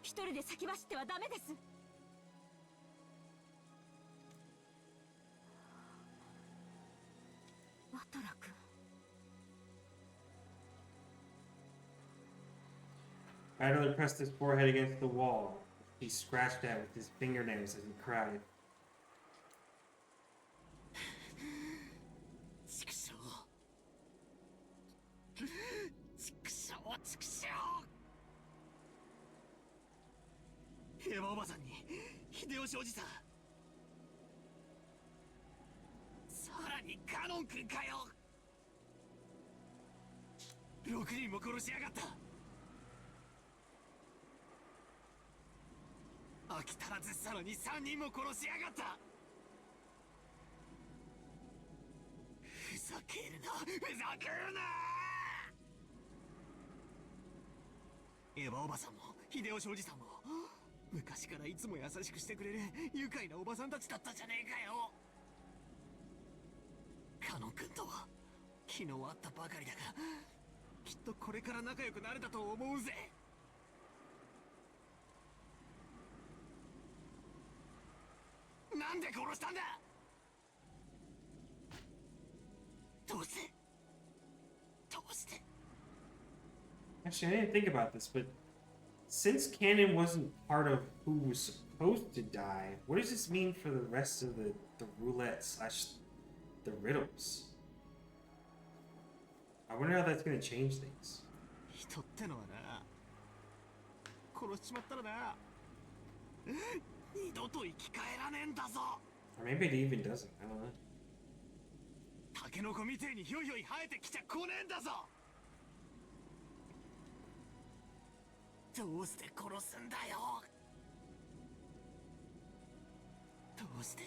一人で先走ってはダメです。バトラ君。Adler pressed his forehead against the wall. He scratched at with his fingernails as he cried. 畜生畜生畜生。平和おばさんに秀吉おじさん、さらにカノン君かよ。6人も殺しやがった。飽き足らずさらに3人も殺しやがった。ふざけるなふざけるな。エヴァおばさんも秀吉おじさんも昔からいつも優しくしてくれる愉快なおばさんたちだったじゃねえかよ。カノン君とは昨日会ったばかりだが、きっとこれから仲良くなれたと思うぜ。なんで殺したんだ。どうしてどうして。 Actually, I didn't think about this, but since Canon wasn't part of who was supposed to die, what does this mean for the rest of the roulette / the riddles? I wonder how that's going to change things. 人ってのはな、殺しちまったらな、二度と生き返らねえんだぞ。 Or maybe it even doesn't. I don't know. タケノコみてえにひょいひょい生えてきちゃ来ねえんだぞ。どうして殺すんだよ。どうして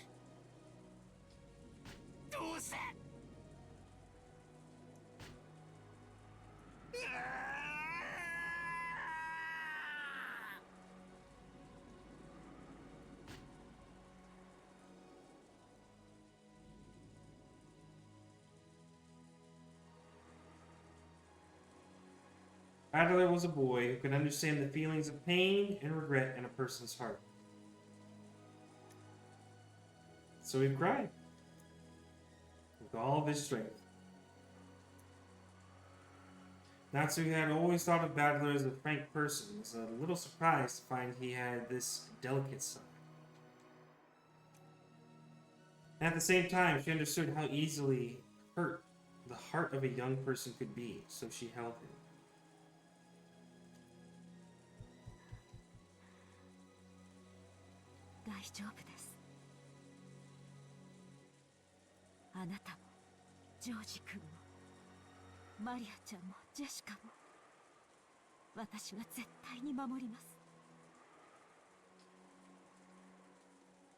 どうして。Adler was a boy who could understand the feelings of pain and regret in a person's heart. So he cried with all of his strength. Natsu had always thought of Adler as a frank person, was a little surprised to find he had this delicate side. And at the same time, she understood how easily hurt the heart of a young person could be, so she held him. 大丈夫です。あなたもジョージ君もマリアちゃんもジェシカも私は絶対に守ります。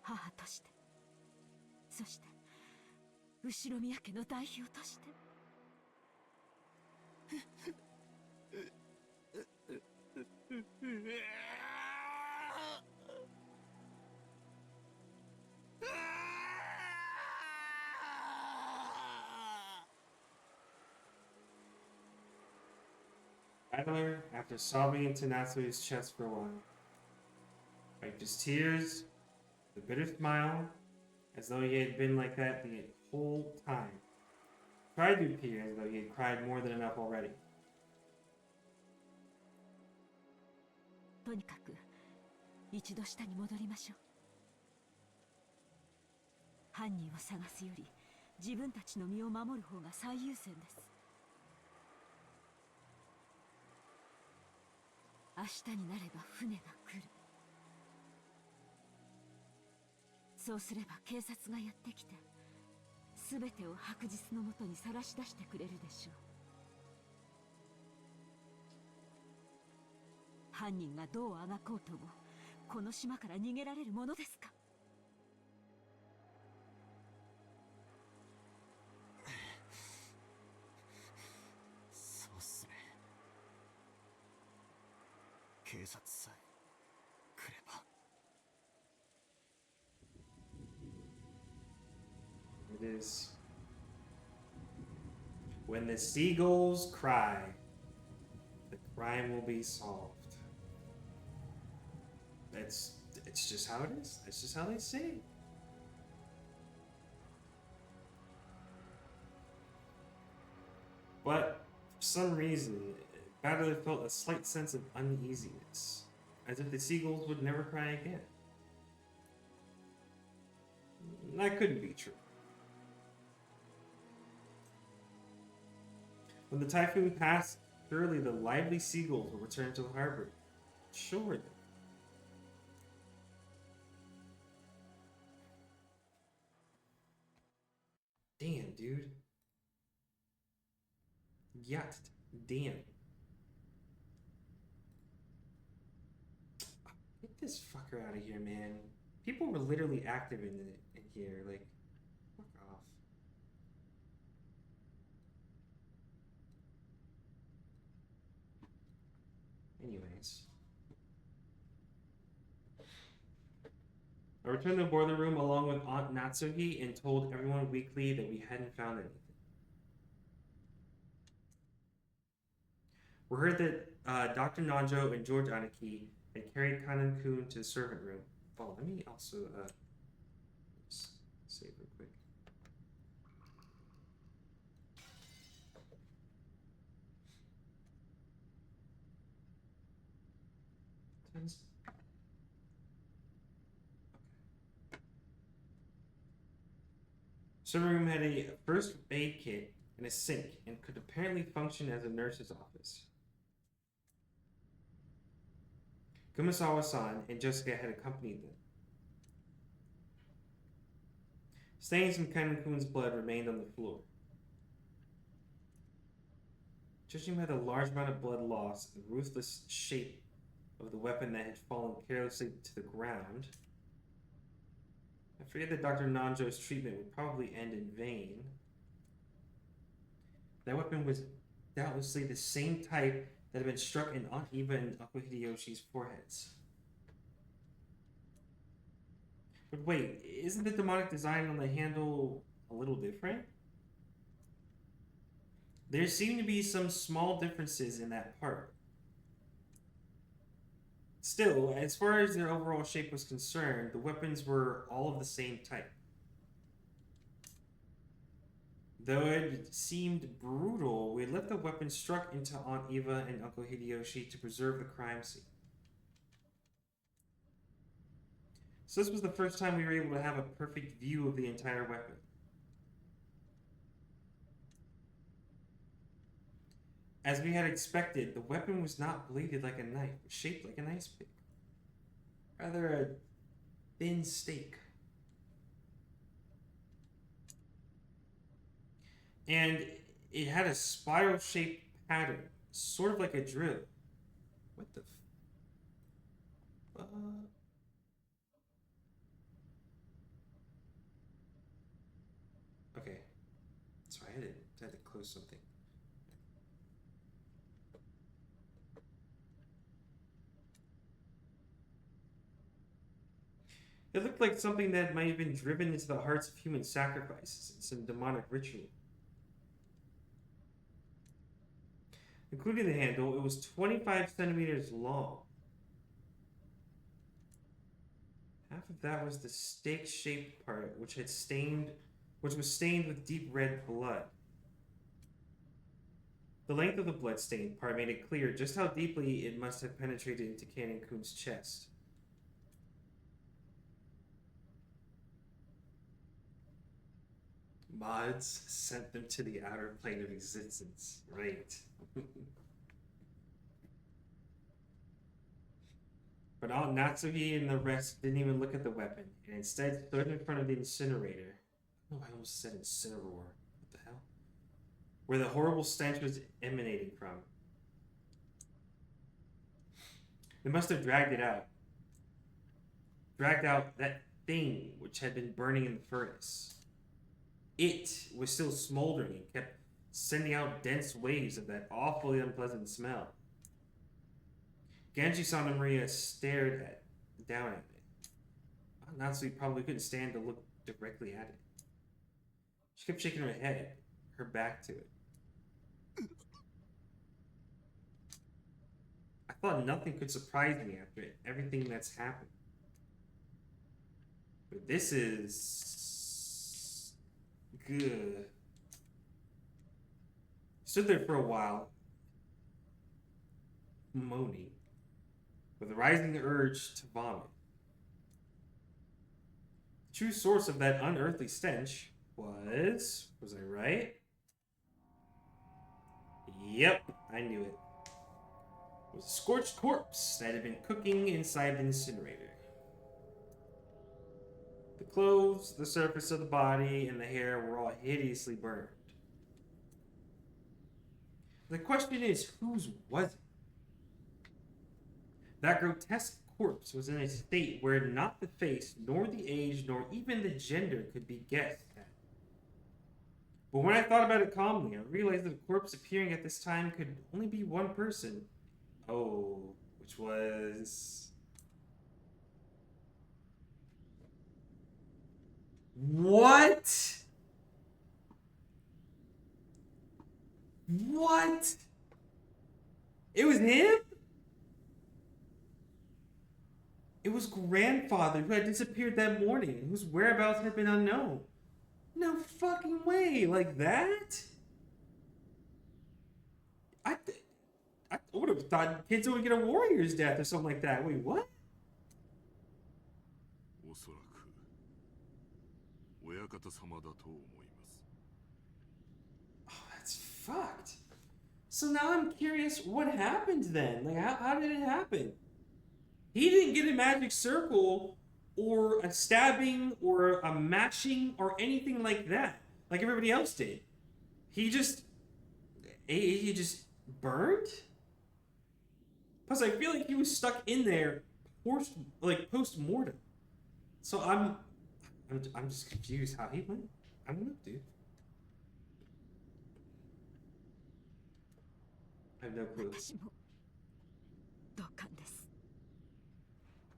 母として、そして後宮家の代表として。Adler, after sobbing into Natsu's chest for a while, wiped his tears, the bitter smile, as though he had been like that the whole time. Tried to appear as though he had cried more than enough already. とにかく一度下に戻りましょう。犯人を探すより自分たちの身を守る方が最優先です。明日になれば船が来る。そうすれば警察がやってきて全てを白日のもとにさらし出してくれるでしょう。犯人がどうあがこうともこの島から逃げられるものですか。そうっすね。警察さえ来れば。 It is. When the seagulls cry, the crime will be solved. It's just how it is. That's just how they say it. But for some reason, Battler felt a slight sense of uneasiness, as if the seagulls would never cry again. That couldn't be true. When the typhoon passed, surely the lively seagulls will return to the harbor. Surely. Damn, dude. Yacht. Damn. Get this fucker out of here, man. People were literally active in here. Like, fuck off. Anyways. I returned to the boiler room along with Aunt Natsuhi and told everyone weekly that we hadn't found anything. We heard that Dr. Nanjo and George Aniki had carried Kanan-kun to the servant room. Oh, let me also save real quick. Servant room had a first aid kit and a sink and could apparently function as a nurse's office. Kumasawa-san and Jessica had accompanied them. Stains from Kanan-kun's blood remained on the floor. Judging by the large amount of blood loss and the ruthless shape of the weapon that had fallen carelessly to the ground, I figured that Dr. Nanjo's treatment would probably end in vain. That weapon was doubtlessly the same type that had been struck in Aunt Eva and Uncle Hideyoshi's foreheads. But wait, isn't the demonic design on the handle a little different? There seem to be some small differences in that part. Still, as far as their overall shape was concerned, the weapons were all of the same type. Though it seemed brutal, we had left the weapon struck into Aunt Eva and Uncle Hideyoshi to preserve the crime scene. So this was the first time we were able to have a perfect view of the entire weapon. As we had expected, the weapon was not bladed like a knife, but shaped like an ice pick. Rather a thin stake. And it had a spiral-shaped pattern, sort of like a drill. What the Okay. Sorry, I had to close something. It looked like something that might have been driven into the hearts of human sacrifices in some demonic ritual. Including the handle, it was 25 centimeters long. Half of that was the stake-shaped part, which was stained with deep red blood. The length of the blood-stained part made it clear just how deeply it must have penetrated into Kanan-kun's chest. Mods sent them to the outer plane of existence. Right. But Aunt Natsuhi and the rest didn't even look at the weapon, and instead stood in front of the incinerator. Oh, I almost said incineroar. What the hell? Where the horrible stench was emanating from. They must have dragged it out. Dragged out that thing which had been burning in the furnace. It was still smoldering and kept sending out dense waves of that awfully unpleasant smell. Genji-san and Maria stared down at it. Natsu probably couldn't stand to look directly at it. She kept shaking her head, her back to it. I thought nothing could surprise me after everything that's happened. But this is good. Stood there for a while, moaning, with a rising urge to vomit. The true source of that unearthly stench was I right? Yep, I knew it. It was a scorched corpse that had been cooking inside the incinerator. The clothes, the surface of the body, and the hair were all hideously burned. The question is, whose was it? That grotesque corpse was in a state where not the face, nor the age, nor even the gender could be guessed at. But when I thought about it calmly, I realized that a corpse appearing at this time could only be one person. Oh, which was... What? What? It was him? It was grandfather who had disappeared that morning, whose whereabouts had been unknown. No fucking way, like that? I would have thought kids would get a warrior's death or something like that. Wait, what? おそらく親方様だと思います。 Oh, that's fucked. So now I'm curious, what happened then? Like, how did it happen? He didn't get a magic circle or a stabbing or a mashing or anything like that, like everybody else did. He just burned? Plus, I feel like he was stuck in there post-mortem. So I'm just confused how he went. I don't know, dude. I have no clue.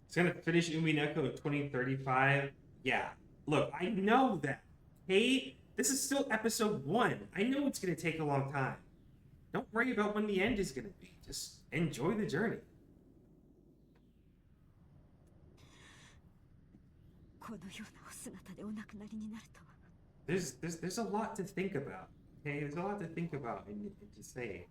It's gonna finish Umineko in 2035. Yeah. Look, I know that. Hey, this is still episode 1. I know it's gonna take a long time. Don't worry about when the end is gonna be. Just enjoy the journey. There's a lot to think about. Okay, there's a lot to think about and to say.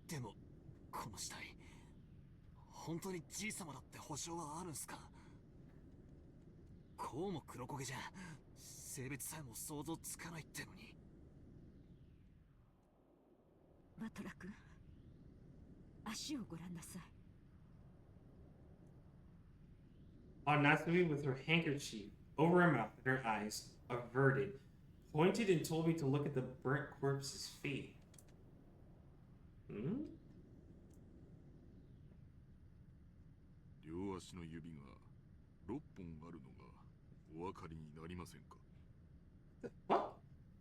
でもこの死体本当にじい様だって保証はあるんすか？こうも黒焦げじゃ性別さえも想像つかないってのに。バトラ君、足をご覧なさい。 On Natsumi with her handkerchief over her mouth and her eyes averted, pointed and told me to look at the burnt corpse's feet. Hmm? 両足の指が6本あるのがお分かりになりませんか？ What?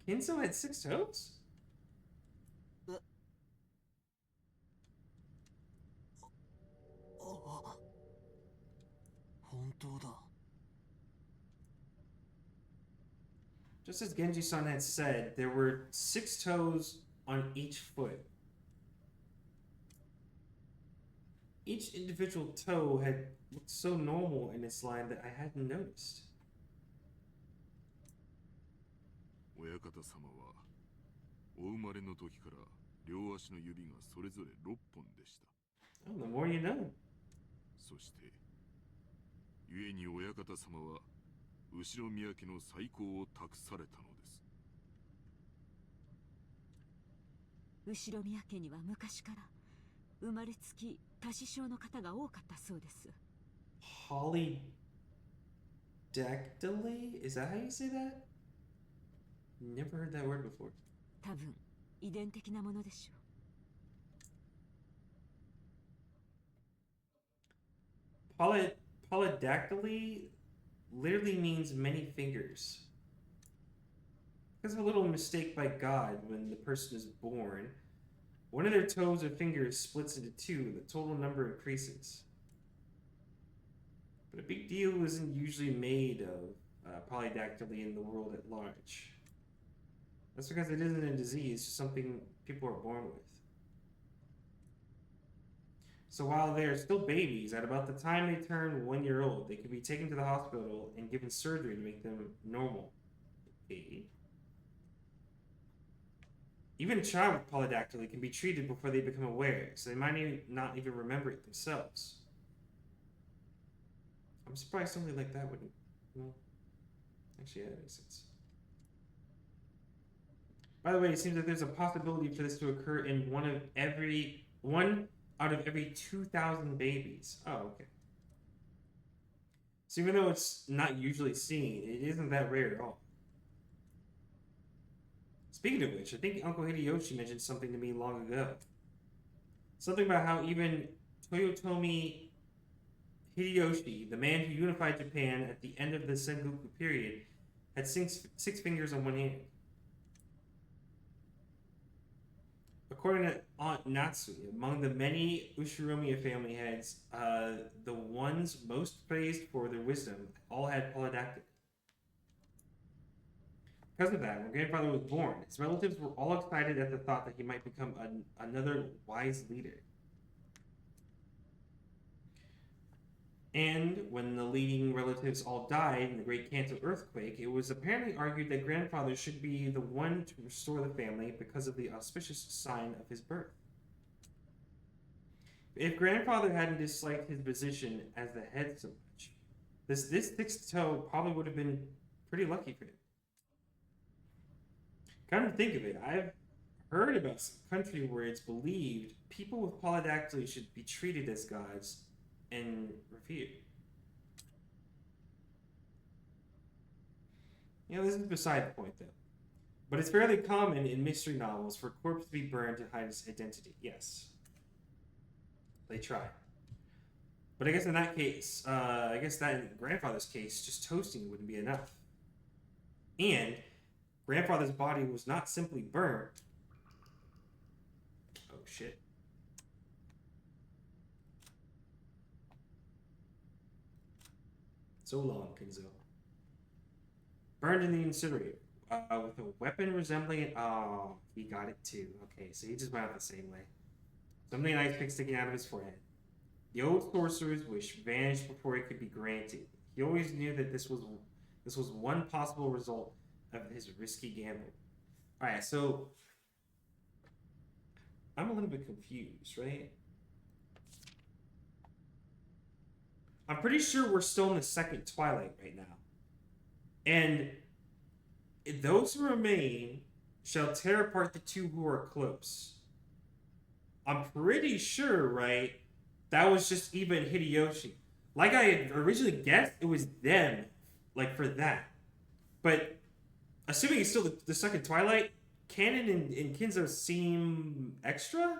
Kinzo had 6 toes? 本当だ。 Just as Genji-san had said, there were 6 toes on each foot. Each individual toe had looked so normal in its line that I hadn't noticed. 親方様はお生まれの時から両足の指がそれぞれ6本でした。 Oh, the more you know. そして故に親方様は後ろ宮家の再興を託されたのです。後宮家には昔から生まれつき多子症の方が多かったそうです。 Polydactyly? Is that how you say that? Never heard that word before. 多分遺伝的なものでしょう。Polydactyly literally means many fingers. Because of a little mistake by God when the person is born, one of their toes or fingers splits into two, and the total number increases. But a big deal isn't usually made of polydactyly in the world at large. That's because it isn't a disease, it's just something people are born with. So while they're still babies, at about the time they turn 1 year old, they can be taken to the hospital and given surgery to make them normal. Even a child with polydactyly can be treated before they become aware, so they might not even remember it themselves. I'm surprised something like that wouldn't. Well, actually, yeah, that makes sense. By the way, it seems that there's a possibility for this to occur in one out of every 2,000 babies. Oh, okay. So even though it's not usually seen, it isn't that rare at all. Speaking of which, I think Uncle Hideyoshi mentioned something to me long ago. Something about how even Toyotomi Hideyoshi, the man who unified Japan at the end of the Sengoku period, had six fingers on one hand. According to Aunt Natsui, among the many Ushiromiya family heads, the ones most praised for their wisdom all had polydactyly. Because of that, when grandfather was born, his relatives were all excited at the thought that he might become another wise leader. And when the leading relatives all died in the Great Kanto earthquake, it was apparently argued that grandfather should be the one to restore the family because of the auspicious sign of his birth. If grandfather hadn't disliked his position as the head so much, this sixth toe probably would have been pretty lucky for him. Come to think of it, I've heard about some country where it's believed people with polydactyly should be treated as gods and revered. You know, this is beside the point, though. But it's fairly common in mystery novels for a corpse to be burned to hide its identity. Yes. They try. But I guess in that case, I guess that in grandfather's case, just toasting wouldn't be enough. And grandfather's body was not simply burned. Oh, shit. So long, Kenzo. Burned in the incinerator with a weapon resembling it. Oh, he got it too. Okay, so he just went out the same way. Something an ice pick sticking out of his forehead. The old sorcerer's wish vanished before it could be granted. He always knew that this was one possible result of his risky gamble. All right, so I'm a little bit confused, right? I'm pretty sure we're still in the second twilight right now. And those who remain shall tear apart the two who are close. I'm pretty sure, right, that was just Iba and Hideyoshi. Like I had originally guessed, it was them, like, for that. But assuming it's still the second twilight, Canon and Kinzo seem extra?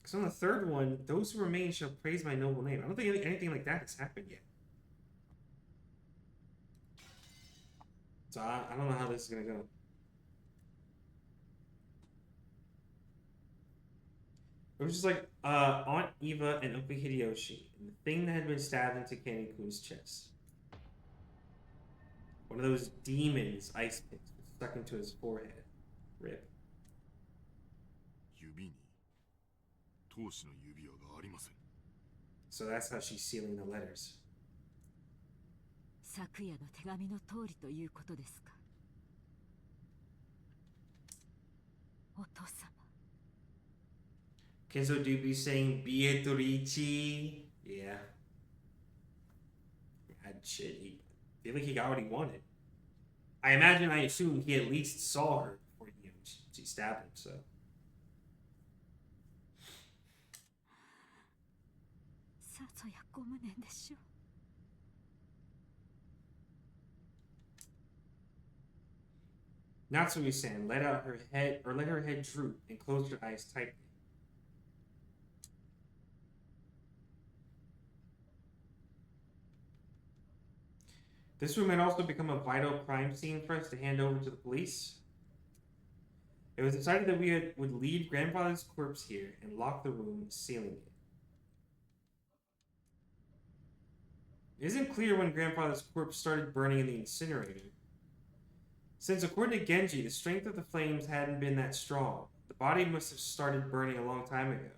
Because on the third one, those who remain shall praise my noble name. I don't think anything like that has happened yet. So I don't know how this is going to go. It was just like Aunt Eva and Uncle Hideyoshi, and the thing that had been stabbed into Kanin-kun's chest. One of those demons ice picks was stuck into his forehead. Rip. 指に当主の指輪がありません。 So that's how she's sealing the letters. 昨夜の手紙の通りということですか。お父様。 Kenzo do be saying Beatrice. Yeah. Shit. I feel like he got what he wanted. I assume he at least saw her before she stabbed him, so. Natsui-san let her head droop and closed her eyes tightly. This room had also become a vital crime scene for us to hand over to the police. It was decided that would leave grandfather's corpse here and lock the room, sealing it. It isn't clear when grandfather's corpse started burning in the incinerator. Since according to Genji, the strength of the flames hadn't been that strong, the body must have started burning a long time ago.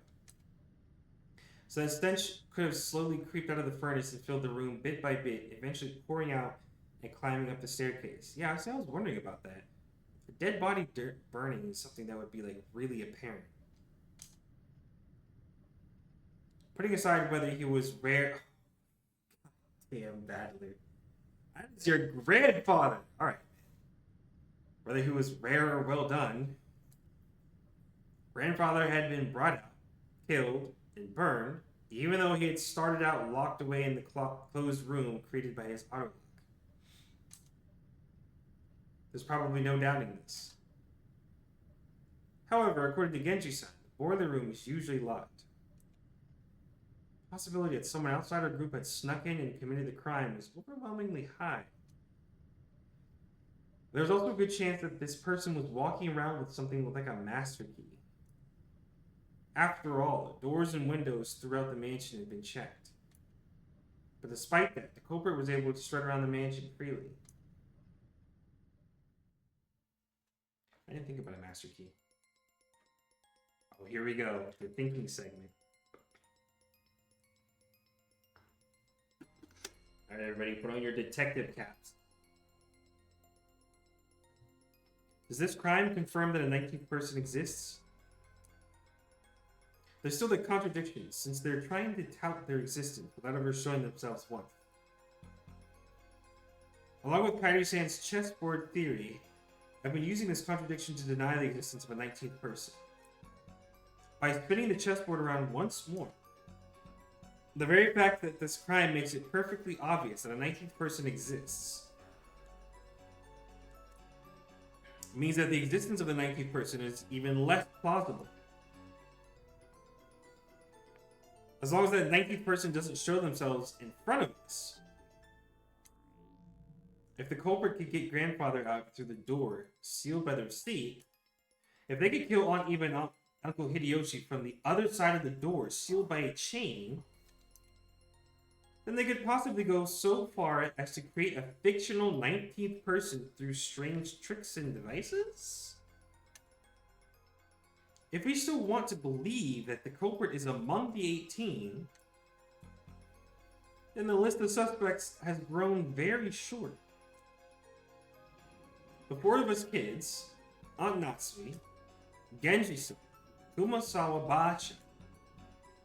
So that stench could have slowly creeped out of the furnace and filled the room bit by bit, eventually pouring out and climbing up the staircase. Yeah, I was wondering about that. The dead body burning is something that would be like really apparent. Putting aside whether he was rare... Damn, Badler. That's your grandfather! Alright. Whether he was rare or well done, grandfather had been brought out, killed, and burned, even though he had started out locked away in the closed room created by his autolock. There's probably no doubting this. However, according to Genji-san, the boiler room is usually locked. The possibility that someone outside our group had snuck in and committed the crime is overwhelmingly high. There's also a good chance that this person was walking around with something like a master key. After all, the doors and windows throughout the mansion had been checked. But despite that, the culprit was able to strut around the mansion freely. I didn't think about a master key. Oh, here we go. The thinking segment. Alright, everybody, put on your detective caps. Does this crime confirm that a 19th person exists? There's still the contradictions, since they're trying to tout their existence without ever showing themselves once. Along with Kairi-san's chessboard theory, I've been using this contradiction to deny the existence of a 19th person. By spinning the chessboard around once more, the very fact that this crime makes it perfectly obvious that a 19th person exists means that the existence of the 19th person is even less plausible. As long as that 19th person doesn't show themselves in front of us. If the culprit could get grandfather out through the door, sealed by the receipt, if they could kill Aunt Eva and Uncle Hideyoshi from the other side of the door, sealed by a chain, then they could possibly go so far as to create a fictional 19th person through strange tricks and devices? If we still want to believe that the culprit is among the 18, then the list of suspects has grown very short. The four of us kids, Aunt Natsui, Genji-san, Kumasawa Bacha,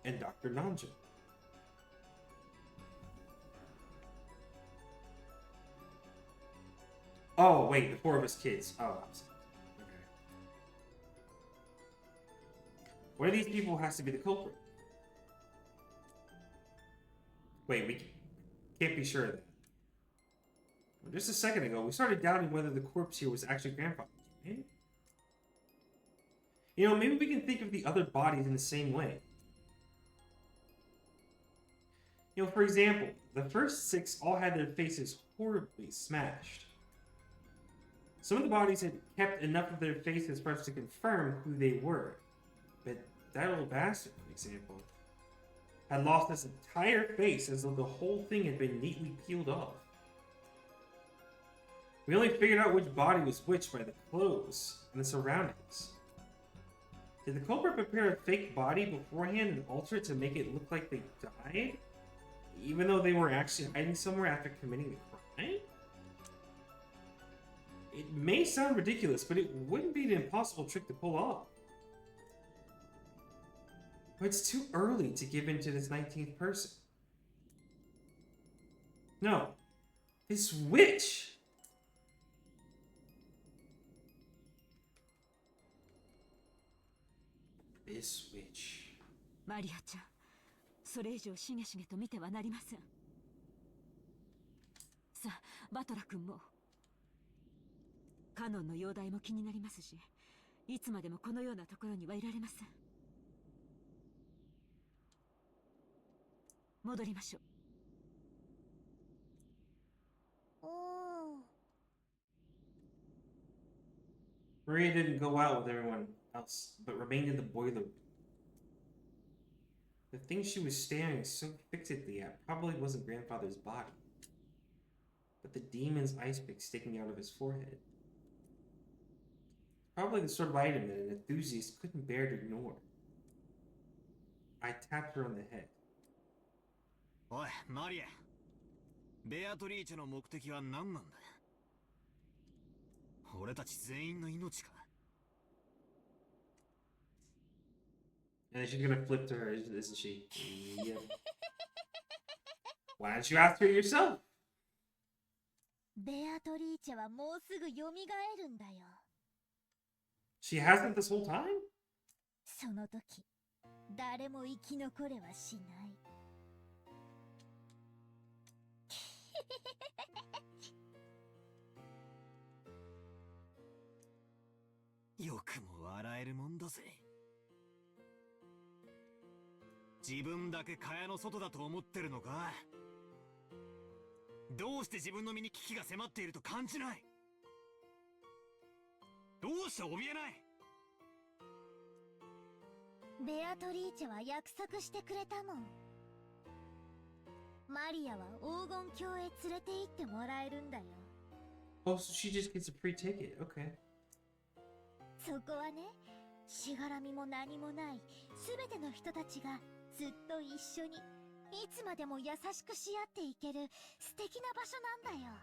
and Dr. Nanjo. Oh, wait, the four of us kids. Oh, I'm sorry. Okay. One of these people has to be the culprit. Wait, we can't be sure of that. Just a second ago, we started doubting whether the corpse here was actually grandfather's, right? You know, maybe we can think of the other bodies in the same way. You know, for example, the first 6 all had their faces horribly smashed. Some of the bodies had kept enough of their faces for us to confirm who they were. But that old bastard, for example, had lost his entire face as though the whole thing had been neatly peeled off. We only figured out which body was which by the clothes and the surroundings. Did the culprit prepare a fake body beforehand and alter it to make it look like they died? Even though they were actually hiding somewhere after committing the crime? It may sound ridiculous, but it wouldn't be an impossible trick to pull off. But it's too early to give in to this 19th person. No. This witch! This witch. マリアちゃん、それ以上しげしげと見てはなりません。さあ、バトラ君も。カノンの容体も気になりますし、いつまでもこのようなところにはいられません。戻りましょう。Maria didn't go out with everyone else, but remained in the boiler room. The thing she was staring so fixedly at probably wasn't grandfather's body, but the demon's ice pick sticking out of his forehead. Probably the sort of item that an enthusiast couldn't bear to ignore. I tapped her on the head. おい、マリア。ベアトリーチェの目的は何なんだ？俺たち全員の命か？ And then she's gonna flip to her, isn't she? Yep. Why don't you ask her yourself? ベアトリーチェはもうすぐ蘇るんだよ。She hasn't this whole time? その時、誰も生き残れはしない。よくも笑えるもんだぜ。自分だけ蚊帳の外だと思ってるのか？どうして自分の身に危機が迫っていると感じない？どうして怯えない？ベアトリーチェは約束してくれたもん。マリアは黄金鏡へ連れて行ってもらえるんだよ。Oh, so she just gets a free ticket. Okay. そこはね、しがらみも何もないすべての人たちがずっと一緒にいつまでも優しくし合っていける素敵な場所なんだよ。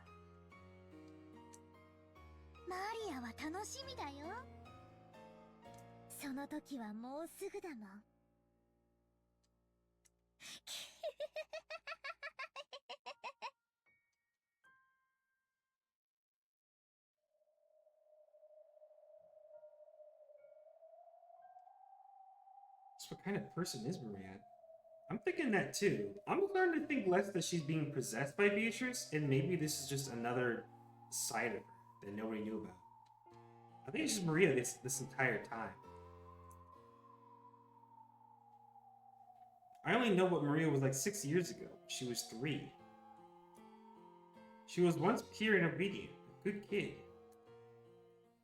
マリアは楽しみだよ。その時はもうすぐだもん。So what kind of person is Maria? I'm thinking that too. I'm starting to think less that she's being possessed by Beatrice, and maybe this is just another side of her that nobody knew about. I think it's just Maria this entire time. I only know what Maria was like 6 years ago. She was 3. She was once pure and obedient, a good kid.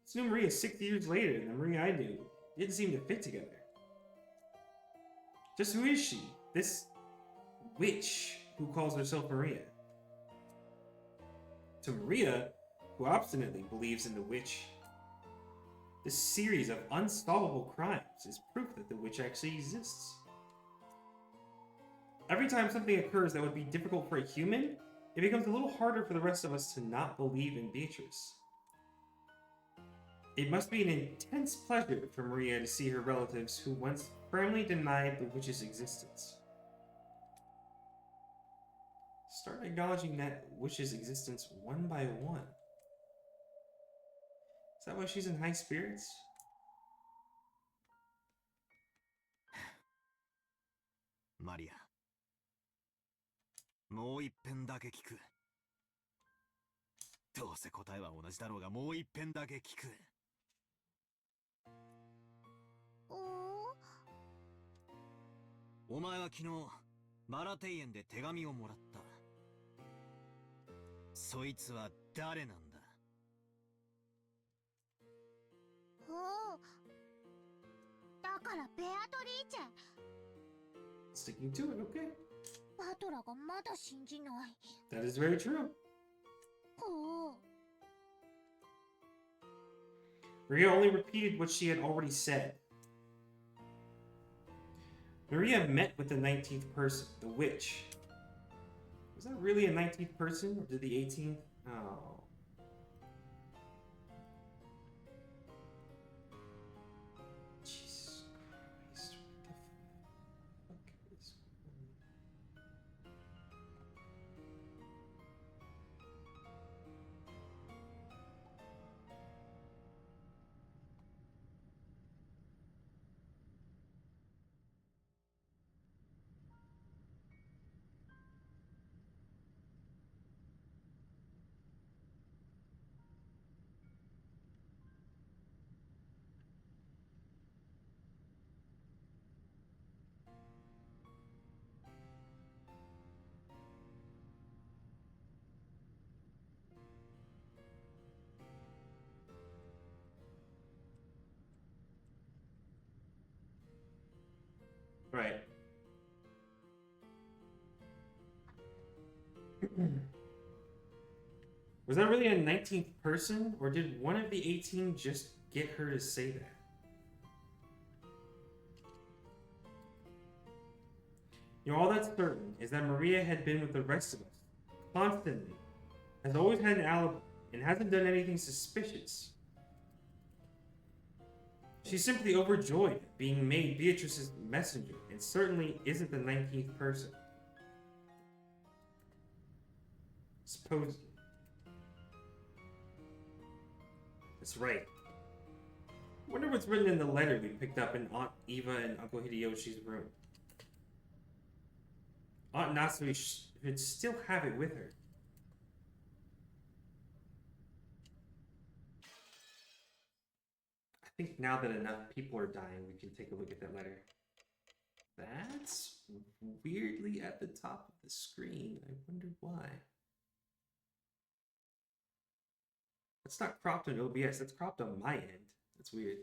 This new Maria 6 years later, and the Maria I knew didn't seem to fit together. Just who is she? This witch who calls herself Maria. To Maria, who obstinately believes in the witch, this series of unsolvable crimes is proof that the witch actually exists. Every time something occurs that would be difficult for a human, it becomes a little harder for the rest of us to not believe in Beatrice. It must be an intense pleasure for Maria to see her relatives who once firmly denied the witch's existence. Start acknowledging that witch's existence one by one. Is that why she's in high spirits? マリア、もう一遍だけ聞く。どうせ答えは同じだろうが、もう一遍だけ聞く。お前は昨日マラ庭園で手紙をもらった。そいつは誰なんだ？おお、だからベアトリーチェ。 Sticking to it, okay. バトラがまだ信じない。 That is very true. おお。 Maria only repeated what she had already said. Maria met with the 19th person, the witch. Was that really a 19th person, or did the 18th? Oh. Jesus Christ, what the fuck is Right. Was that really a 19th person, or did one of the 18 just get her to say that? You know, all that's certain is that Maria had been with the rest of us, constantly, has always had an alibi, and hasn't done anything suspicious. She's simply overjoyed at being made Beatrice's messenger, and certainly isn't the 19th person. Supposedly. That's right. I wonder what's written in the letter we picked up in Aunt Eva and Uncle Hideyoshi's room. Aunt Natsui should still have it with her. I think now that enough people are dying, we can take a look at that letter. That's weirdly at the top of the screen. I wonder why. That's not cropped on OBS, that's cropped on my end. That's weird.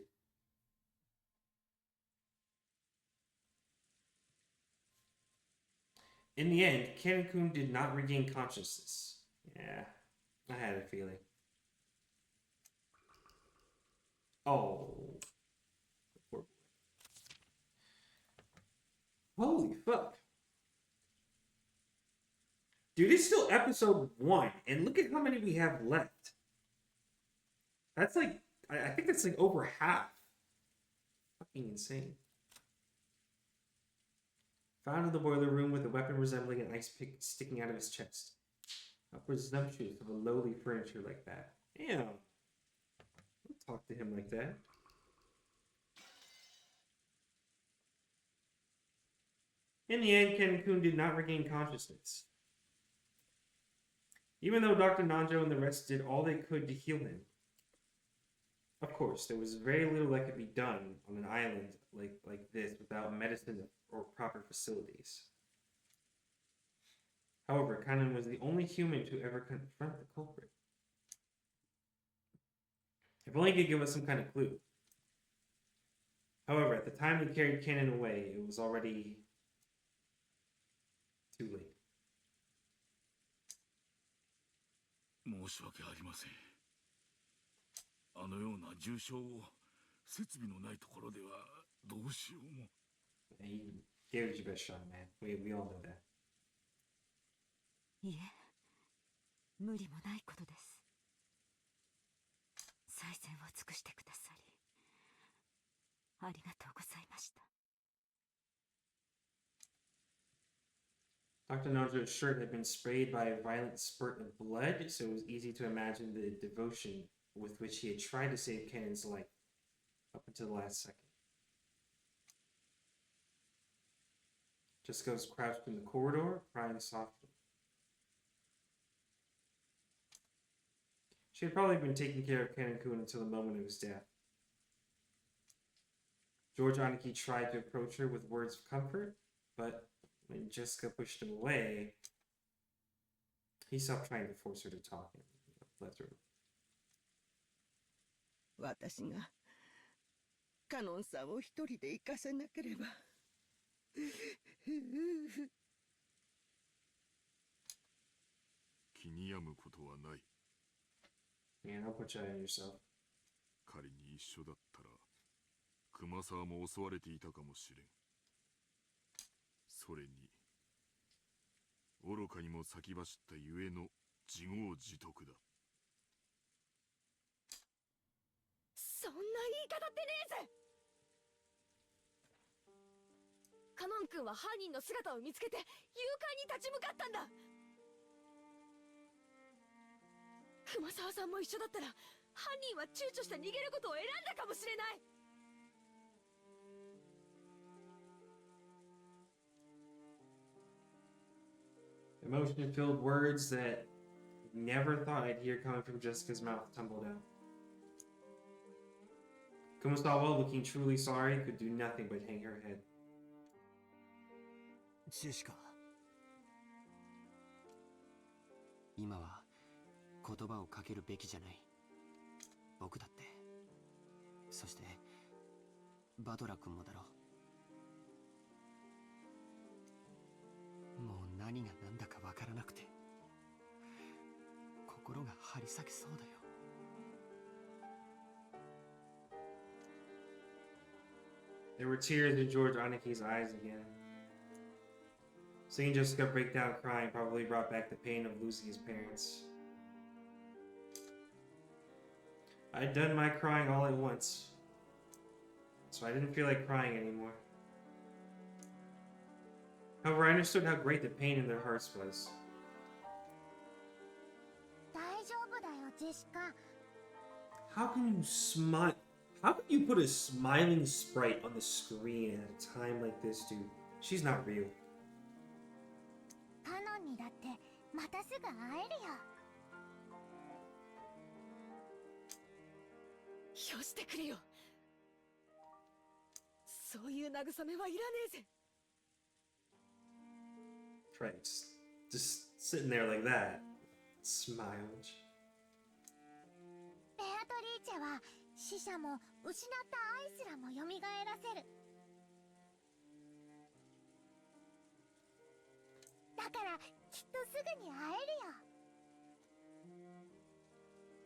In the end, Ken-kun did not regain consciousness. Yeah, I had a feeling. Oh. Poor boy. Holy fuck. Dude, it's still episode 1, and look at how many we have left. That's like, I think that's like over half. Fucking insane. Found in the boiler room with a weapon resembling an ice pick sticking out of his chest. How presumptuous of a lowly furniture like that. Damn. Don't talk to him like that. In the end, Ken-kun did not regain consciousness. Even though Dr. Nanjo and the rest did all they could to heal him. Of course, there was very little that could be done on an island like this without medicine or proper facilities. However, Kanon was the only human to ever confront the culprit. If only he could give us some kind of clue. However, at the time they carried Kanon away, it was already too late. 申し訳ありません。あのような重傷を設備のないところではどうしようも。He gave it your best shot, man. We all know that. いえ、無理もないことです。最善を尽くしてくださり、ありがとうございました。Dr. Nanjo's shirt had been sprayed by a violent spurt of blood, so it was easy to imagine the devotion with which he had tried to save Kanon's life, up until the last second. Jessica was crouched in the corridor, crying softly. She had probably been taking care of Kanon-kun until the moment of his death. George Aniki tried to approach her with words of comfort, but when Jessica pushed him away, he stopped trying to force her to talk and left her. 私がカノンさんを一人で行かせなければ。気に病むことはない。Man, don't put that on yourself. 仮に一緒だったら、熊沢も襲われていたかもしれん。それに、愚かにも先走ったゆえの自業自得だ。そんな言い方ってねえぜ。カノン君は犯人の姿を見つけて勇敢に立ち向かったんだ。熊沢さんも一緒だったら犯人は躊躇して逃げることを選んだかもしれない。Emotion-filled words that never thought I'd hear coming from Jessica's mouth tumbled out. Kumasawa, looking truly sorry, could do nothing but hang her head. ジェシカ。今は言葉をかけるべきじゃない。僕だって。そしてバトラ君もだろう。何が何だかわからなくて心が張り裂けそうだよ。There were tears in George Oniki's eyes again. Seeing Jessica break down crying probably brought back the pain of losing his parents. I'd done my crying all at once, so I didn't feel like crying anymore. However, I understood how great the pain in their hearts was. 大丈夫だよ、ジェシカ。 How can you smile? How can you put a smiling sprite on the screen at a time like this, dude? She's not real. カノンにだってまたすぐ会えるよ。よしてくれよ。そういう慰めはいらねえぜ。Friends, just sitting there like that, smiled. ベアトリーチェは死者も失った愛すらも蘇らせる。だからきっとすぐに会えるよ。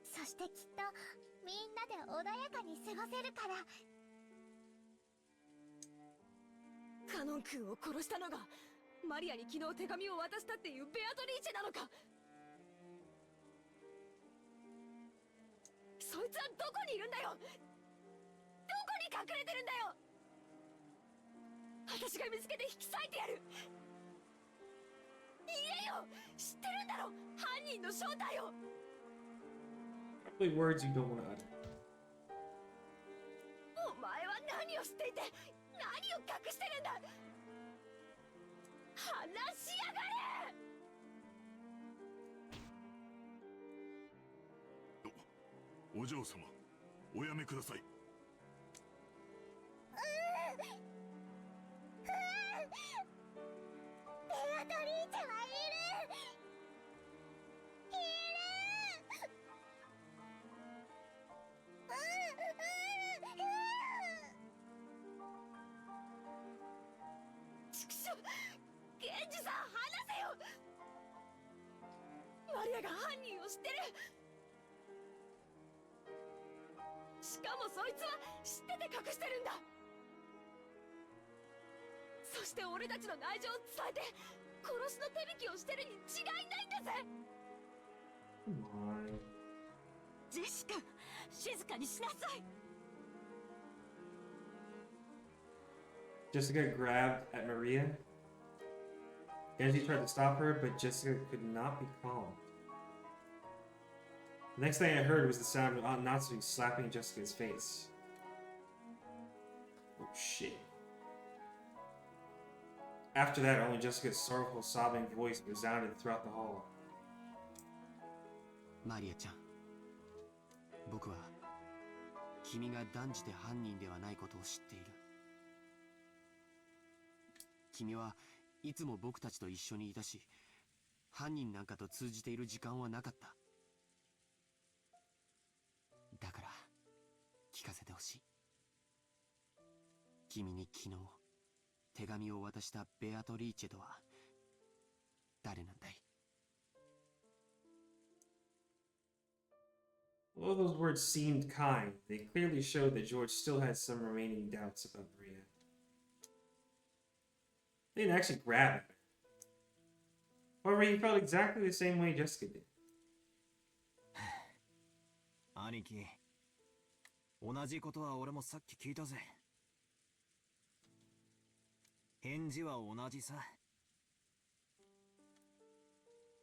そしてきっとみんなで穏やかに過ごせるから。カノン君を殺したのがマリアに昨日手紙を渡したっていうベアトリーチェなのか。そいつはどこにいるんだよ。どこに隠れてるんだよ。私が見つけて引き裂いてやる。言えよ。知ってるんだろ、犯人の正体を。Probably words you don't want to utter. お前は何を知っていて何を隠してるんだ。話しやがれ。お嬢様、おやめください。ベアトリーチェはいる。ちくしょう、源氏さん話せよ。マリアが犯人を知ってる。しかもそいつは知ってて隠してるんだ。そして俺たちの内情を伝えて殺しの手引きをしてるに違いないんだぜ。Come on. ジェシカ、静かにしなさい。Jessica grabbed at Maria. Genji tried to stop her, but Jessica could not be calmed. The next thing I heard was the sound of Aunt Natsu slapping Jessica's face. Oh shit. After that, only Jessica's sorrowful, sobbing voice resounded throughout the hall. マリアちゃん、僕は君が断じて犯人ではないことを知っている。君はいつも僕たちと一緒にいたし、犯人なんかと通じている時間はなかった。だから聞かせてほしい。君に昨日手紙を渡したベアトリーチェとは誰なんだい？ Although those words seemed kind, they clearly showed that George still had some remaining doubts about Maria. They didn't actually grab at her. However, he felt exactly the same way Jessica did. 兄貴、同じことは俺もさっき聞いたぜ。返事は同じさ。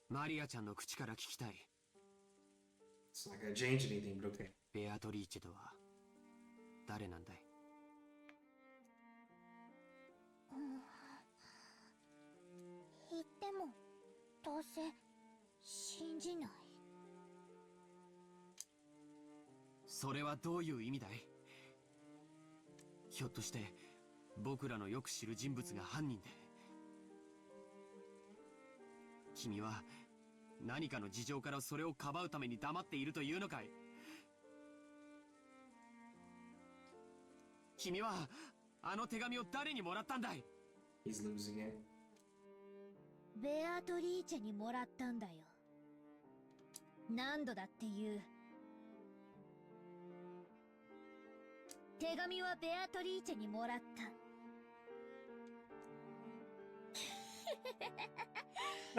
マリアちゃんの口から聞きたい。It's not gonna change anything, but okay. ベアトリーチェとは誰なんだい？言ってもどうせ信じない。それはどういう意味だい？ひょっとして僕らのよく知る人物が犯人で、君は何かの事情からそれをかばうために黙っているというのかい？君はあの手紙を誰にもらったんだい？ He's losing it. ベアトリーチェにもらったんだよ。何度だって言う。手紙はベアトリーチェにもらった。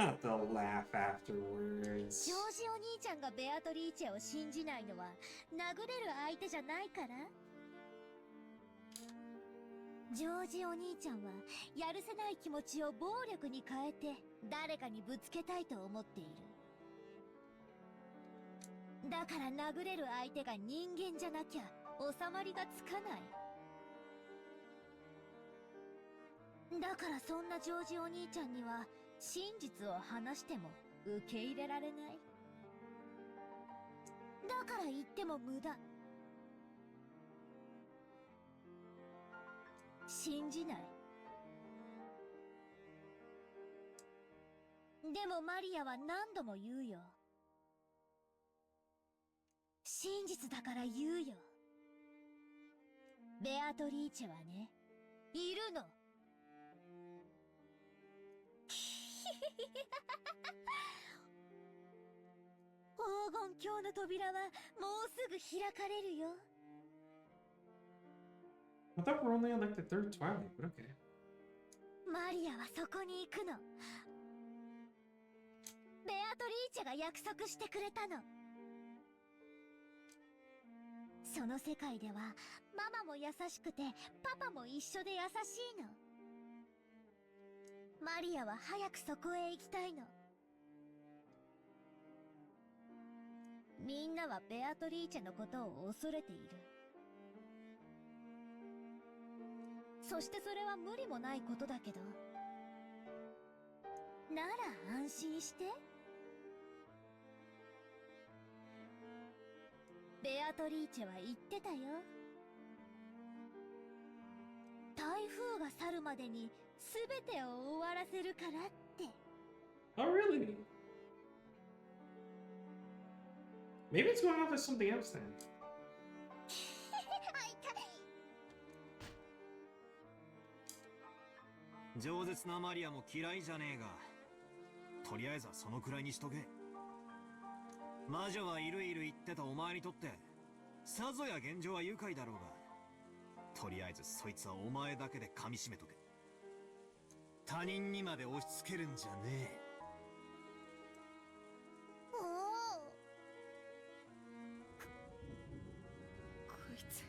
Not the laugh afterwards. ジョージお兄ちゃんがベアトリーチェを信じないのは殴れる相手じゃないから。ジョージお兄ちゃんはやるせない気持ちを暴力に変えて誰かにぶつけたいと思っている。だから殴れる相手が人間じゃなきゃ収まりがつかない。だからそんなジョージお兄ちゃんには真実を話しても受け入れられない。だから言っても無駄。信じない。でもマリアは何度も言うよ。真実だから言うよ。ベアトリーチェはね、いるの。黄金鏡の扉はもうすぐ開かれるよ。I thought we're only on like the third Twilight, but okay. マリアはそこに行くの。ベアトリーチェが約束してくれたの。その世界ではママも優しくてパパも一緒で優しいの。マリアは早くそこへ行きたいの。みんなはベアトリーチェのことを恐れている。そしてそれは無理もないことだけど。なら安心して。ベアトリーチェは言ってたよ。台風が去るまでに全てを終わらせるからって。Oh, really? Maybe it's going off as something else then. 饒舌なマリアも嫌いじゃねえが、とりあえずはそのくらいにしとけ。魔女はいるいる言ってたお前にとってさぞや現状は愉快だろうが、とりあえずそいつはお前だけで噛み締めとけ。他人にまで押し付けるんじゃねえ。こいつ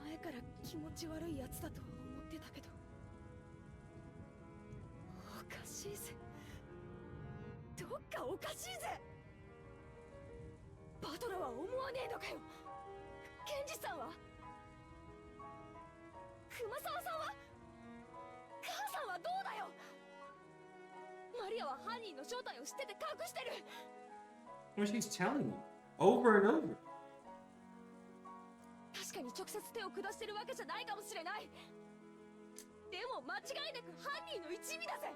前から気持ち悪いやつだと思ってたけど、おかしいぜ。どっかおかしいぜ。バトラは思わねえのかよ。ケンジさんは、熊沢さんは、母さんはどうだよ。マリアは犯人の正体を知ってて隠してる。Well, she's telling you over and over. 確かに直接手を下してるわけじゃないかもしれない。でも間違いなく犯人の一味だぜ。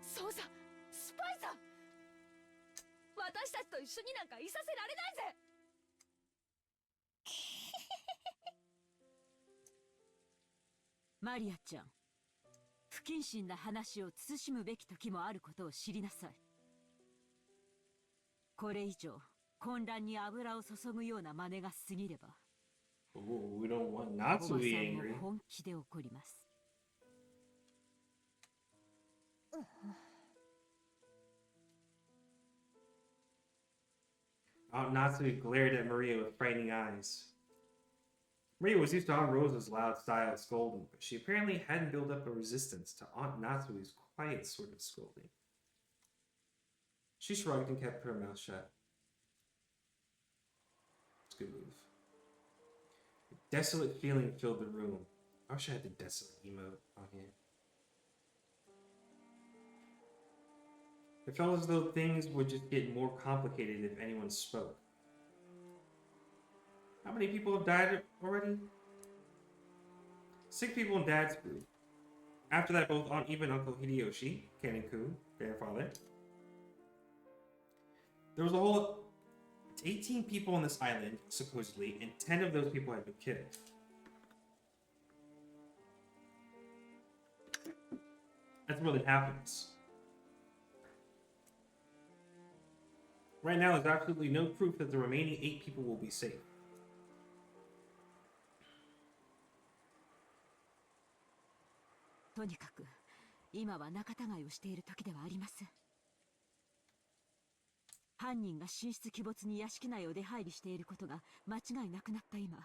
そうさ、スパイさ。私たちと一緒になんかいさせられないぜ。マリアちゃん、不謹慎な話を慎むべき時もあることを知りなさい。これ以上混乱に油を注ぐような真似が過ぎれば、Oh, we don't want お not ば to さん be も angry. 本気で怒ります。Aunt Natsui glared at Maria with frightening eyes. Maria was used to Aunt Rosa's loud style of scolding, but she apparently hadn't built up a resistance to Aunt Natsui's quiet sort of scolding. She shrugged and kept her mouth shut. It's a good move. A desolate feeling filled the room. I wish I had the desolate emote on here. It felt as though things would just get more complicated if anyone spoke. How many people have died already? 6 people in Dad's group. After that, both Aunt Eva and Uncle Hideyoshi, Ken-kun, grandfather. There was a whole 18 people on this island, supposedly, and 10 of those people had been killed. That's more than happens. Right now, there's absolutely no proof that the remaining 8 people will be safe. とにかく今は仲違いをしている時ではありません。犯人が神出鬼没に屋敷内を出入りしていることが間違いなくなった今、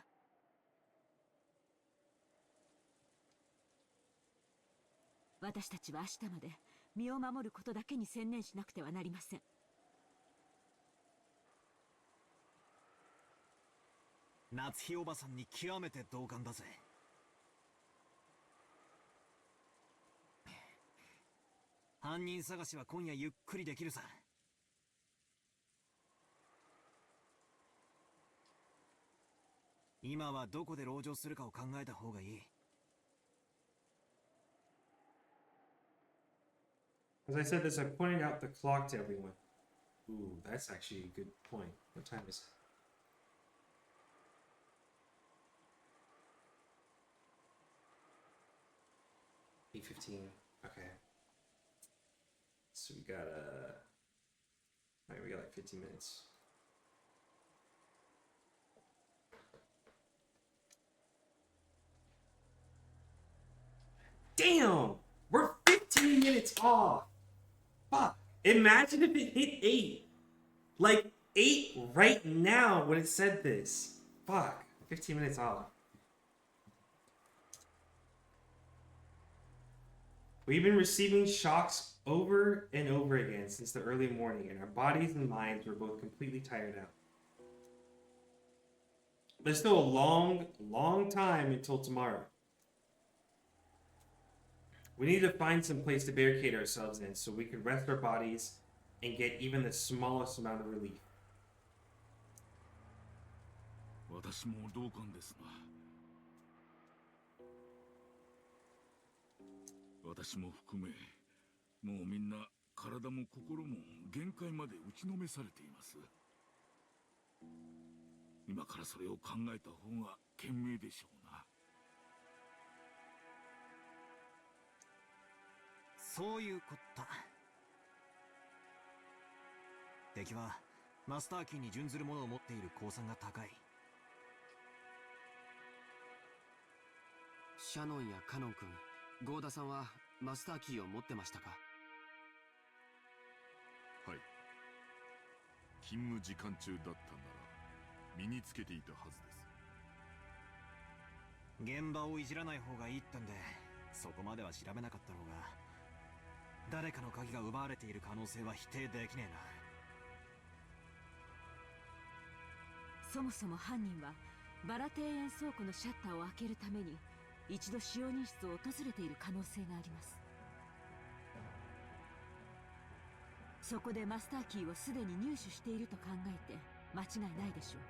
私たちは明日まで身を守ることだけに専念しなくてはなりません。夏日おばさんに極めて同感だぜ。犯人探しは今夜ゆっくりできるさ。今はどこで籠城するかを考えた方がいい。As I said this, I pointed out the clock to everyone. Ooh, that's actually a good point. What time is it? 8:15. Okay. So we got alright, we got like 15 minutes. Damn! We're 15 minutes off! Fuck! Imagine if it hit 8! Like, 8 right now when it said this. Fuck. 15 minutes off. We've been receiving shocks over and over again since the early morning, and our bodies and minds were both completely tired out. There's still a long, long time until tomorrow. We need to find some place to barricade ourselves in so we can rest our bodies and get even the smallest amount of relief. 私も同感ですな。私も含め、もうみんな体も心も限界まで打ちのめされています。今からそれを考えた方が賢明でしょうな。そういうこった。敵はマスターキーに準ずるものを持っている公算が高い。シャノンやカノン君、ゴーダさんはマスターキーを持ってましたか？はい。勤務時間中だったんなら身につけていたはずです。現場をいじらない方がいいってんで、そこまでは調べなかったろうが、誰かの鍵が奪われている可能性は否定できねえな。そもそも犯人はバラ庭園倉庫のシャッターを開けるために一度使用人室を訪れている可能性があります。そこでマスターキーをすでに入手していると考えて間違いないでしょう。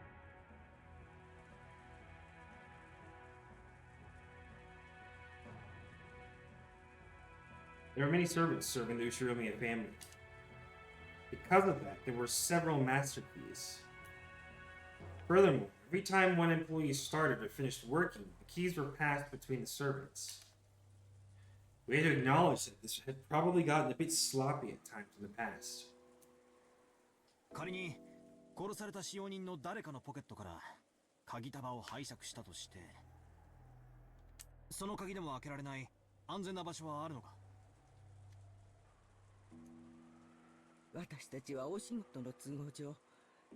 There were many servants serving the Ushiromiya family. Because of that, there were several master keys. Furthermore, every time one employee started or finished working, the keys were passed between the servants. We had to acknowledge that this had probably gotten a bit sloppy at times in the past. 仮に殺された使用人の誰かのポケットから鍵束を拝借したとして、その鍵でも開けられない安全な場所はあるのか？私たちはお仕事の都合上、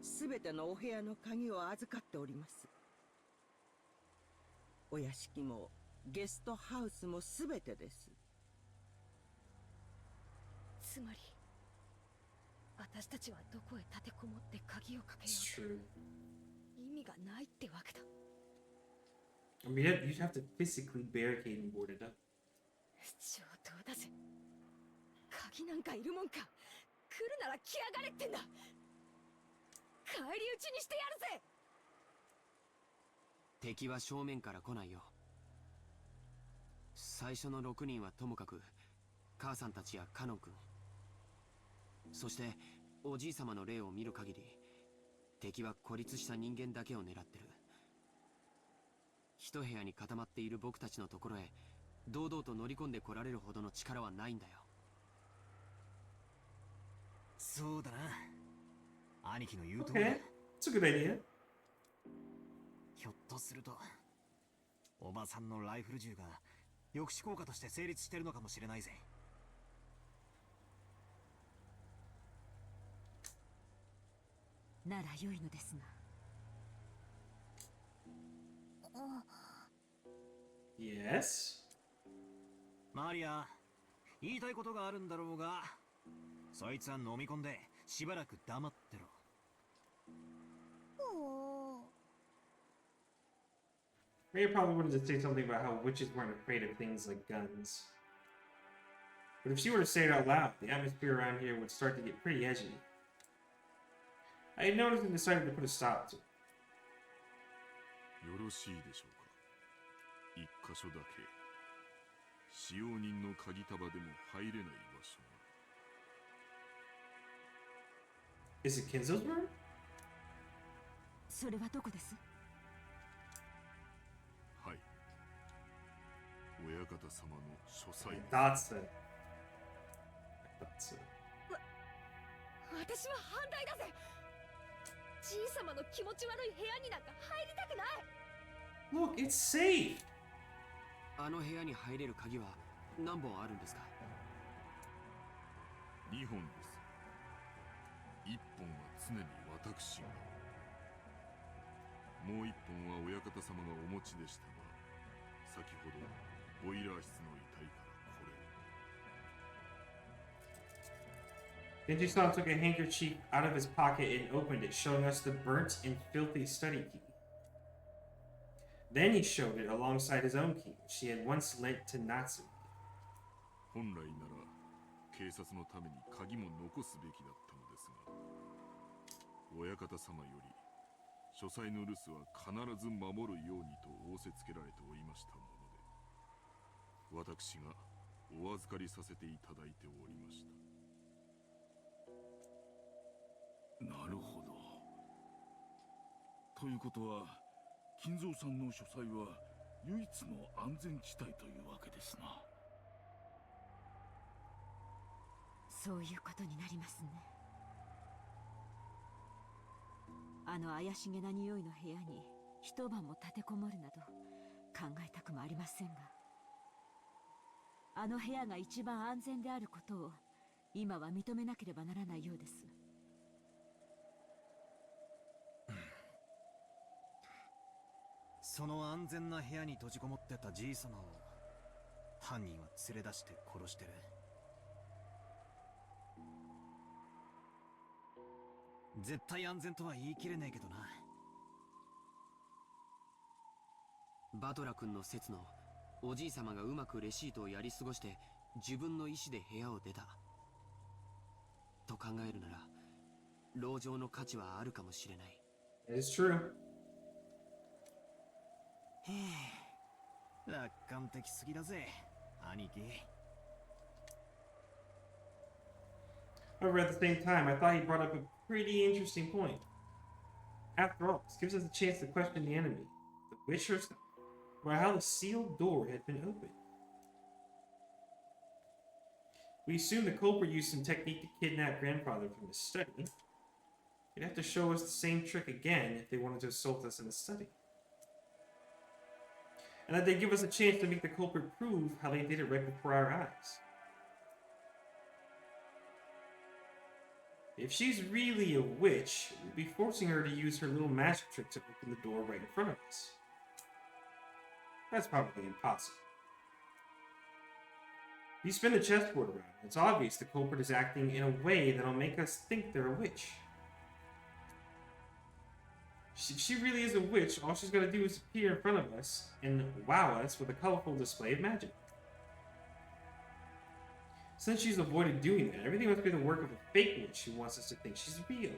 すべてのお部屋の鍵を預かっております。お屋敷もゲストハウスもすべてです。つまり私たちはどこへ立てこもって鍵をかけようと意味がないってわけだ。I mean, you'd have to physically barricade and board it up. 上等だぜ。鍵なんかいるもんか。来るなら来やがれってんだ。返り討ちにしてやるぜ。敵は正面から来ないよ。最初の6人はともかく母さんたちやカノン君、そしておじい様の霊を見る限り敵は孤立した人間だけを狙ってる。一部屋に固まっている僕たちのところへ堂々と乗り込んでこられるほどの力はないんだよ。そうだな。兄貴の言う通りだ。 Okay, it's a good idea. ひょっとするとおばさんのライフル銃が抑止効果として成立してるのかもしれないぜ。なら良いのですが。Yes. マリア、言いたいことがあるんだろうが、そいつは飲み込んでしばらく黙ってろ。Maybe probably wanted to say something about how witches weren't afraid of things like guns. But if she were to say it out loud, the atmosphere around here would start to get pretty edgy. I had noticed and decided to put a stop to it. よろしいでしょうか。一箇所だけ使用人の鍵束でも入れない場所が。 Is it Kinzo's room? それはどこです？はい。親方様の書斎 I です。 thought so. I thought so. 私は反対だぜ。じいさまの気持ち悪い部屋になんか入りたくない。 Look, it's safe! あの部屋に入れる鍵は何本あるんですか2本です。1本は常に私が。もう1本は親方様がお持ちでしたが、先ほどボイラー室の遺体からこれを。 Genji-san took a handkerchief out of his pocket and opened it, showing us the burnt and filthy study key. Then he showed it alongside his own key, which he had once lent to Natsu. 本来なら警察のために鍵も残すべきだったのですが、親方様より書斎の留守は必ず守るようにと仰せつけられておりましたもので、私がお預かりさせていただいておりました。なるほど。ということは金蔵さんの書斎は唯一の安全地帯というわけですな。そういうことになりますね。あの怪しげな匂いの部屋に一晩も立てこもるなど考えたくもありませんが、あの部屋が一番安全であることを今は認めなければならないようです。その安全な部屋に閉じこもってたじいさまを犯人は連れ出して殺してる。絶対安全とは言い切れねえけどな。バトラ君の説のおじい様がうまくレシートをやり過ごして自分の意思で部屋を出たと考えるなら、籠城の価値はあるかもしれない。 It is true. へえ、楽観的すぎだぜ、兄貴。However, at the same time, I thought he brought up a pretty interesting point. After all, this gives us a chance to question the enemy, the witch herself, about how the sealed door had been opened. We assume the culprit used some technique to kidnap grandfather from his study. They'd have to show us the same trick again if they wanted to assault us in the study. And that they give us a chance to make the culprit prove how they did it right before our eyes. If she's really a witch, we'd be forcing her to use her little magic trick to open the door right in front of us. That's probably impossible. You spin the chessboard around, it's obvious the culprit is acting in a way that'll make us think they're a witch. If she really is a witch, all she's got to do is appear in front of us and wow us with a colorful display of magic. Since she's avoided doing that, everything must be the work of a fake witch who wants us to think she's real.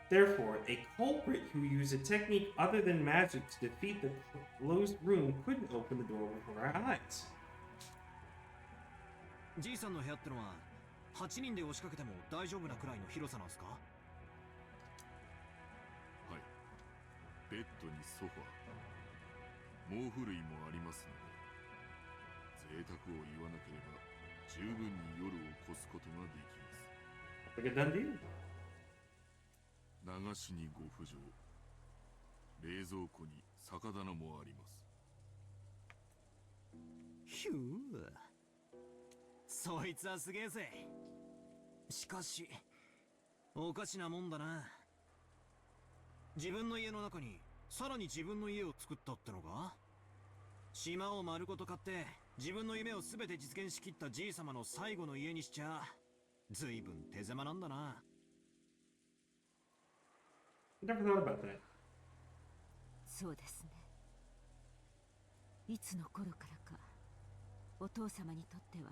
Therefore, a culprit who used a technique other than magic to defeat the closed room couldn't open the door before our eyes. じいさんの部屋ってのは8人で押しかけても大丈夫なくらいの広さなんすか？はい。ベッドにソファー、毛布類もありますので、贅沢を言わなければ十分に夜を越すことができます。 Like a done deal. 流しにご浮上、冷蔵庫に酒棚もあります。ひゅー、そいつはすげえぜ。しかしおかしなもんだな。自分の家の中にさらに自分の家を作ったってのか。島を丸ごと買って自分の夢を全て実現しきったじいさまの最後の家にしちゃずいぶん手狭なんだな。 Never thought about that. そうですね。いつの頃からかお父様にとっては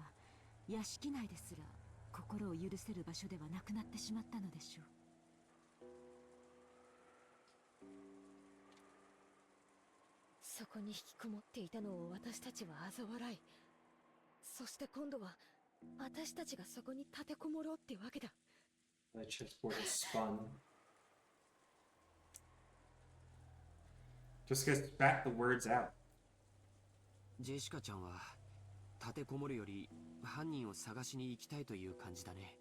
屋敷内ですら心を許せる場所ではなくなってしまったのでしょう。そこに引きこもっていたのを私たちは嘲笑い、そして今度は私たちがそこに立てこもろうってわけだ。 The chessboard is spun. Just gonna spat the words out. ジェシカちゃんは立てこもるより犯人を探しに行きたいという感じだね。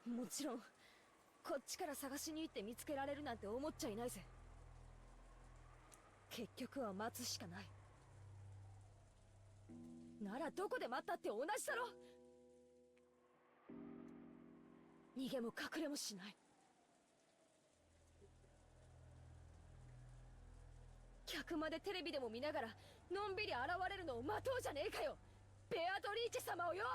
もちろんこっちから探しに行って見つけられるなんて思っちゃいないぜ。結局は待つしかない。ならどこで待ったって同じだろ。逃げも隠れもしない。客までテレビでも見ながらのんびり現れるのを待とうじゃねえかよ、ベアトリーチェ様をよ。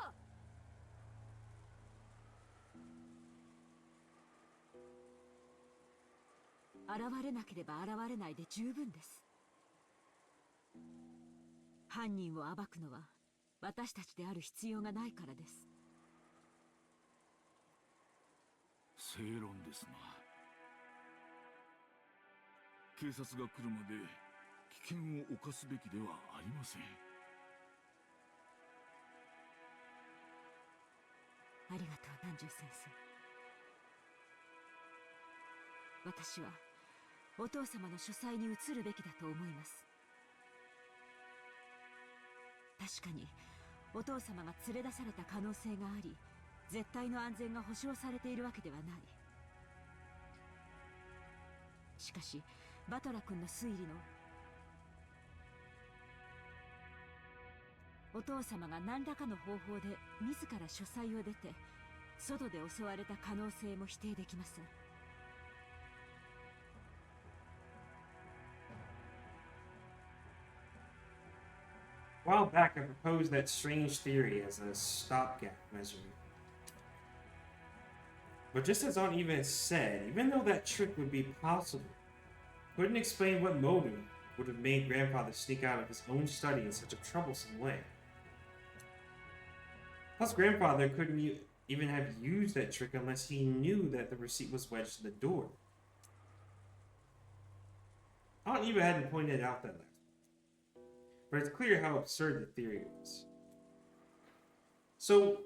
現れなければ現れないで十分です。犯人を暴くのは私たちである必要がないからです。正論ですな。警察が来るまで危険を冒すべきではありません。ありがとう、南條先生。私はお父様の書斎に移るべきだと思います。確かにお父様が連れ出された可能性があり、絶対の安全が保証されているわけではない。しかしバトラ君の推理のお父様が何らかの方法で自ら書斎を出て外で襲われた可能性も否定できません。A while back, I proposed that strange theory as a stopgap measure. But just as Aunt Eva said, even though that trick would be possible, couldn't explain what motive would have made Grandfather sneak out of his own study in such a troublesome way. Plus, Grandfather couldn't even have used that trick unless he knew that the receipt was wedged to the door. Aunt Eva hadn't pointed out that last, but it's clear how absurd the theory was. So,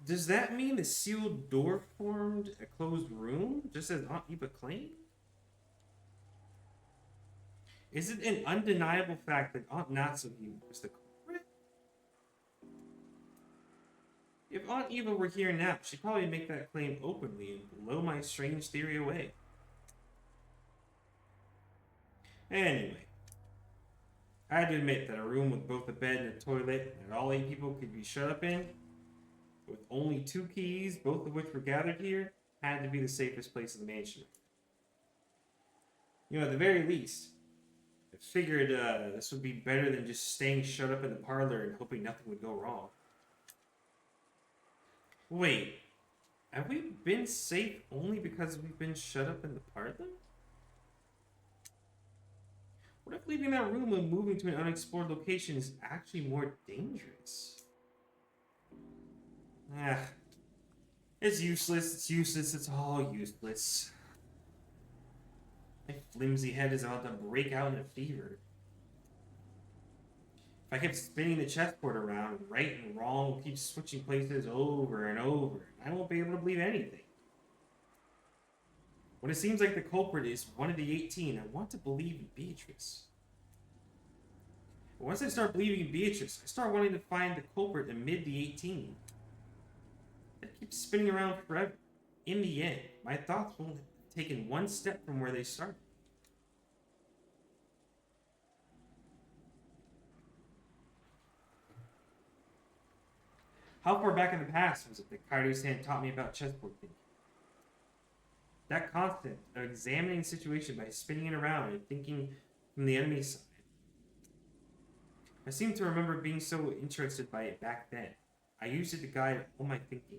does that mean the sealed door formed a closed room, just as Aunt Eva claimed? Is it an undeniable fact that Aunt Natsuki was the culprit? If Aunt Eva were here now, she'd probably make that claim openly and blow my strange theory away. Anyway, I had to admit that a room with both a bed and a toilet that all 8 people could be shut up in, with only 2 keys, both of which were gathered here, had to be the safest place in the mansion. You know, at the very least, I figured this would be better than just staying shut up in the parlor and hoping nothing would go wrong. Wait, have we been safe only because we've been shut up in the parlor? What if leaving that room and moving to an unexplored location is actually more dangerous? Ah, it's useless, it's all useless. My flimsy head is about to break out in a fever. If I kept spinning the chessboard around, right and wrong will keep switching places over and over, I won't be able to believe anything. When it seems like the culprit is one of the 18, I want to believe in Beatrice. But once I start believing in Beatrice, I start wanting to find the culprit amid the 18. That keeps spinning around forever. In the end, my thoughts won't have taken one step from where they started. How far back in the past was it that Kairi-san taught me about chessboard thinking? That concept of examining the situation by spinning it around and thinking from the enemy's side. I seem to remember being so interested by it back then. I used it to guide all my thinking.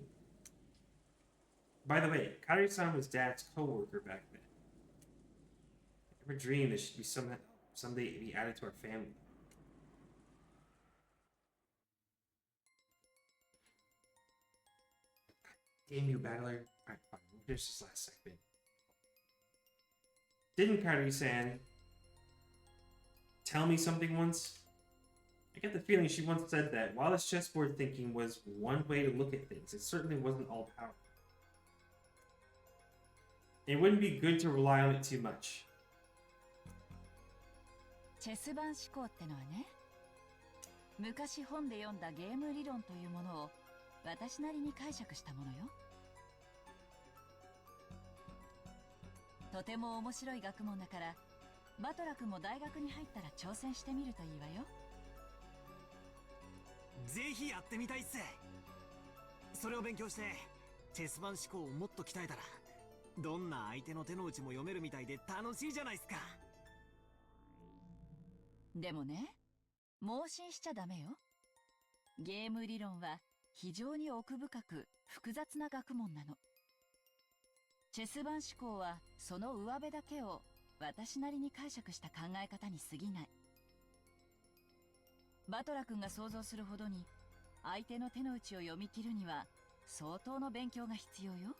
By the way, Kairi-san was Dad's co-worker back then. I never dreamed that she'd be someday be added to our family. Damn you, battler. Alright, fine. We'll finish this last segment. Didn't Kairi-san tell me something once? I get the feeling she once said that while this chessboard thinking was one way to look at things, it certainly wasn't all powerful. It wouldn't be good to rely on it too much. チェス盤思考ってのはね、昔本で読んだゲーム理論というものを私なりに解釈したものよ。とても面白い学問だから、バトラ君も大学に入ったら挑戦してみるといいわよ。ぜひやってみたいっす。それを勉強してチェス盤思考をもっと鍛えたら、どんな相手の手の内も読めるみたいで楽しいじゃないっすか。でもね、盲信しちゃダメよ。ゲーム理論は非常に奥深く複雑な学問なの。チェス盤思考はその上辺だけを私なりに解釈した考え方に過ぎない。バトラ君が想像するほどに相手の手の内を読み切るには相当の勉強が必要よ。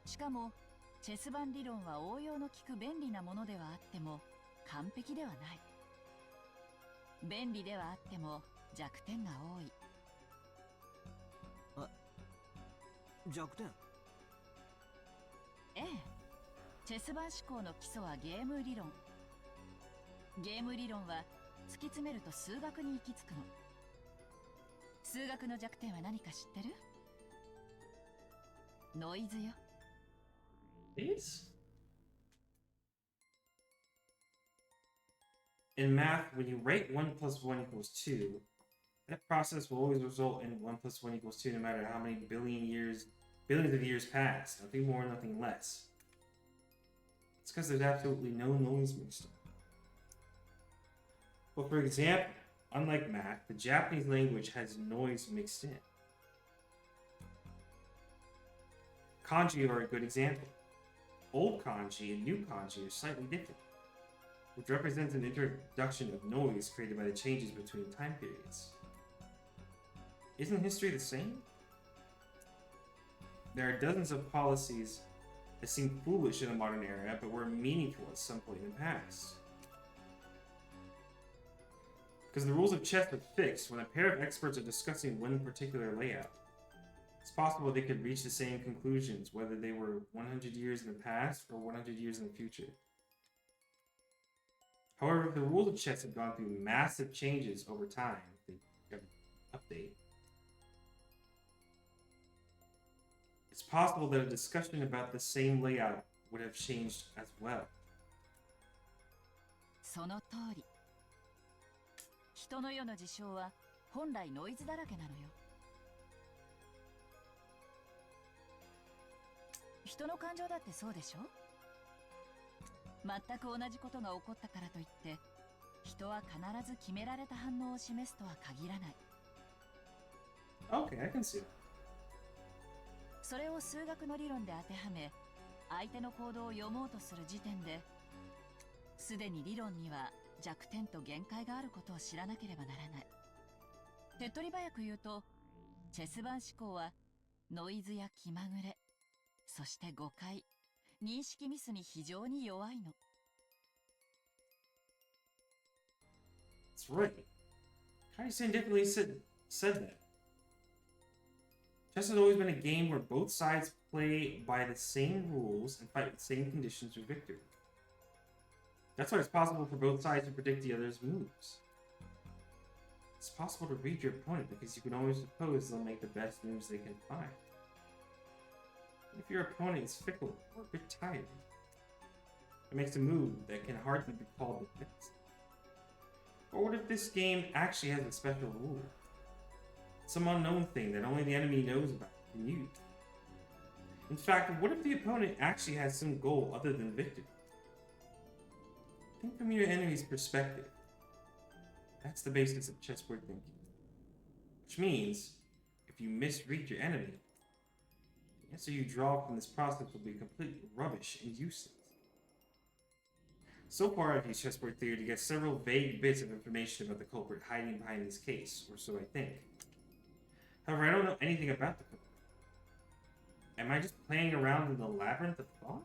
しかもチェス盤理論は応用の利く便利なものではあっても完璧ではない。便利ではあっても弱点が多い。弱点？ええ。チェス盤思考の基礎はゲーム理論。ゲーム理論は突き詰めると数学に行き着くの。数学の弱点は何か知ってる？ノイズよ。Is? In math, when you write 1 plus 1 equals 2, that process will always result in 1 plus 1 equals 2 no matter how many billions of years pass. Nothing more, nothing less. It's because there's absolutely no noise mixed up. Well, for example, unlike math, the Japanese language has noise mixed in. Kanji are a good example. Old kanji and new kanji are slightly different, which represents an introduction of noise created by the changes between time periods. Isn't history the same? There are dozens of policies that seem foolish in the modern era, but were meaningful at some point in the past. Because the rules of chess are fixed when a pair of experts are discussing one particular layout. It's possible they could reach the same conclusions whether they were 100 years in the past or 100 years in the future. However, if the rules of chess have gone through massive changes over time, they got an update. It's possible that a discussion about the same layout would have changed as well. その通り。人の世の事象は本来ノイズだらけなのよ。人の感情だってそうでしょ？全く同じことが起こったからといって人は必ず決められた反応を示すとは限らない。 Okay, I can see it. それを数学の理論で当てはめ相手の行動を読もうとする時点ですでに理論には弱点と限界があることを知らなければならない。手っ取り早く言うとチェス盤思考はノイズや気まぐれ、そして誤解、認識ミスに非常に弱いの。That's right. Kairi-san definitely said that. Chess has always been a game where both sides play by the same rules and fight with the same conditions for victory. That's why it's possible for both sides to predict the other's moves. It's possible to read your opponent because you can always suppose they'll make the best moves they can find. If your opponent is fickle or a bit tired, it makes a move that can hardly be called the best. Or what if this game actually has a special rule? Some unknown thing that only the enemy knows about and use. In fact, what if the opponent actually has some goal other than victory? Think from your enemy's perspective. That's the basis of chessboard thinking. Which means, if you misread your enemy, the answer you draw from this process will be complete rubbish and useless. So far, I've used chessboard theory to get several vague bits of information about the culprit hiding behind this case, or so I think. However, I don't know anything about the culprit. Am I just playing around in the labyrinth of thought?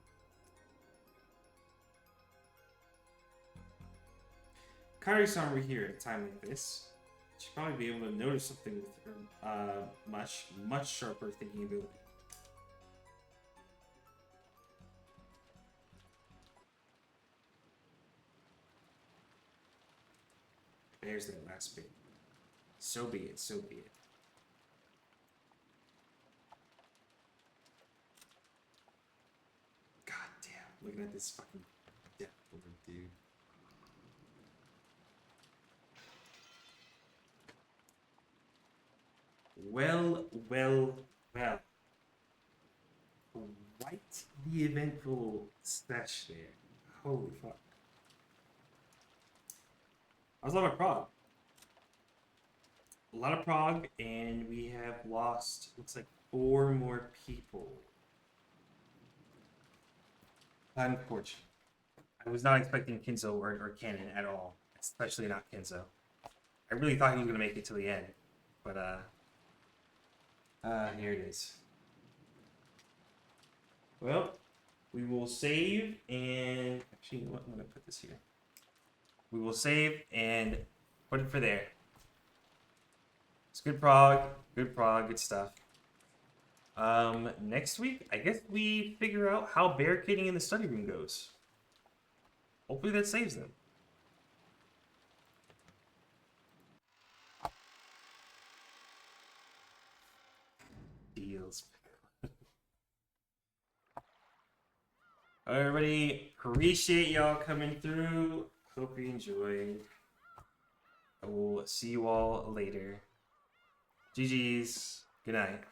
Kairi-san were here at a time like this. She'd probably be able to notice something with her much sharper thinking ability. There's that last bit. So be it, so be it. God damn, looking at this fucking depth over, dude. Well. Quite the eventful stretch there. Holy fuck. I was a lot of prog. A lot of prog, and we have lost, looks like 4 more people. Unfortunate. I was not expecting Kinzo or Cannon at all, especially not Kinzo. I really thought he was going to make it to the end, but here it is. Well, we will save and actually, you know what? I'm going to put this here. We will save and put it for there. It's good prog, good stuff. Next week, I guess we figure out how barricading in the study room goes. Hopefully that saves them. Deals. Alright, everybody, appreciate y'all coming through. Hope you enjoyed. I will see you all later. GG's. Good night.